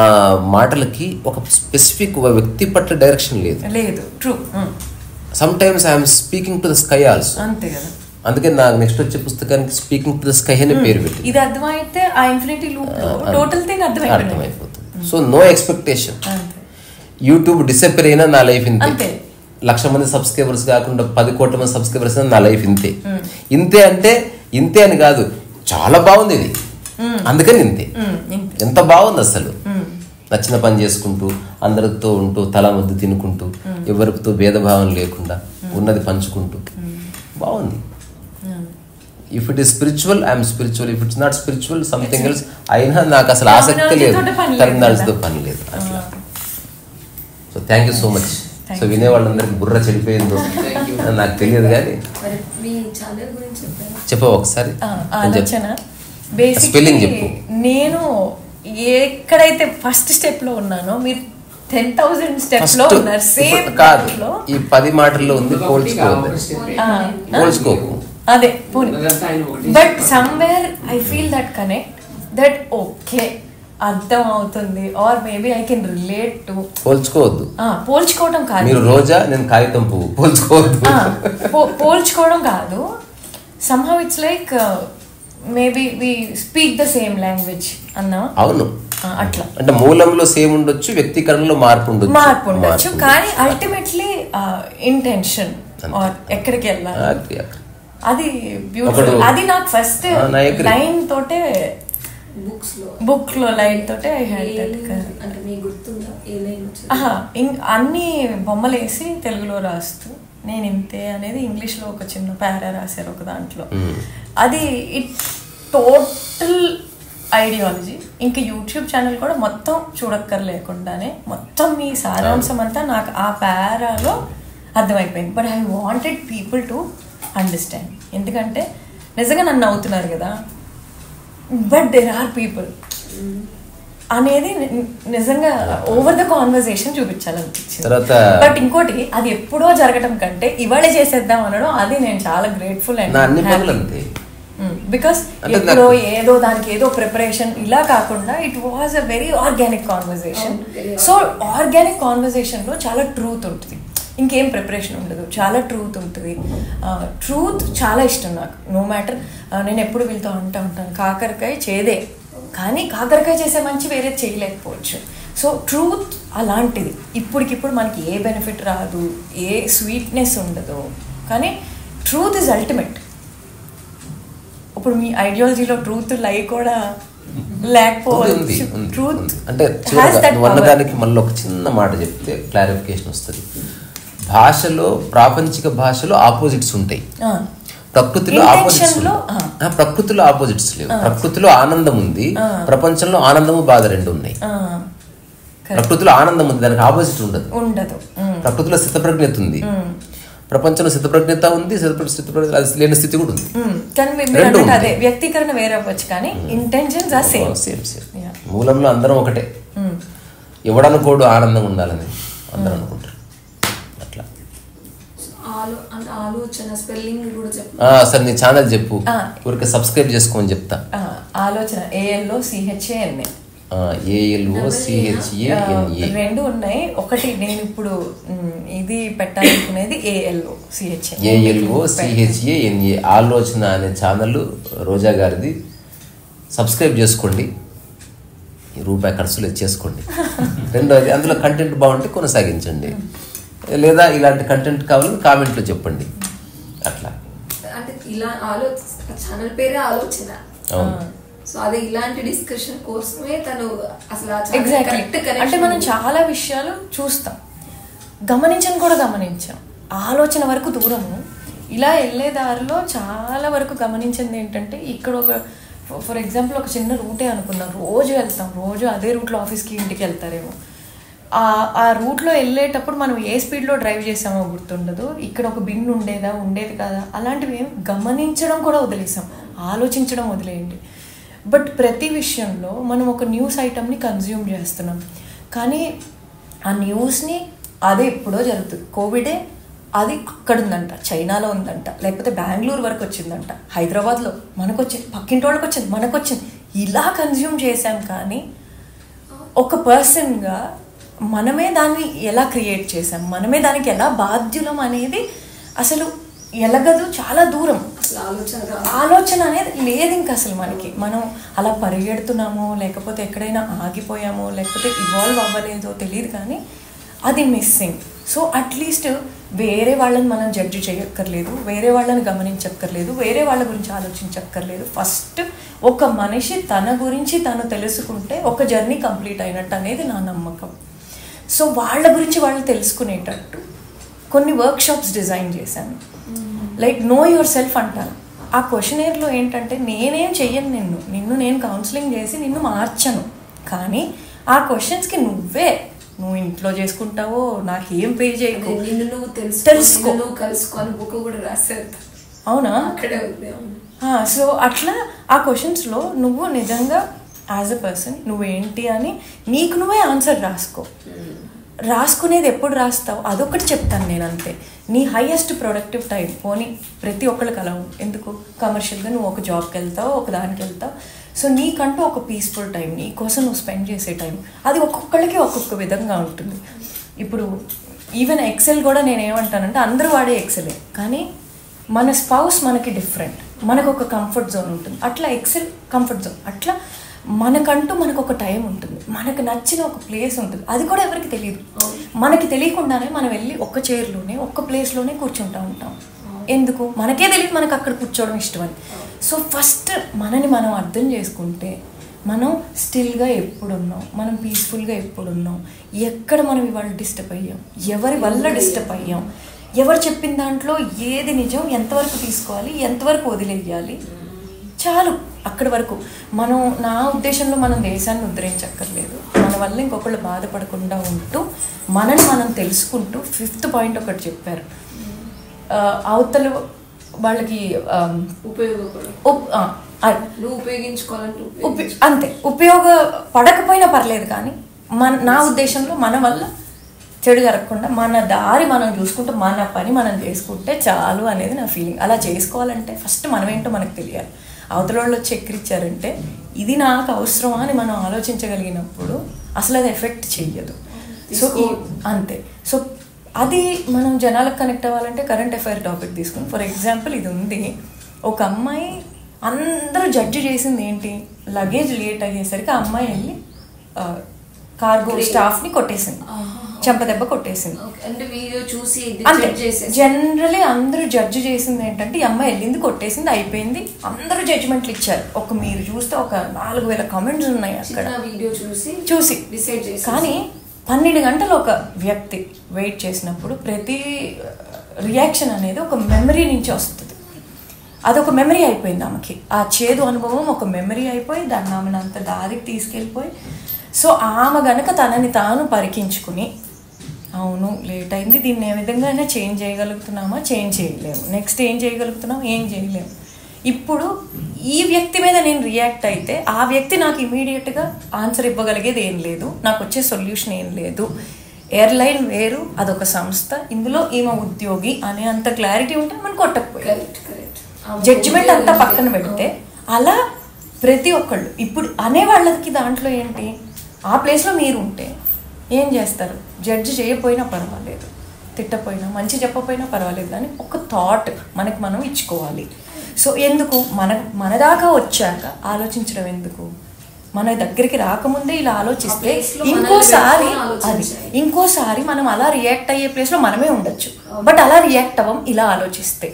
మాటలకి ఒక స్పెసిఫిక్ వ్యక్తి పట్ల డైరెక్షన్ లేదు. Some times I'm speaking to the sky also. అందుకే నాకు నెక్స్ట్ వచ్చే పుస్తకానికి స్పీకింగ్ టు ద స్కై అనే పేరు పెట్టి ఇది అర్థమైతే ఆ ఇన్ఫినిటీ లూప్ టోటల్ థింగ్ అర్థమైపోతుంది. So no expectation. YouTube disappear అయినా నా లైఫ్ ఇంతే, 1,00,000 మంది సబ్స్క్రైబర్స్ కాకుండా 10 కోట్ల మంది సబ్స్క్రైబర్స్ అయినా నా లైఫ్ ఇంతే. ఇంతే అంటే ఇంతే అని కాదు, చాలా బాగుంది ఇది, అందుకని ఇంతే. ఎంత బాగుంది అసలు, నచ్చిన పని చేసుకుంటూ అందరితో ఉంటూ తల ముద్దు తినుకుంటూ ఎవరితో భేదభావం లేకుండా ఉన్నది పంచుకుంటూ బాగుంది. If it is spiritual I'm spiritual, if it's not spiritual something else. అయినా నాకు అసలు ఆసక్తి లేదు, టెర్మినాలజీతో పని లేదు అట్లా. So thank you so much. So వినే వాళ్ళందరికీ బుర్ర చెడిపోయిందో నాకు తెలియదు కానీ చెప్పవు ఒకసారి, స్పెల్లింగ్ చెప్పు. నేను ఎక్కడైతే ఫస్ట్ స్టెప్ లో ఉన్నానో మీరు 10,000 స్టెప్స్ లో ఉన్నారు. సేమ్ కాదు, ఈ 10 మాటల్లో ఉంది, పోల్చుకోకు. అదే పోనీ, but somewhere I feel that connect, that okay అర్థం అవుతుంది, or maybe I can relate to. పోల్చుకోవద్దు, పోల్చుకోవడం కాదు. మీరు రోజా, నేను కాగితం పువ్వు, పోల్చుకోవద్దు. పోల్చుకోవడం కాదు. somehow it's like maybe we speak the same language అన్నా. అవును, అట్లా అంటే మూలంలో సేమ్ ఉండొచ్చు, వ్యక్తీకరణలో మార్పు ఉండొచ్చు, కానీ అల్టిమేట్లీ ఇంటెన్షన్ ఆర్ ఎక్కడికి వెళ్ళాలి అది బ్యూటిఫుల్. అది నాకు ఫస్ట్ లైన్ తోటే బుక్ లో లైన్ తోటే ఐ హ్యాడ్ అన్ని బొమ్మలు వేసి తెలుగులో రాస్తూ నేను ఇంతే అనేది ఇంగ్లీష్లో ఒక చిన్న పారా రాశారు ఒక దాంట్లో. అది ఇట్ టోటల్ ఐడియాలజీ. ఇంకా యూట్యూబ్ ఛానల్ కూడా మొత్తం చూడక్కర్లేకుండానే మొత్తం మీ సారాంశం అంతా నాకు ఆ పారాలో అర్థమైపోయింది. But I wanted people to understand, ఎందుకంటే నిజంగా నన్ను అవుతున్నారు కదా, బట్ దేర్ ఆర్ పీపుల్ అనేది నిజంగా ఓవర్ ద కాన్వర్సేషన్ చూపించాలనిపించింది. బట్ ఇంకోటి, అది ఎప్పుడో జరగడం కంటే ఇవాళే చేసేద్దాం అనడం, అది నేను చాలా గ్రేట్ఫుల్ అండ్ బికాస్ ఎప్పుడో ఏదో దానికి ఏదో ప్రిపరేషన్ ఇలా కాకుండా it was a very organic conversation. So organic కాన్వర్సేషన్లో చాలా ట్రూత్ ఉంటుంది, ఇంకేం ప్రిపరేషన్ ఉండదు, చాలా ట్రూత్ ఉంటుంది. ట్రూత్ చాలా ఇష్టం నాకు. నో మ్యాటర్, నేను ఎప్పుడు వీళ్ళతో అంటూ ఉంటాను కాకరకాయ చేదే, కానీ కాకరకాయ చేసే మంచి వేరే చేయలేకపోవచ్చు. సో ట్రూత్ అలాంటిది. ఇప్పటికిప్పుడు మనకి ఏ బెనిఫిట్ రాదు, ఏ స్వీట్నెస్ ఉండదు, కానీ ట్రూత్ ఈజ్ అల్టిమేట్. ఇప్పుడు మీ ఐడియాలజీలో ట్రూత్ లై కూడా లేకపోవచ్చు. ట్రూత్ అంటే దానికి మళ్ళీ ఒక చిన్న మాట చెప్తే క్లారిఫికేషన్ వస్తుంది. భాషలో, ప్రాపంచిక భాషలో ఆపోజిట్స్ ఉంటాయి, ప్రకృతిలో ఆపోజిట్స్ ప్రకృతిలో ఆపోజిట్స్ లేవు. ప్రకృతిలో ఆనందం ఉంది, ప్రపంచంలో ఆనందము బాధ రెండు ఉన్నాయి. ప్రకృతిలో ఆనందం ఉంది, దానికి ఆపోజిట్ ఉండదు. ప్రకృతిలో స్థితప్రజ్ఞత ఉంది, ప్రపంచంలో స్థితప్రజ్ఞత ఉంది, స్థితప్రజ్ఞత లేని స్థితి కూడా ఉంది. అదే వ్యక్తీకరణ వేరే అవ్వచ్చు, కానీ ఇంటెన్షన్స్ ఆర్ సేమ్. మూలంలో అందరం ఒకటే. ఎవడనుకోడు ఆనందం ఉండాలని అందరూ అనుకుంటారు. అట్లా సార్ నీ ఛానల్ చెప్పు, ఊరికే సబ్స్క్రైబ్ చేసుకోమని చెప్తా. ఆలోచన ALOCHANA ALOCHANA రెండు ఉన్నాయి. ఒకటి నేను ఇప్పుడు ఇది పెట్టాలనుకునేది ALOCHANA ఆలోచన అనే ఛానల్ రోజా గారిది. సబ్స్క్రైబ్ చేసుకోండి, రూపాయి ఖర్చులు చేసుకోండి. రెండోది అందులో కంటెంట్ బాగుంటే కొనసాగించండి, లేదా ఇలాంటి కంటెంట్ కావాలని కామెంట్లో చెప్పండి. అట్లా అంటే ఇలా ఛానల్ పేరే ఆలోచన. సో అదే ఇలాంటి డిస్కషన్ కోసమే తను అసలు ఎగ్జాక్ట్లీ. అంటే మనం చాలా విషయాలు చూస్తాం, గమనించాం. ఆలోచన వరకు దూరము, ఇలా వెళ్ళే దారిలో చాలా వరకు గమనించింది ఏంటంటే, ఇక్కడ ఒక ఫర్ ఎగ్జాంపుల్ ఒక చిన్న రూటే అనుకున్నాం, రోజు వెళ్తాం, రోజు అదే రూట్లో ఆఫీస్కి ఇంటికి వెళ్తారేమో. ఆ రూట్లో వెళ్ళేటప్పుడు మనం ఏ స్పీడ్లో డ్రైవ్ చేసామో గుర్తుండదు. ఇక్కడ ఒక బిన్ ఉండేది కాదా, అలాంటివి ఏం గమనించడం కూడా వదిలేసాం, ఆలోచించడం వదిలేయండి. బట్ ప్రతి విషయంలో మనం ఒక న్యూస్ ఐటమ్ని కన్జ్యూమ్ చేస్తున్నాం, కానీ ఆ న్యూస్ని అదే ఎప్పుడో జరుగుతుంది. కోవిడే అది అక్కడ ఉందంట, చైనాలో ఉందంట, లేకపోతే బెంగళూరు వరకు వచ్చిందంట, హైదరాబాద్లో మనకు వచ్చింది, పక్కింటి వాళ్ళకి వచ్చింది, మనకు వచ్చింది, ఇలా కన్జ్యూమ్ చేసాం. కానీ ఒక పర్సన్గా మనమే దాన్ని ఎలా క్రియేట్ చేసాం, మనమే దానికి ఎలా బాధ్యులం అనేది అసలు ఎలగదు, చాలా దూరం. ఆలోచన అనేది లేదు ఇంకా అసలు మనకి. మనం అలా పరిగెడుతున్నామో, లేకపోతే ఎక్కడైనా ఆగిపోయామో, లేకపోతే ఇవాల్వ్ అవ్వలేదో తెలియదు, కానీ అది మిస్సింగ్. సో అట్లీస్ట్ వేరే వాళ్ళని మనం జడ్జి చేయక్కర్లేదు, వేరే వాళ్ళని గమనించక్కర్లేదు, వేరే వాళ్ళ గురించి ఆలోచించక్కర్లేదు. ఫస్ట్ ఒక మనిషి తన గురించి తను తెలుసుకుంటే ఒక జర్నీ కంప్లీట్ అయినట్టు అనేది నా నమ్మకం. సో వాళ్ళ గురించి వాళ్ళు తెలుసుకునేటట్టు కొన్ని వర్క్షాప్స్ డిజైన్ చేశాను. లైక్ నో యువర్ సెల్ఫ్ అంటాను. ఆ క్వశ్చనేర్లో ఏంటంటే, నేనేం చెయ్యను, నిన్ను నేను కౌన్సిలింగ్ చేసి నిన్ను మార్చను, కానీ ఆ క్వశ్చన్స్కి నువ్వు ఇంట్లో చేసుకుంటావో నాకేం పే చేయకు, తెలుసుకో, అవునా? సో అట్లా ఆ క్వశ్చన్స్లో నువ్వు నిజంగా యాజ్ అ పర్సన్ నువ్వేంటి అని నీకు నువ్వే ఆన్సర్ రాసుకునేది ఎప్పుడు రాస్తావు అదొకటి చెప్తాను నేను, అంతే. నీ హైయెస్ట్ ప్రొడక్టివ్ టైం పోనీ ప్రతి ఒక్కరికి అలా ఎందుకు కమర్షియల్గా నువ్వు ఒక జాబ్కి వెళ్తావు, ఒక దానికి వెళ్తావు. సో నీకంటూ ఒక పీస్ఫుల్ టైం, నీ కోసం నువ్వు స్పెండ్ చేసే టైం అది ఒక్కొక్కళ్ళకి ఒక్కొక్క విధంగా ఉంటుంది. ఇప్పుడు ఈవెన్ ఎక్సెల్ కూడా నేను ఏమంటానంటే, అందరూ వాడే ఎక్సెలే, కానీ మన స్పౌస్ మనకి డిఫరెంట్, మనకు ఒక కంఫర్ట్ జోన్ ఉంటుంది. అట్లా ఎక్సెల్ కంఫర్ట్ జోన్, అట్లా మనకంటూ మనకు ఒక టైం ఉంటుంది, మనకు నచ్చిన ఒక ప్లేస్ ఉంటుంది. అది కూడా ఎవరికి తెలియదు. మనకి తెలియకుండానే మనం వెళ్ళి ఒక్క చైర్లోనే ఒక్క ప్లేస్లోనే కూర్చుంటూ ఉంటాం. ఎందుకు? మనకే తెలియదు మనకు అక్కడ కూర్చోవడం ఇష్టం అని. సో ఫస్ట్ మనని మనం అర్థం చేసుకుంటే, మనం స్టిల్గా ఎప్పుడున్నాం, మనం పీస్ఫుల్గా ఎప్పుడున్నాం, ఎక్కడ మనం ఇవాళ డిస్టర్బ్ అయ్యాం, ఎవరి వల్ల డిస్టర్బ్ అయ్యాం, ఎవరు చెప్పిన దాంట్లో ఏది నిజం, ఎంతవరకు తీసుకోవాలి, ఎంతవరకు వదిలేయాలి, చాలు అక్కడి వరకు. నా ఉద్దేశంలో మనం దేశాన్ని ఉద్ధరించక్కర్లేదు, మన వల్ల ఇంకొకళ్ళు బాధపడకుండా ఉంటూ మనని మనం తెలుసుకుంటూ. 5th పాయింట్ ఒకటి చెప్పారు, అవతల వాళ్ళకి అంతే ఉపయోగపడకపోయినా పర్లేదు, కానీ నా ఉద్దేశంలో మన వల్ల చెడు జరగకుండా మన దారి మనం చూసుకుంటూ మన పని మనం చేసుకుంటే చాలు అనేది నా ఫీలింగ్. అలా చేసుకోవాలంటే ఫస్ట్ మనమేంటో మనకు తెలియాలి. అవతల వాళ్ళు వచ్చి ఎక్కిరిచ్చారంటే ఇది నాకు అవసరమా అని మనం ఆలోచించగలిగినప్పుడు అసలు అది ఎఫెక్ట్ చెయ్యదు. సో అంతే. సో అది మనం జనాలకు కనెక్ట్ అవ్వాలంటే కరెంట్ అఫైర్ టాపిక్ తీసుకుని, ఫర్ ఎగ్జాంపుల్ ఇది ఉంది, ఒక అమ్మాయి అందరూ జడ్జి చేసింది ఏంటి, లగేజ్ లేట్ అయ్యేసరికి ఆ అమ్మాయి వెళ్ళి కార్గో స్టాఫ్ని కొట్టేసింది, చెంపదెబ్బ కొట్టేసింది. జనరలీ అందరూ జడ్జి చేసింది ఏంటంటే, ఈ అమ్మాయి వెళ్ళింది, కొట్టేసింది, అయిపోయింది, అందరూ జడ్జిమెంట్లు ఇచ్చారు. మీరు చూస్తే ఒక 4000 కామెంట్స్ ఉన్నాయి అక్కడ చూసి. కానీ 12 గంటలు ఒక వ్యక్తి వెయిట్ చేసినప్పుడు ప్రతి రియాక్షన్ అనేది ఒక మెమరీ నుంచి వస్తుంది. అదొక మెమరీ అయిపోయింది ఆమెకి, ఆ చేదు అనుభవం ఒక మెమరీ అయిపోయి దాన్ని ఆమెను అంత దారికి తీసుకెళ్ళిపోయి. సో ఆమె గనక తనని తాను పరికించుకుని, అవును లేట్ అయింది, దీన్ని ఏ విధంగా అయినా చేంజ్ చేయగలుగుతున్నామా, చేంజ్ చేయలేము, నెక్స్ట్ ఏం చేయగలుగుతున్నాం, ఏం చేయలేము. ఇప్పుడు ఈ వ్యక్తి మీద నేను రియాక్ట్ అయితే ఆ వ్యక్తి నాకు ఇమీడియట్గా ఆన్సర్ ఇవ్వగలిగేది ఏం లేదు, నాకు వచ్చే సొల్యూషన్ ఏం లేదు. ఎయిర్లైన్ వేరు, అదొక సంస్థ, ఇందులో ఈమె ఉద్యోగి అనే అంత క్లారిటీ ఉంటే మనం కొట్టకపోయాం. జడ్జిమెంట్ అంతా పక్కన పెడితే అలా ప్రతి ఒక్కళ్ళు ఇప్పుడు అనేవాళ్ళకి దాంట్లో ఏంటి, ఆ ప్లేస్లో మీరు ఉంటే ఏం చేస్తారు? జడ్జి చేయకపోయినా పర్వాలేదు, తిట్టపోయినా, మంచి చెప్పపోయినా పర్వాలేదు, కానీ ఒక థాట్ మనకి మనం ఇచ్చుకోవాలి. సో ఎందుకు మన దాకా వచ్చాక ఆలోచించడం ఎందుకు? మన దగ్గరికి రాకముందే ఇలా ఆలోచిస్తే ఇంకోసారి మనం అలా రియాక్ట్ అయ్యే ప్లేస్లో మనమే ఉండొచ్చు, బట్ అలా రియాక్ట్ అవ్వం ఇలా ఆలోచిస్తే.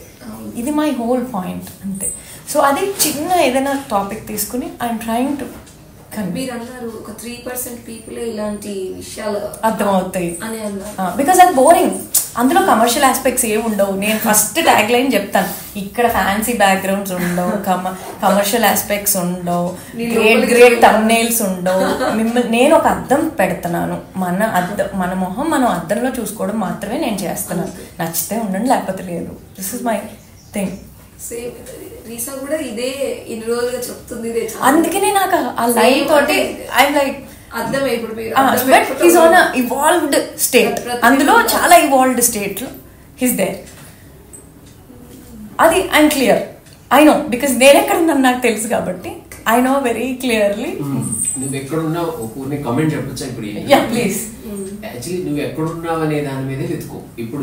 ఇది మై హోల్ పాయింట్ అంతే. సో అది చిన్న ఏదైనా టాపిక్ తీసుకుని ఐఎమ్ ట్రయింగ్ టు మీరు అన్నారు ఒక 3% పీపుల్ ఇలాంటి విషయాలు అర్థమవుతాయి అని అన్నారు. బికాస్ అది బోరింగ్, అందులో కమర్షియల్ ఆస్పెక్ట్స్ ఏమి ఉండవు. నేను ఫస్ట్ ట్యాగ్ లైన్ చెప్తాను, ఇక్కడ ఫ్యాన్సీ బ్యాక్గ్రౌండ్స్ ఉండవు, కమర్షియల్ ఆస్పెక్ట్స్ ఉండవు, గ్రేట్ థంబ్నెయిల్స్ ఉండవు. నేను ఒక అద్దం పెడుతున్నాను, మన మొహం మనం అద్దంలో చూసుకోవడం మాత్రమే నేను చేస్తున్నాను. నచ్చితే ఉండండి, లేకపోతే లేదు. This is my thing. Reesa కూడా ఇదే ఇన్ని రోజులుగా చెప్తుంది. అందుకనే నాకు ఆ లైన్ తోటి ఐఎమ్ లైక్ ఇవాల్వ్డ్ స్టేట్, అందులో చాలా ఇవాల్వ్డ్ స్టేట్ హిస్ దేర్. అది I'm clear, I know, because నేను ఎక్కడ ఉన్నాను నాకు తెలుసు కాబట్టి ఐ నో వెరీ క్లియర్లీ. నువ్వు ఎక్కడున్నావు ఒక కామెంట్ చెప్పొచ్చా ఇప్పుడు? ప్లీజ్. యాక్చువల్లీ నువ్వు ఎక్కడున్నావు అనే దాని మీదే వెతుకో. ఇప్పుడు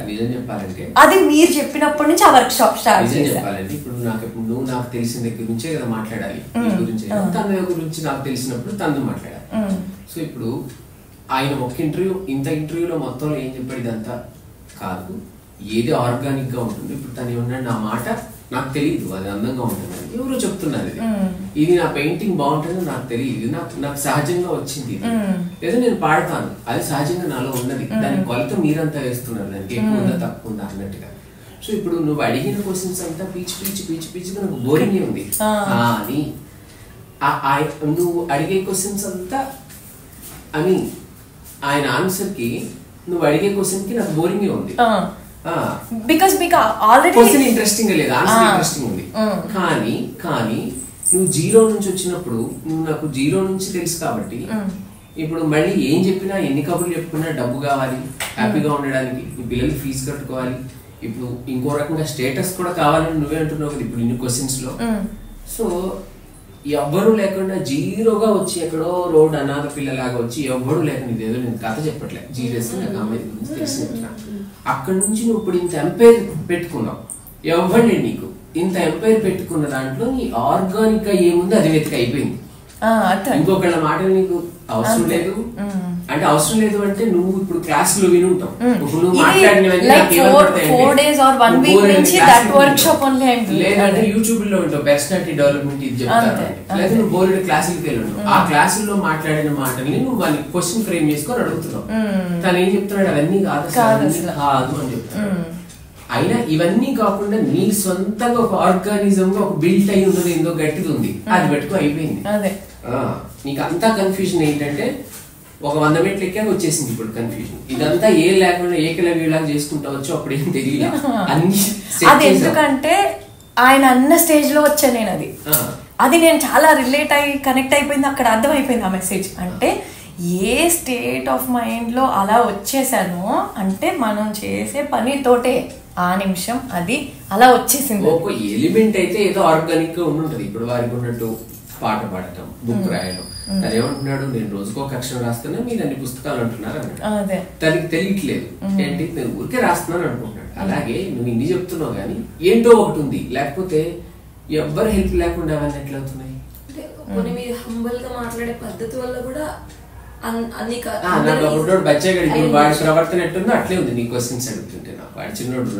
నిజం చెప్పాలంటే అది మీరు చెప్పినప్పటి నుంచి ఆ వర్క్ షాప్ స్టార్ట్ నిజం చెప్పాలంటే ఇప్పుడు నువ్వు నాకు తెలిసిన దగ్గర నుంచే కదా మాట్లాడాలి. నీ గురించి తన గురించి నాకు తెలిసినప్పుడు తను మాట్లాడాలి. సో ఇప్పుడు ఆయన ఒక ఇంత ఇంటర్వ్యూలో మొత్తంలో ఏం చెప్పాడు ఇదంతా కాదు, ఏది ఆర్గానిక్ గా ఉంటుంది. ఇప్పుడు తను ఏమన్నా నా మాట నాకు తెలియదు, అది అందంగా ఉంటుందని ఎవరో చెప్తున్నారు, ఇది నా పెయింటింగ్ బాగుంటుందని నాకు తెలియదు, ఇది నాకు సహజంగా వచ్చింది, లేదా నేను పాడతాను, అది సహజంగా నాలో ఉన్నది, దాని కొలత మీరంతా వేస్తున్నారు, దానికి ఎక్కువ ఉందా తక్కువ ఉందా అన్నట్టుగా. సో ఇప్పుడు నువ్వు అడిగిన క్వశ్చన్స్ అంతా పీచి నాకు బోరింగ్ ఉంది. అని నువ్వు అడిగే క్వశ్చన్స్ అంతా ఐ మీన్ ఆయన ఆన్సర్ కి నువ్వు అడిగే క్వశ్చన్ కి నాకు బోరింగ్ ఉంది. బికాస్ మీకు ఆల్రెడీ క్వశ్చన్ ఇంట్రెస్టింగ్ లేదు, ఆన్సర్ ఇంట్రెస్టింగ్ ఉంది. కానీ నువ్వు జీరో నుంచి వచ్చినప్పుడు నువ్వు నాకు జీరో నుంచి తెలుసు కాబట్టి ఇప్పుడు మళ్ళీ ఏం చెప్పినా ఎన్ని కబుర్లు చెప్పుకున్నా డబ్బు కావాలి, హ్యాపీగా ఉండడానికి, నీ పిల్లలకి ఫీజు కట్టుకోవాలి, ఇప్పుడు ఇంకో రకంగా స్టేటస్ కూడా కావాలని నువ్వే అంటున్నావు కదా ఇప్పుడు ఇన్ని క్వశ్చన్స్ లో. సో ఎవ్వరూ లేకుండా జీరోగా వచ్చి ఎక్కడో రోడ్ అనాథ పిల్లలాగా వచ్చి ఎవ్వరూ లేకుండా ఇదేదో నేను కథ చెప్పట్లే, జీరియస్ నాకు అమ్మాయి గురించి తెలిసిన అక్కడి నుంచి నువ్వు ఇప్పుడు ఇంత ఎంపైర్ పెట్టుకున్నావు, ఎవ్వడే నీకు ఇంత ఎంపైర్ పెట్టుకున్న దాంట్లో నీ ఆర్గానిక్ గా ఏముంది అది వెతికి అయిపోయింది. ఇంకొకళ్ళ మాట నీకు అవసరం లేదు అంటే అవసరం లేదు అంటే నువ్వు ఇప్పుడు క్లాస్ లో విని ఉంటావు, ఇప్పుడు నువ్వు మాట్లాడినవన్నీ లేదంటే యూట్యూబ్ లో ఉంటావు పర్సనాలిటీ డెవలప్మెంట్ ఇది చెప్తాను, లేదా నువ్వు బోర్డు క్లాసులకి వెళ్ళి ఉంటావు, ఆ క్లాసుల్లో మాట్లాడిన మాటల్ని నువ్వు వాళ్ళని క్వశ్చన్ ఫ్రేమ్ చేసుకొని అడుగుతున్నావు. తను ఏం చెప్తున్నాడు అవన్నీ కాదు అని చెప్తున్నాడు. అయినా ఇవన్నీ కాకుండా నీ సొంతంగా ఒక ఆర్గానిజం గా ఒక బిల్ట్ అయి ఉన్నది ఏందో గట్టిది ఉంది, అది పెట్టుకో అయిపోయింది. నీకు అంతా కన్ఫ్యూజన్ ఏంటంటే ఒక 100 మెట్లు ఎక్కాక వచ్చేసింది ఇప్పుడు కన్ఫ్యూజన్. ఇదంతా ఏ లేకుండా ఏకలవ్యులాగా చేసుకుంటా వచ్చు, అప్పుడు ఏం తెలియదు అన్ని. అది ఎందుకంటే ఆయన అన్న స్టేజ్ లో వచ్చా నేను, అది నేను చాలా రిలేట్ అయ్యి కనెక్ట్ అయిపోయింది, అక్కడ అర్థమైపోయింది ఆ మెసేజ్. అంటే ఏ స్టేట్ ఆఫ్ మైండ్ లో అలా వచ్చేసానో అంటే మనం చేసే పనితోటే ఆ నిమిషం అది అలా వచ్చేసింది. ఒక ఎలిమెంట్ అయితే ఏదో ఆర్గానిక్ గా ఉండుంటది. ఇప్పుడు వారికి ఉన్నట్టు పాట పాడటం, బుక్ రాయడం, తను ఏమంటున్నాడు నేను రోజుకో అక్షరం రాస్తున్నా మీరు అన్ని పుస్తకాలు అంటున్నారు అన్నాడు. తనకి తెలియట్లేదు ఏంటి నేను ఊరికే రాస్తున్నాను అనుకుంటున్నాడు. అలాగే నువ్వు ఇన్ని చెప్తున్నావు కానీ ఏంటో ఒకటి ఉంది, లేకపోతే ఎవ్వరు హెల్ప్ లేకుండా అవన్నీ ఎట్లా అవుతున్నాయి? మీరు హంబల్ గా మాట్లాడే పద్ధతి వల్ల కూడా నాకు ఒకటోడు బచ్చాగాడు ఇప్పుడు వాడి ప్రవర్తన ఎట్టుందో అట్లే ఉంది నీ క్వశ్చన్స్ అడుగుతుంటే. నాకు వాడి చిన్నోడు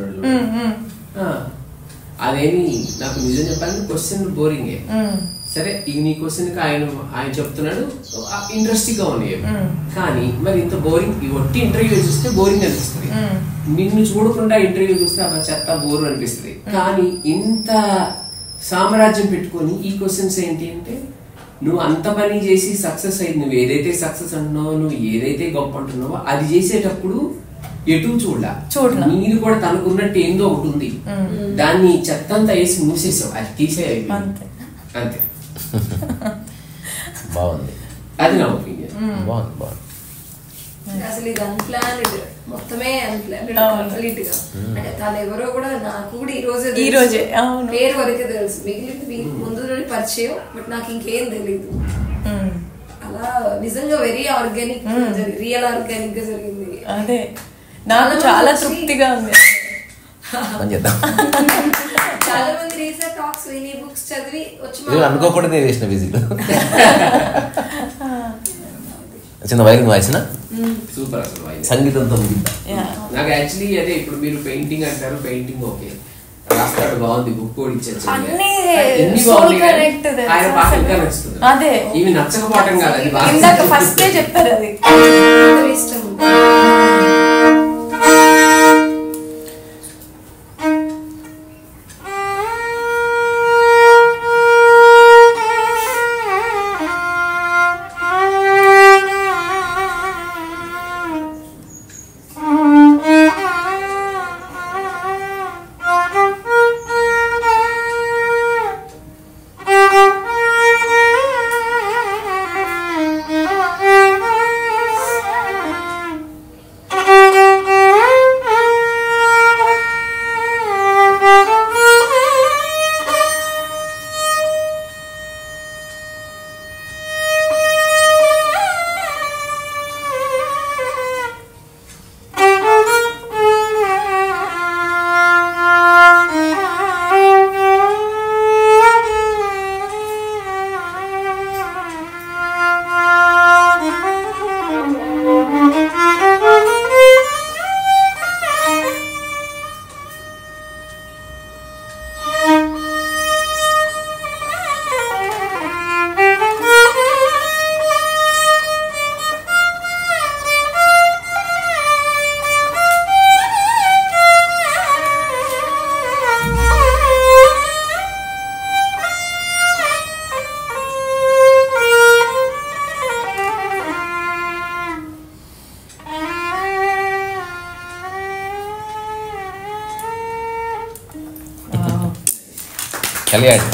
అదేమి నాకు నిజం చెప్పాలంటే క్వశ్చన్ బోరింగే. సరే నీ క్వశ్చన్ కి ఆయన చెప్తున్నాడు ఇంట్రెస్టింగ్ గా ఉన్నాయి, కానీ మరి ఇంత బోరింగ్ ఒట్టి ఇంటర్వ్యూ చూస్తే బోరింగ్ అనిపిస్తుంది, నిన్ను చూడకుండా ఇంటర్వ్యూ చూస్తే అలా చెత్త బోరు అనిపిస్తుంది. కానీ ఇంత సామ్రాజ్యం పెట్టుకొని ఈ క్వశ్చన్స్ ఏంటి అంటే నువ్వు అంత పని చేసి సక్సెస్ అయింది, నువ్వు ఏదైతే సక్సెస్ అంటున్నావో నువ్వు ఏదైతే గొప్ప అంటున్నావో అది చేసేటప్పుడు ఎటు చూడలా మీరు కూడా తనకున్నట్టు ఏందో ఒకటి ఉంది, దాన్ని చెత్తంతా వేసి మూసేసావు, అది తీసేయాలి అంతే. బాగుంది, అది నా ఒపీనియన్. బాగుంది. అసలు ఇది అన్ప్లాన్డ్, మొత్తమే అన్ప్లాన్డ్ కంప్లీట్ గా. అంటే తను ఎవరో కూడా నాకు కూడా ఈ రోజే పేరు వరకే తెలుసు, మిగిలింది ముందు నుండి పరిచయం, బట్ నాకు ఇంకేం తెలీదు. అలా నిజంగా వెరీ ఆర్గానిక్, రియల్ ఆర్గానిక్ గా జరిగింది. అదే నాకు చాలా తృప్తిగా ఉంది. చాలా మంది రీసెర్చ్ టాక్స్ విని బుక్స్ చదివి వచ్చి అనుకోకుండా నేను చేసిన విజిట్. చిన్న వైలిన్ వాయిసిన సూపర్ అసలు సంగీతంతో. నాకు యాక్చువల్లీ అదే ఇప్పుడు మీరు పెయింటింగ్ అంటారు, పెయింటింగ్ ఓకే రాస్తాడు బాగుంది, బుక్ కూడా ఇచ్చేది అదే ఇవి నచ్చకపోవటం కాదు, అది ఇందాక ఫస్ట్ చెప్పారు అది ఇష్టం. కళ్యాణ్